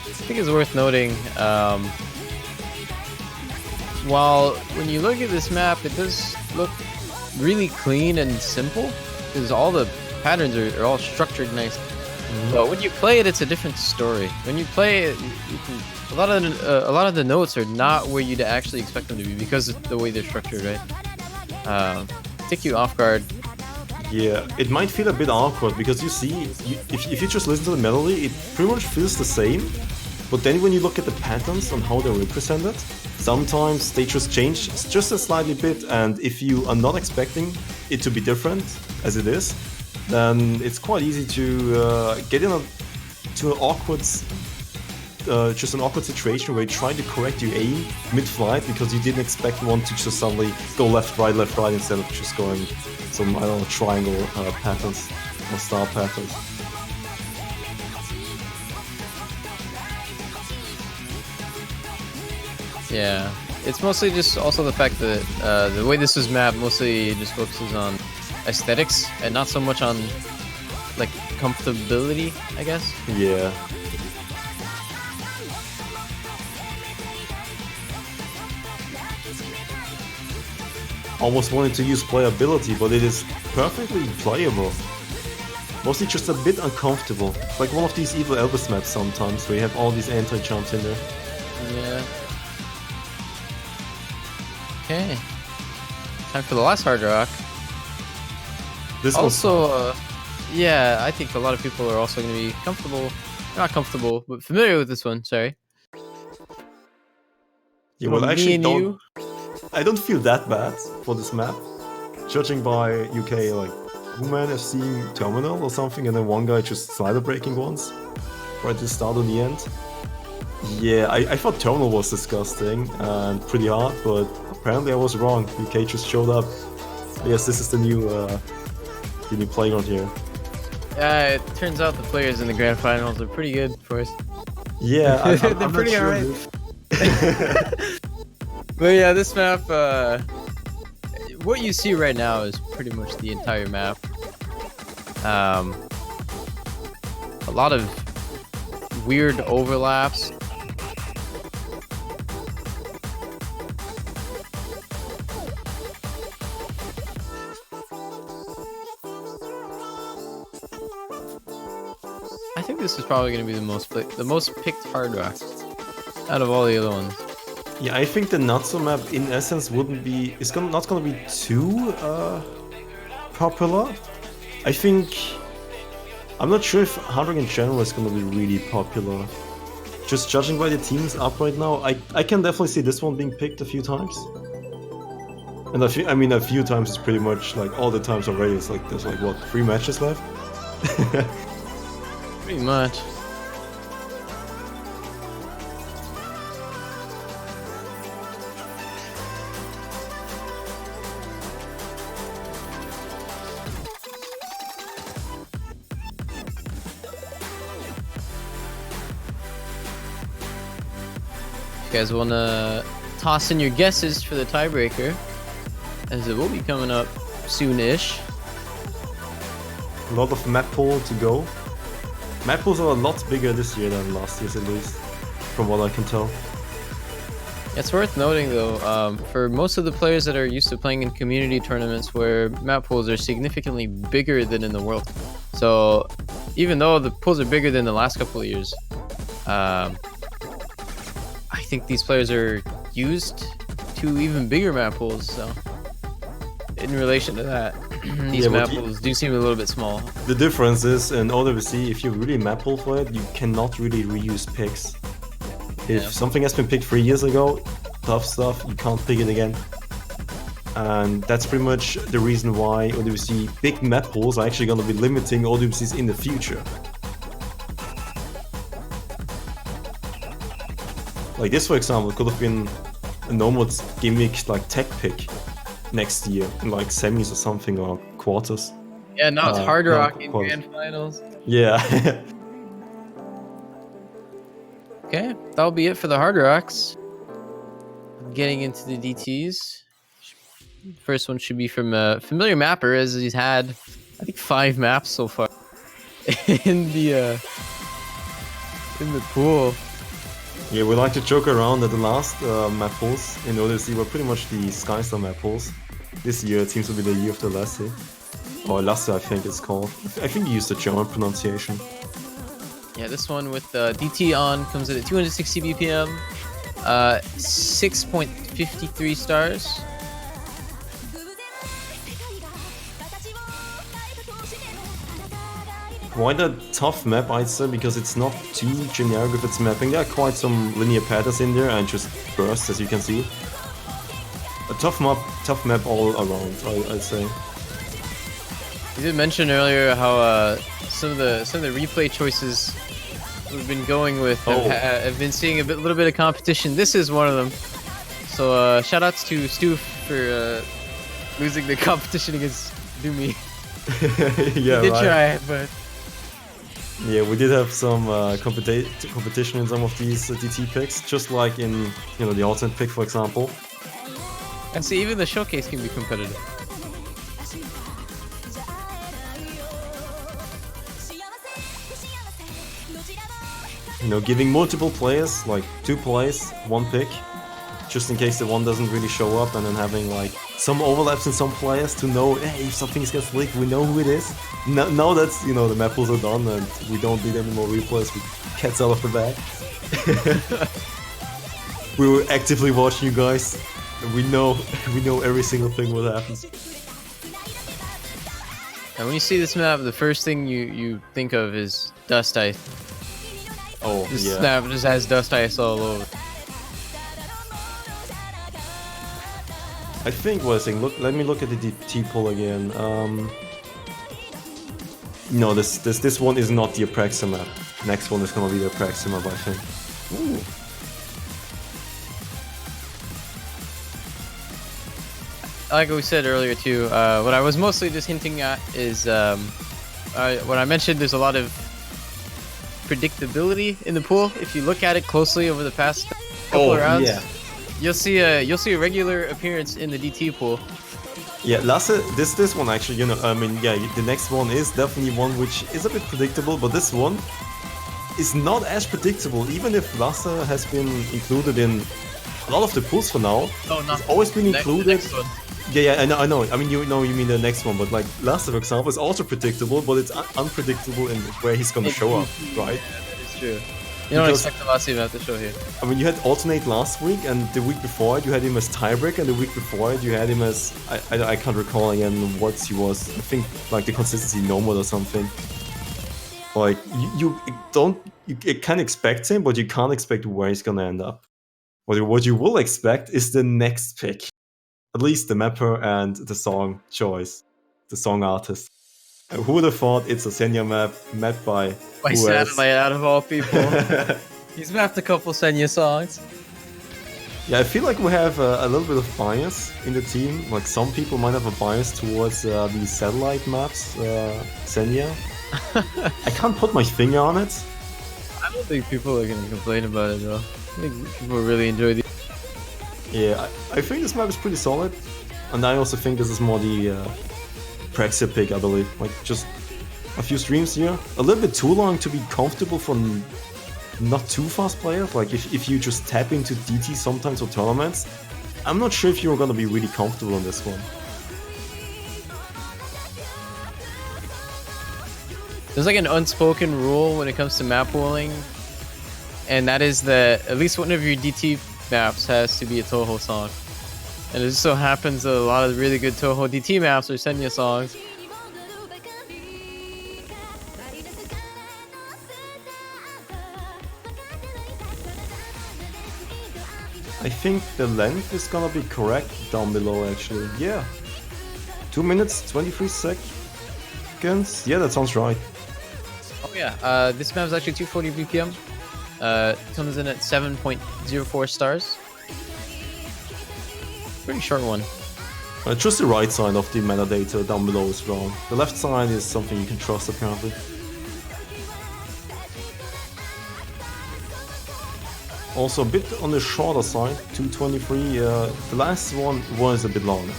S3: I think it's worth noting, while when you look at this map, it does look really clean and simple, because all the patterns are all structured nice. But when you play it, it's a different story. When you play it, a lot of the notes are not where you'd actually expect them to be because of the way they're structured, right? Take you off guard.
S4: Yeah, it might feel a bit awkward because you see, if you just listen to the melody, it pretty much feels the same. But then when you look at the patterns on how they're represented, sometimes they just change just a slightly bit, and if you are not expecting it to be different, as it is, then it's quite easy to get in to an awkward, just an awkward situation where you try to correct your aim mid-flight because you didn't expect one to just suddenly go left, right, instead of just going some, I don't know, triangle patterns or star patterns.
S3: Yeah, it's mostly just also the fact that the way this was mapped mostly just focuses on aesthetics and not so much on like comfortability, I guess.
S4: Yeah. Almost wanted to use playability, but it is perfectly playable. Mostly just a bit uncomfortable. Like one of these evil Elvis maps sometimes, where you have all these anti-jumps in there.
S3: Yeah. Okay. Time for the last hard rock.
S4: This
S3: Also, yeah, I think a lot of people are also going to be comfortable, not comfortable, but familiar with this one. Sorry.
S4: Yeah, well, actually,
S3: you.
S4: I don't feel that bad for this map. Judging by UK, like, Woman FC Terminal or something, and then one guy just slider breaking once, right at the start or the end. Yeah, I thought Terminal was disgusting and pretty hard, but apparently I was wrong. UK just showed up. Yes, this is the new playground here.
S3: Yeah, it turns out the players in the grand finals are pretty good for us.
S4: Yeah, I'm
S3: they're
S4: not
S3: pretty
S4: sure.
S3: alright. But yeah, this map, what you see right now is pretty much the entire map. A lot of weird overlaps. I think this is probably going to be the most picked hard rock out of all the other ones.
S4: Yeah, I think the Natsu map in essence wouldn't be, not gonna be too popular. I think, I'm not sure if hard rock in general is gonna be really popular. just judging by the teams up right now, I can definitely see this one being picked a few times. And a few times is pretty much like all the times already. It's like there's like what, 3 matches left?
S3: Pretty much. You guys want to toss in your guesses for the tiebreaker, as it will be coming up soon-ish.
S4: A lot of map pool to go. Map pools are a lot bigger this year than last year's, at least, from what I can tell.
S3: It's worth noting though, for most of the players that are used to playing in community tournaments where map pools are significantly bigger than in the World. So even though the pools are bigger than the last couple of years, I think these players are used to even bigger map pools. So in relation to that, these map pools do seem a little bit small.
S4: The difference is in OWC, if you're really map pool for it, you cannot really reuse picks. If something has been picked 3 years ago, tough stuff, you can't pick it again. And that's pretty much the reason why OWC big map pools are actually going to be limiting OWCs in the future. Like this, for example, could have been a normal gimmick like tech pick next year in like semis or something, or quarters.
S3: Yeah, now it's Hard Rock in Grand Finals.
S4: Yeah.
S3: Okay, that'll be it for the Hard Rocks. Getting into the DTs. First one should be from a familiar mapper, as he's had, I think, 5 maps so far in the pool.
S4: Yeah, we like to joke around that the last map pools in ODC were pretty much the Skystar map pools. This year it seems to be the year of the Lassie. Or Lasse, I think it's called. I think you used the German pronunciation.
S3: Yeah, this one with DT on comes in at 260 BPM, 6.53 stars.
S4: Quite a tough map, I'd say, because it's not too generic with its mapping. There are quite some linear patterns in there and just bursts, as you can see. A tough map all around, I'd say.
S3: You did mention earlier how some of the replay choices we've been going with have been seeing a little bit of competition. This is one of them. So shout outs to Stu for losing the competition against Doomy.
S4: Yeah,
S3: he did try, but
S4: yeah, we did have some competition in some of these DT picks, just like in the alternate pick, for example.
S3: And see, even the showcase can be competitive.
S4: Giving multiple players, like 2 plays, 1 pick, just in case the one doesn't really show up, and then having like some overlaps in some players to know, hey, if something gets leaked, we know who it is. Now that's, the map pools are done and we don't need any more replays with cats out of the bag. We were actively watching you guys, and we know every single thing what happens.
S3: And when you see this map, the first thing you think of is Dust Ice.
S4: Oh,
S3: this
S4: yeah.
S3: map just has Dust Ice all over.
S4: I think let me look at the DT pool again. No, this one is not the Apraxia map. Next one is gonna be the Apraxia map, I think. Ooh.
S3: Like we said earlier too, what I was mostly just hinting at is when I mentioned there's a lot of predictability in the pool. If you look at it closely over the past couple of rounds, you'll see a regular appearance in the DT pool.
S4: Yeah, Lasse, this one actually, the next one is definitely one which is a bit predictable, but this one is not as predictable, even if Lasse has been included in a lot of the pools for now.
S3: Oh, not
S4: it's always been included.
S3: The next one.
S4: Yeah, I know. I mean, you mean the next one, but like Lasse, for example, is also predictable, but it's unpredictable in where he's gonna show up, right?
S3: Yeah, that is true. You don't expect the last event to show here.
S4: I mean, you had Alternate last week, and the week before it, you had him as tiebreaker, and the week before it, you had him as... I can't recall again what he was. I think, like, the consistency normal or something. Like, you don't you can expect him, but you can't expect where he's gonna end up. What you will expect is the next pick. At least the mapper and the song choice, the song artist. Who would have thought it's a Senya map mapped by
S3: My satellite out of all people. He's mapped a couple Senya songs.
S4: Yeah, I feel like we have a little bit of bias in the team. Like some people might have a bias towards these satellite maps, Senya. I can't put my finger on it.
S3: I don't think people are gonna complain about it though. I think people really enjoy these.
S4: Yeah, I think this map is pretty solid. And I also think this is more the Praxia pick, I believe. Like just a few streams here. A little bit too long to be comfortable for not too fast players. Like if you just tap into DT sometimes for tournaments, I'm not sure if you're gonna be really comfortable on this one.
S3: There's like an unspoken rule when it comes to map pooling, and that is that at least one of your DT maps has to be a Toho song. And it just so happens that a lot of really good Toho DT maps are Senya songs.
S4: I think the length is gonna be correct down below actually. Yeah. 2 minutes, 23 seconds. Yeah, that sounds right.
S3: Oh yeah, this map is actually 240 BPM. Comes in at 7.04 stars. Pretty short one.
S4: Just the right side of the metadata down below is wrong. The left side is something you can trust apparently. Also a bit on the shorter side, 223. The last one was a bit longer.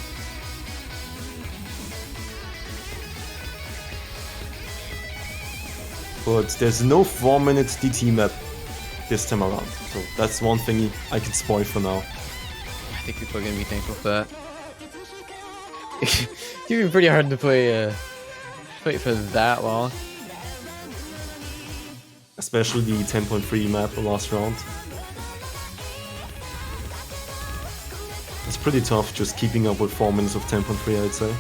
S4: But there's no 4 minutes DT map this time around, so that's one thing I can spoil for now.
S3: I think people are gonna be thankful for that. It's been pretty hard to play for that long.
S4: Especially the 10.3 map last round. It's pretty tough just keeping up with 4 minutes of 10.3, I'd say.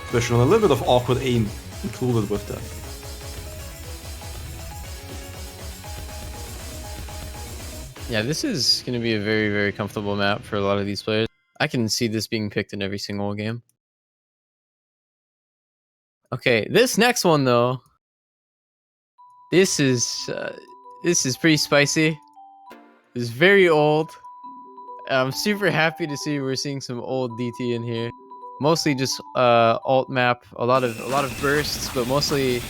S4: Especially on a little bit of awkward aim included with that.
S3: Yeah, this is going to be a very, very comfortable map for a lot of these players. I can see this being picked in every single game. Okay, this next one though, this is pretty spicy. It's very old. I'm super happy to see we're seeing some old DT in here. Mostly just alt map, a lot of bursts, but mostly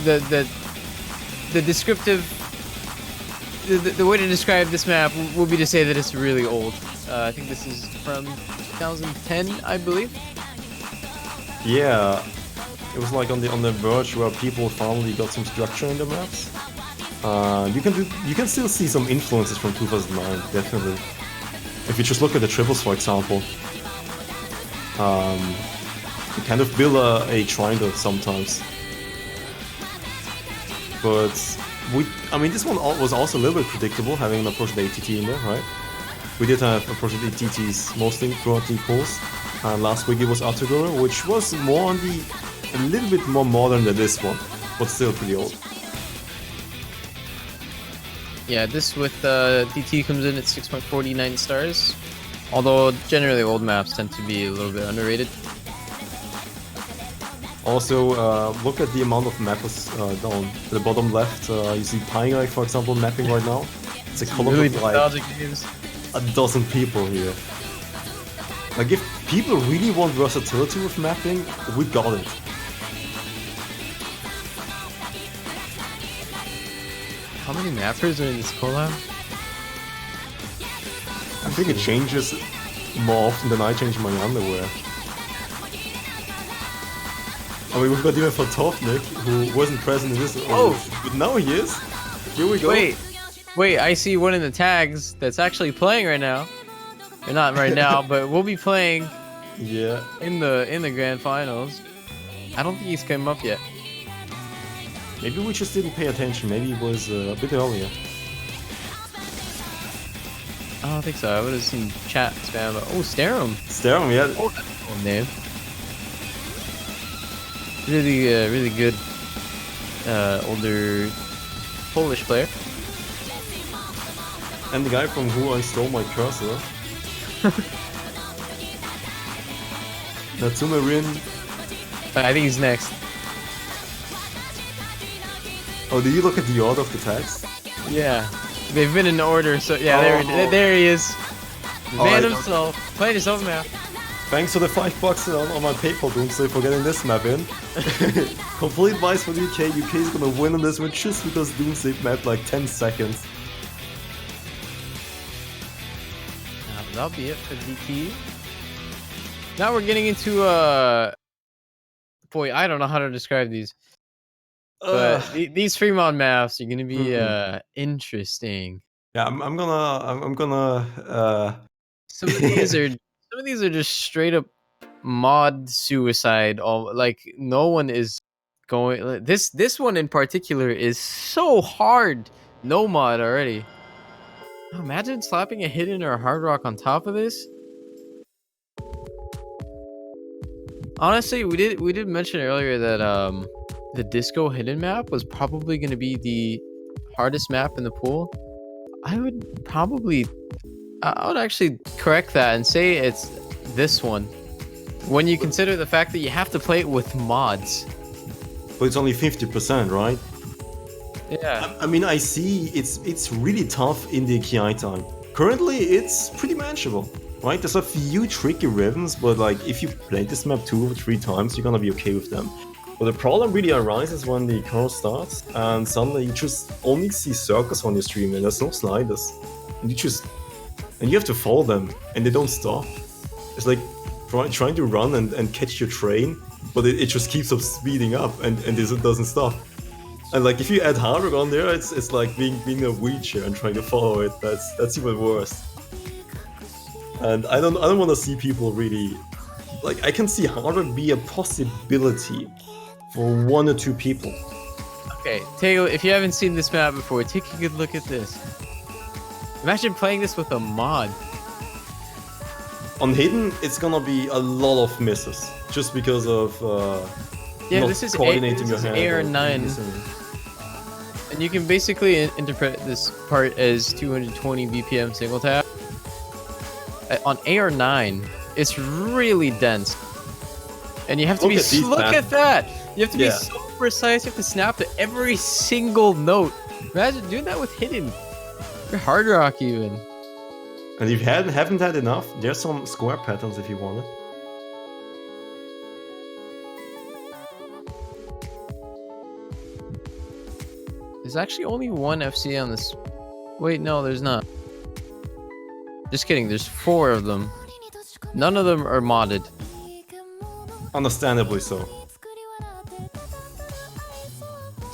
S3: the descriptive. The way to describe this map will be to say that it's really old. I think this is from 2010, I believe.
S4: Yeah, it was like on the verge where people finally got some structure in the maps. You can still see some influences from 2009, definitely. If you just look at the triples, for example, you kind of build a triangle sometimes. But I mean, this one was also a little bit predictable, having an approach ATT in there, right? We did have approach ATTs mostly throughout the polls. Last week it was Artagora, which was more on a little bit more modern than this one, but still pretty old.
S3: Yeah, this with DT comes in at 6.49 stars. Although generally old maps tend to be a little bit underrated. Also,
S4: look at the amount of mappers down at the bottom left. You see Pyre, for example, mapping right now. It's a column
S3: really
S4: of like a dozen people here. Like, if people really want versatility with mapping, we got it.
S3: How many mappers are in this collab?
S4: I think it changes more often than I change my underwear. I mean, we've got even Fotovnik, who wasn't present in this.
S3: Oh!
S4: But now he is. Here we go.
S3: Wait, I see one in the tags that's actually playing right now. Or not right now, but we'll be playing.
S4: Yeah.
S3: In the grand finals. I don't think he's come up yet.
S4: Maybe we just didn't pay attention. Maybe it was a bit earlier.
S3: I don't think so. I would have seen chat spam. Oh, Starum.
S4: Starum, yeah.
S3: Oh, that's a cool name. Really good older Polish player.
S4: And the guy from who I stole my cursor. Natsume-rin.
S3: I think he's next.
S4: Oh, did you look at the order of the tags?
S3: Yeah, they've been in order, so yeah, there he is. The man himself, playing his own map.
S4: Thanks for the $5 on my PayPal, Doomsday, for getting this map in. Complete advice for the UK. UK is gonna win on this one just because Doomsday mapped like 10 seconds.
S3: That'll be it for DT. Now we're getting into boy, I don't know how to describe these. But these Fremont maps are gonna be interesting.
S4: Yeah, I'm gonna
S3: Some of these are just straight up mod suicide. All like no one is going. This one in particular is so hard. No mod already. Oh, imagine slapping a hidden or a hard rock on top of this. Honestly, we did mention earlier that the disco hidden map was probably going to be the hardest map in the pool. I would actually correct that and say it's this one. When you consider the fact that you have to play it with mods.
S4: But it's only 50%, right?
S3: Yeah.
S4: I mean, I see it's really tough in the KI time. Currently, it's pretty manageable, right? There's a few tricky rhythms, but like if you play this map 2 or 3 times, you're gonna be okay with them. But the problem really arises when the chorus starts, and suddenly you just only see circles on your stream, and there's no sliders, and you have to follow them, and they don't stop. It's like trying to run and catch your train, but it just keeps up speeding up, and it doesn't stop. And like if you add hard rock on there, it's like being a wheelchair and trying to follow it. That's even worse. And I don't want to see people really like. I can see hard rock be a possibility for 1 or 2 people.
S3: Okay, if you haven't seen this map before, take a good look at this. Imagine playing this with a mod.
S4: On hidden, it's gonna be a lot of misses just because of not
S3: this is
S4: coordinating your hand.
S3: AR9. And you can basically interpret this part as 220 BPM single tap. On AR9, it's really dense. And you have to look at that! You have to be so precise, you have to snap to every single note. Imagine doing that with hidden. Or hard rock even.
S4: And if you haven't had enough, there's some square patterns if you want it.
S3: There's actually only one FC on this. Wait, no, there's not. Just kidding, there's 4 of them. None of them are modded.
S4: Understandably so.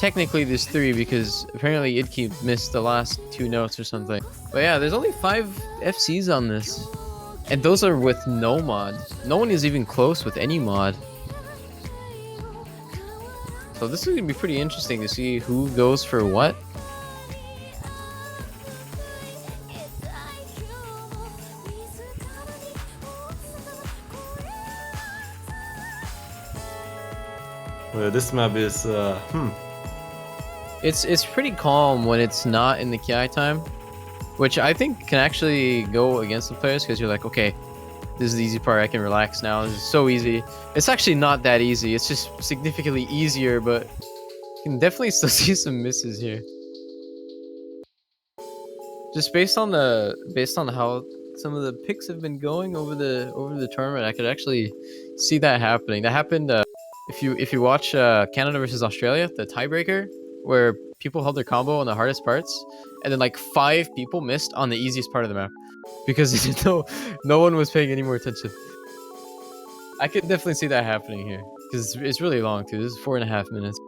S3: Technically there's 3 because apparently Idke missed the last 2 notes or something. But yeah, there's only 5 FCs on this. And those are with no mod. No one is even close with any mod. So this is going to be pretty interesting to see who goes for what.
S4: Well, this map is
S3: It's pretty calm when it's not in the KI time, which I think can actually go against the players because you're like, okay, this is the easy part, I can relax now, this is so easy. It's actually not that easy, it's just significantly easier, but you can definitely still see some misses here. Just based on how some of the picks have been going over the tournament, I could actually see that happening. That happened if you watch Canada versus Australia, the tiebreaker, where people held their combo on the hardest parts, and then like 5 people missed on the easiest part of the map because no one was paying any more attention. I could definitely see that happening here because it's really long too. This is 4.5 minutes.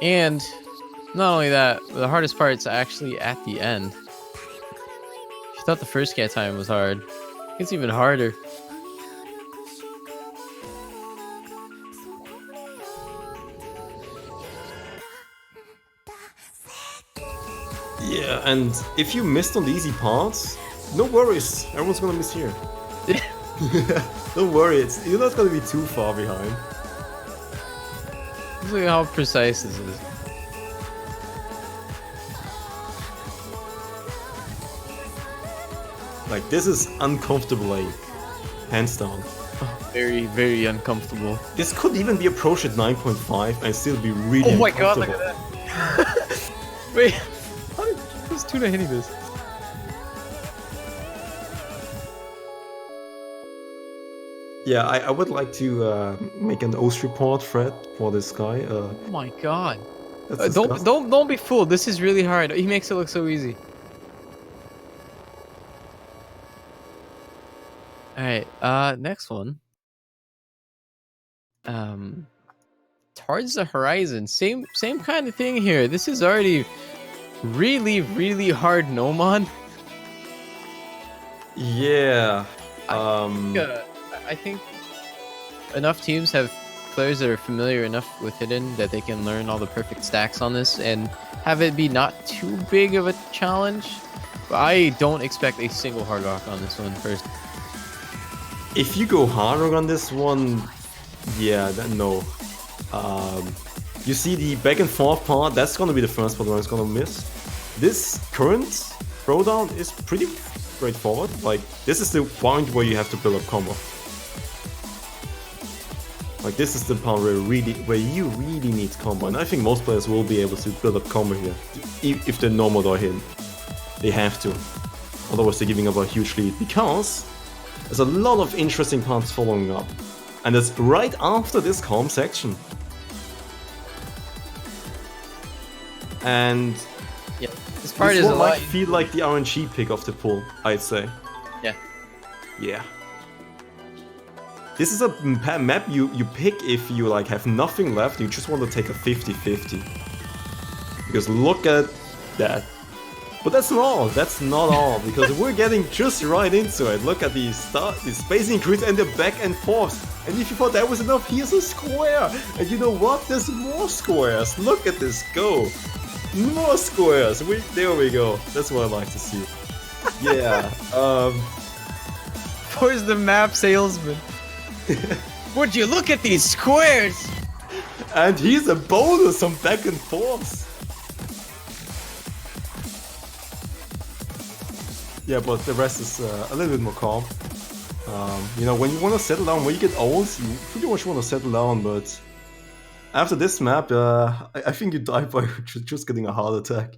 S3: And not only that, the hardest part's actually at the end. If you thought the first cat time was hard, it's even harder.
S4: yeah, and if you missed on the easy parts, no worries, everyone's gonna miss here. Don't worry, you're not gonna be too far behind.
S3: Look at how precise this is.
S4: Like, this is uncomfortable aim. Hands down.
S3: Very, very uncomfortable.
S4: This could even be approached at 9.5 and still be really
S3: Oh my god, look
S4: uncomfortable.
S3: at that. Wait, how did this tuna hitting this?
S4: Yeah, I would like to make an OS report thread for this guy.
S3: Oh my god.
S4: That's
S3: Don't
S4: disgusting.
S3: don't be fooled. This is really hard. He makes it look so easy. All right. Next one. Towards the horizon. Same kind of thing here. This is already really hard no mod.
S4: Yeah.
S3: I think enough teams have players that are familiar enough with Hidden that they can learn all the perfect stacks on this and have it be not too big of a challenge. But I don't expect a single hard rock on this one first.
S4: If you go harder on this one, yeah, then no. You see the back and forth part, that's gonna be the first part where it's gonna miss. This current throwdown is pretty straightforward. Like, this is the point where you have to build up combo. Like, this is the part where you really need combo, and I think most players will be able to build up combo here, if they're no mod or hidden. They have to, otherwise they're giving up a huge lead, because there's a lot of interesting parts following up, and it's right after this calm section. And
S3: Yeah, this part
S4: this
S3: is a
S4: one
S3: lot.
S4: might feel like the RNG pick of the pool, I'd say.
S3: Yeah.
S4: Yeah. This is a map you pick if you like have nothing left, you just want to take a 50-50. Because look at that. But that's not all, because we're getting just right into it. Look at the space increase and the back and forth. And if you thought that was enough, here's a square. And you know what? There's more squares. Look at this go. More squares. There we go. That's what I like to see. Yeah.
S3: Where's the map salesman? Would you look at these squares?
S4: And here's a bonus on back and forth. Yeah, but the rest is a little bit more calm. You know, when you want to settle down, when you get old, you pretty much want to settle down, but after this map, I think you die by just getting a heart attack.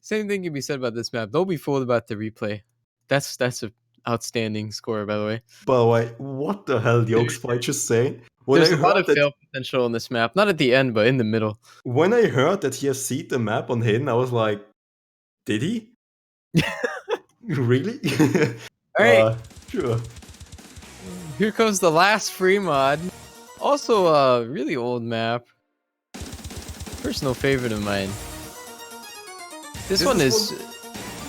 S3: Same thing can be said about this map. Don't be fooled about the replay. That's a outstanding score, by the way.
S4: By the way, what the hell the Oak Spy just saying?
S3: There's a lot of fail potential in this map. Not at the end, but in the middle.
S4: When I heard that he has seen the map on Hidden, I was like, did he? Really?
S3: Alright.
S4: Sure.
S3: Here comes the last free mod. Also a really old map. Personal favorite of mine. This one is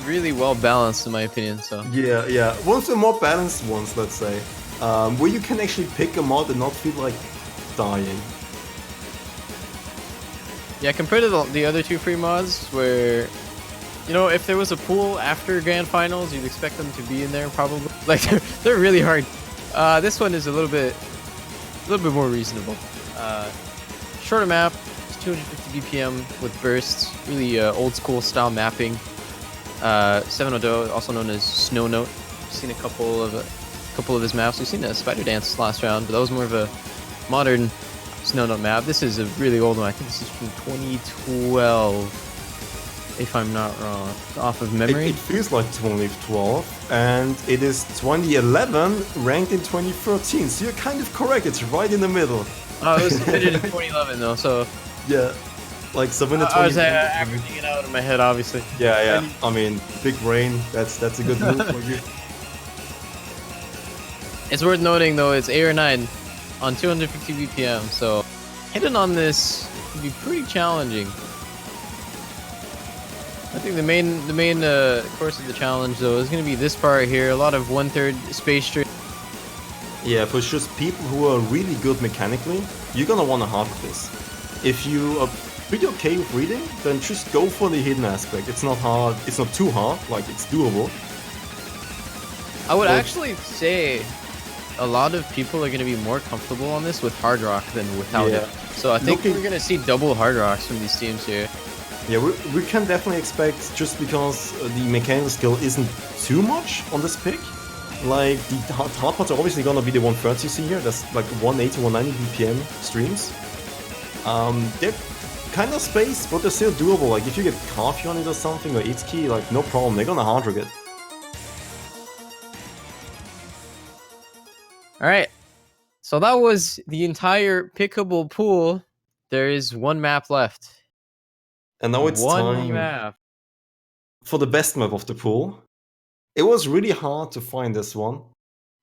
S3: really well balanced in my opinion, so.
S4: Yeah. One of the more balanced ones, let's say. Where you can actually pick a mod and not feel like dying.
S3: Yeah, compared to the other two free mods where, you know, if there was a pool after Grand Finals, you'd expect them to be in there probably. Like, they're really hard. This one is a little bit more reasonable. Shorter map, 250 BPM with bursts, really old school style mapping. 702, also known as Snow Note. I've seen a couple of his maps. We've seen a Spider Dance last round, but that was more of a modern Snow Note map. This is a really old one. I think this is from 2012. If I'm not wrong, off of memory.
S4: It feels like 2012, and it is 2011 ranked in 2013. So you're kind of correct. It's right in the middle.
S3: Oh, it was submitted in 2011 though, so
S4: Yeah, like so when the
S3: I was
S4: 20
S3: averaging it out in my head, obviously.
S4: Yeah. I mean, big brain. That's a good move for you.
S3: It's worth noting though, it's 8 or 9 on 250 BPM, so hitting on this can be pretty challenging. I think the main course of the challenge though is going to be this part here. A lot of 1/3 space straight.
S4: Yeah, for just people who are really good mechanically, you're gonna want to hard this. If you are pretty okay with reading, then just go for the hidden aspect. It's not hard. It's not too hard. Like, it's doable.
S3: I would
S4: But-
S3: actually say a lot of people are going to be more comfortable on this with hard rock than without it. So I think we're going to see double hard rocks from these teams here.
S4: Yeah, we can definitely expect, just because the mechanical skill isn't too much on this pick. Like, the hard parts are obviously gonna be the 130 you see here. That's like 180, 190 BPM streams. They're kind of spaced, but they're still doable. Like, if you get coffee on it or something, or Itsuki, like, no problem. They're gonna hard rock it.
S3: Alright. So that was the entire pickable pool. There is one map left.
S4: And now it's time
S3: map
S4: for the best map of the pool. It was really hard to find this one,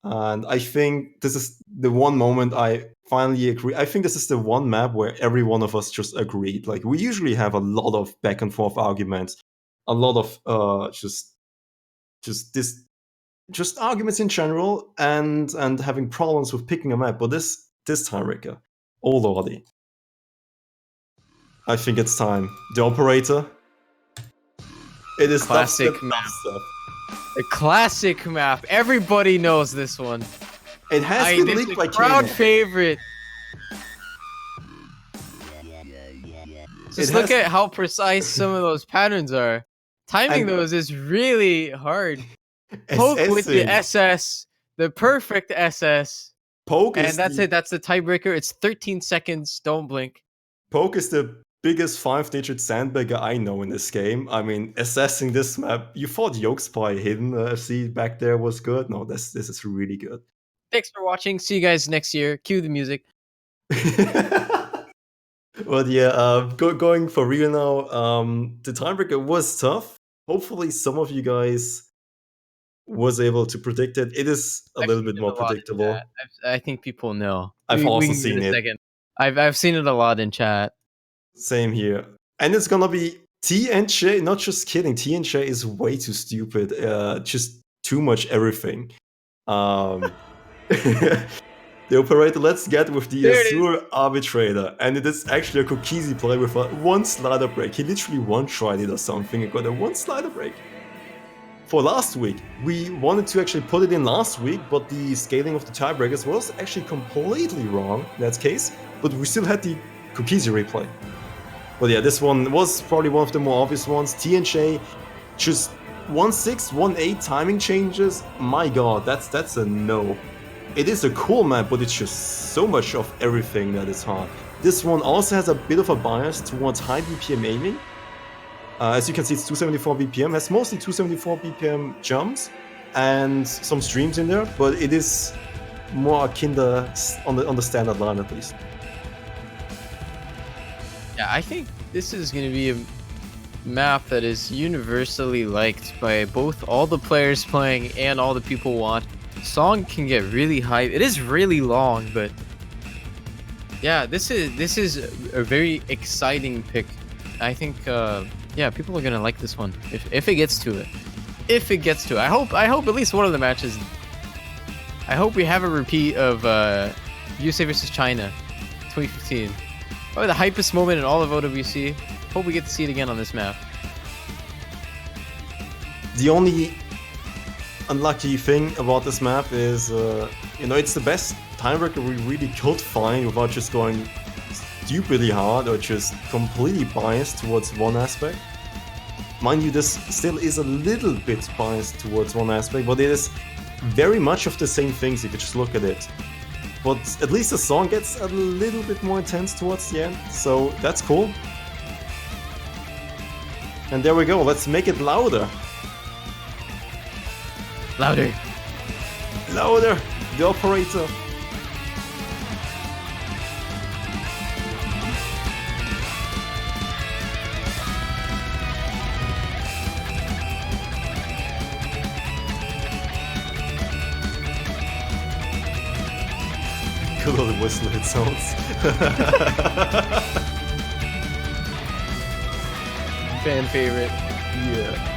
S4: and I think this is the one moment I finally agree. I think this is the one map where every one of us just agreed. Like, we usually have a lot of back and forth arguments, a lot of just arguments in general, and having problems with picking a map. But this time, Rika, oh lordy, I think it's time. The operator. It is
S3: classic
S4: dubstep,
S3: map.
S4: dubstep.
S3: A classic map. Everybody knows this one.
S4: It has been leaked by
S3: crowd
S4: Kane.
S3: favorite. Just look at how precise some of those patterns are. Timing those is really hard. Poke with the SS, the perfect SS.
S4: Poke
S3: and that's it. That's the tiebreaker. It's 13 seconds. Don't blink.
S4: Poke is the biggest 5-digit sandbagger I know in this game. I mean, assessing this map, you thought Yoke Spy hidden FC back there was good. No, this is really good.
S3: Thanks for watching. See you guys next year. Cue the music.
S4: But yeah, going for real now, the tiebreaker was tough. Hopefully some of you guys was able to predict it. It is a little bit more predictable.
S3: I think people know.
S4: I've also seen it.
S3: I've seen it a lot in chat. Same
S4: here. And it's gonna be T and J. Not just kidding. T and J is way too stupid. Just too much everything. The operator, let's get with the Azure Arbitrator. And it is actually a Kokisi play with a 1 slider break. He literally one-tried it or something and got a 1 slider break. For last week, we wanted to actually put it in last week, but the scaling of the tiebreakers was actually completely wrong in that case. But we still had the Kokisi replay. But yeah, this one was probably one of the more obvious ones. TNJ, just 1-6, 1-8 timing changes. My god, that's a no. It is a cool map, but it's just so much of everything that is hard. This one also has a bit of a bias towards high BPM aiming. As you can see, it's 274 BPM, has mostly 274 BPM jumps and some streams in there, but it is more akin to on the standard line at least.
S3: Yeah, I think this is going to be a map that is universally liked by both all the players playing and all the people want. Song can get really high. It is really long, but yeah, this is a very exciting pick. I think yeah, people are gonna like this one if it gets to it. If it gets to it, I hope at least one of the matches. I hope we have a repeat of USA versus China, 2015. Probably the hypest moment in all of OWC. Hope we get to see it again on this map.
S4: The only unlucky thing about this map is, you know, it's the best tiebreaker we really could find without just going stupidly hard or just completely biased towards one aspect. Mind you, this still is a little bit biased towards one aspect, but it is very much of the same things if you just look at it. But at least the song gets a little bit more intense towards the end, so that's cool. And there we go, let's make it louder.
S3: Louder.
S4: Louder, the operator. Good old whistle it sounds.
S3: Fan favorite.
S4: Yeah.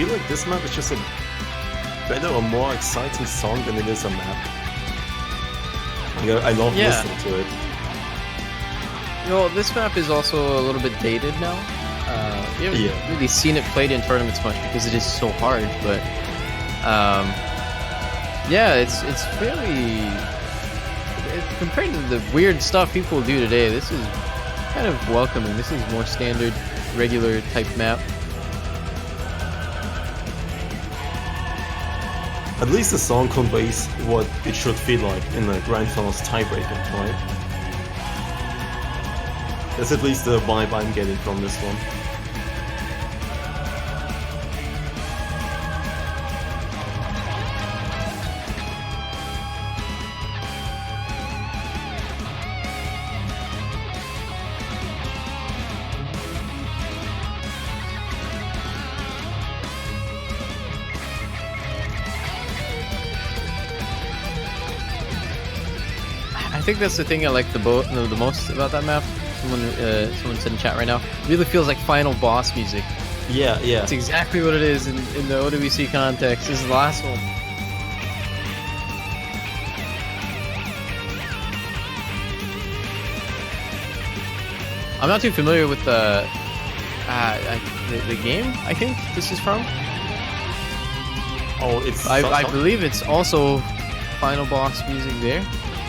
S4: feel like this map is just a better or more exciting song than it is a map. I love listening to it.
S3: You know, this map is also a little bit dated now. We haven't really seen it played in tournaments much because it is so hard, but yeah, it's fairly compared to the weird stuff people do today. This is kind of welcoming. This is more standard, regular type map.
S4: At least the song conveys what it should feel like in the Grand Finals tiebreaker, right? That's at least the vibe I'm getting from this one.
S3: I think that's the thing I like the most about that map. Someone said in chat right now. It really feels like final boss music.
S4: Yeah.
S3: It's exactly what it is in the OWC context. This is the last one. I'm not too familiar with the game. I think this is from.
S4: Oh, it's.
S3: I believe it's also final boss music there.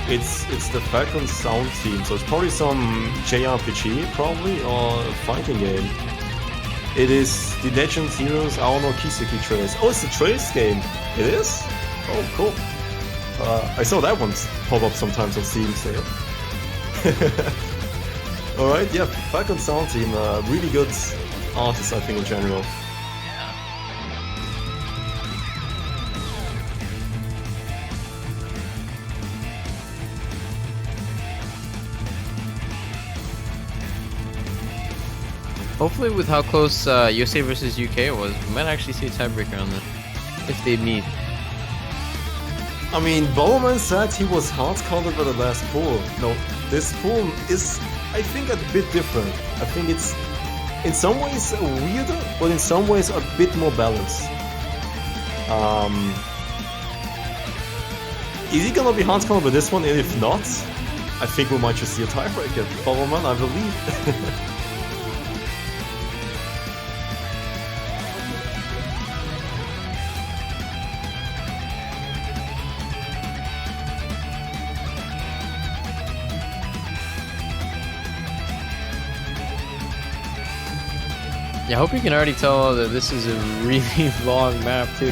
S4: It's the Falcon sound team, so it's probably some JRPG, probably, or a fighting game. It is the Legends Heroes Aono Kiseki Trails. Oh, it's the Trails game. It is? Oh, cool. I saw that one pop up sometimes on Steam sale. Alright, yeah, Falcon sound team, really good artists, I think, in general.
S3: Hopefully, with how close USA versus UK was, we might actually see a tiebreaker on this if they meet.
S4: I mean, Bowman said he was hard-counted by the last pool. No, this pool is, I think, a bit different. I think it's, in some ways, weirder, but in some ways, a bit more balanced. Is he gonna be hard-counted by this one? And if not, I think we might just see a tiebreaker. Bowman, I believe.
S3: Yeah, I hope you can already tell that this is a really long map too.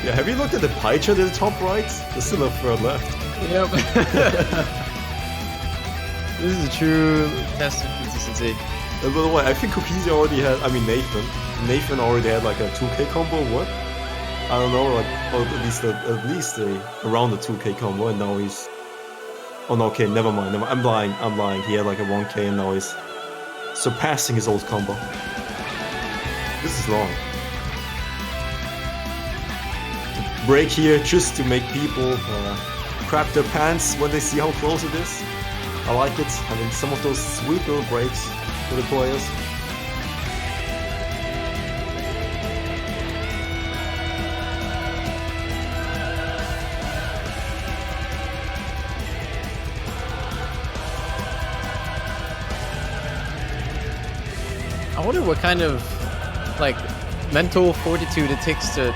S4: Yeah, have you looked at the pie chart at the top right? There's still a third left.
S3: Yep. This is a true test of consistency.
S4: And by the way, I think Cookies already had, I mean Nathan already had like a 2k combo, what? I don't know, like, or at least around the 2k combo, and now he's... Oh no, okay, never mind. I'm lying. He had like a 1k and now he's surpassing his old combo. This is long. Break here just to make people crap their pants when they see how close it is. I like it, having some of those sweet little breaks for the players.
S3: I wonder what kind of like mental fortitude it takes to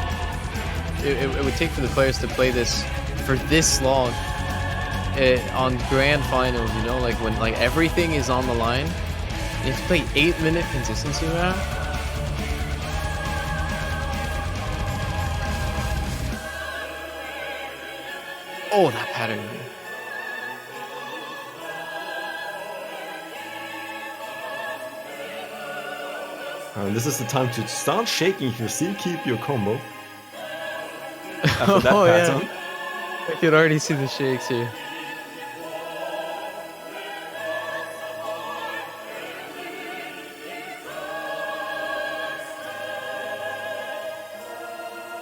S3: it would take for the players to play this for this long on grand finals, you know, like when like everything is on the line. You have to play 8-minute consistency map. Oh, that pattern.
S4: And this is the time to start shaking if you still keep your combo. After that pattern.
S3: Yeah. I can already see the shakes here.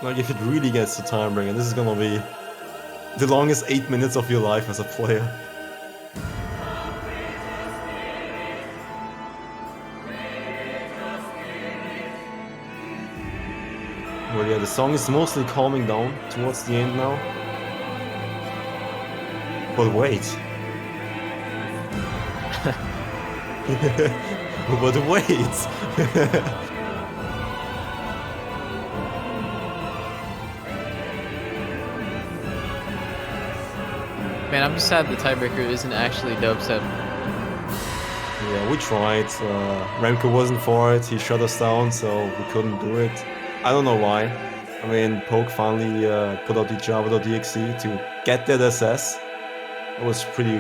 S4: Like if it really gets to tiebreaker, this is gonna be the longest 8 minutes of your life as a player. yeah, the song is mostly calming down towards the end now. But wait. But wait.
S3: Man, I'm just sad the tiebreaker isn't actually dubstep.
S4: Yeah, we tried. Remco wasn't for it. He shut us down, so we couldn't do it. I don't know why. I mean, Poke finally put out the Java.exe to get that SS. It was pretty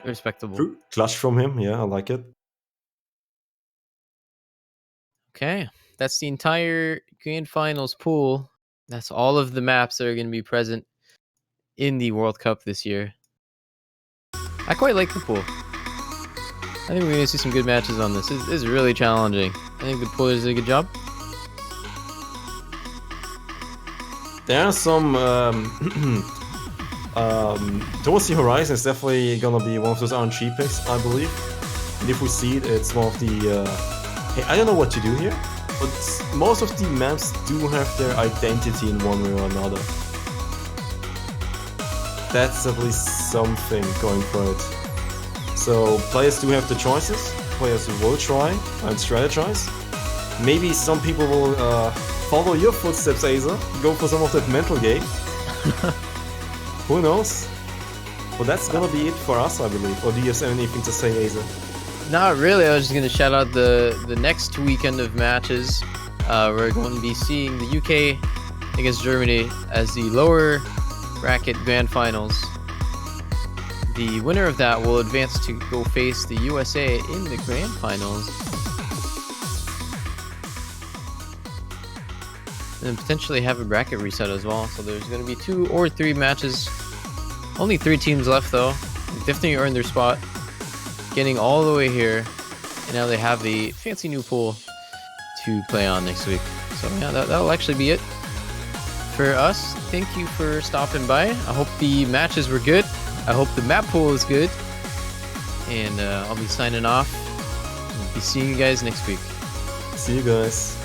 S3: Respectable.
S4: clutch from him. Yeah, I like it.
S3: Okay, that's the entire grand finals pool. That's all of the maps that are going to be present in the World Cup this year. I quite like the pool. I think we're going to see some good matches on this. This is really challenging. I think the poolers did a good job.
S4: There are some Towards the Horizon is definitely gonna be one of those RNG picks, I believe. And if we see it, it's one of the hey, I don't know what to do here, but most of the maps do have their identity in one way or another. That's at least something going for it. So players do have the choices. Players will try and strategize. Maybe some people will follow your footsteps, Aza. Go for some of that mental game. Who knows? Well, that's gonna be it for us, I believe. Or do you have anything to say, Aza?
S3: Not really. I was just going to shout out the next weekend of matches. We're going to be seeing the UK against Germany as the lower bracket grand finals. The winner of that will advance to go face the USA in the grand finals. And then potentially have a bracket reset as well. So there's going to be 2 or 3 matches. Only 3 teams left though. Definitely earned their spot. Getting all the way here. And now they have the fancy new pool to play on next week. So yeah, that'll actually be it for us. Thank you for stopping by. I hope the matches were good. I hope the map pool is good. And I'll be signing off. I'll be seeing you guys next week.
S4: See you guys.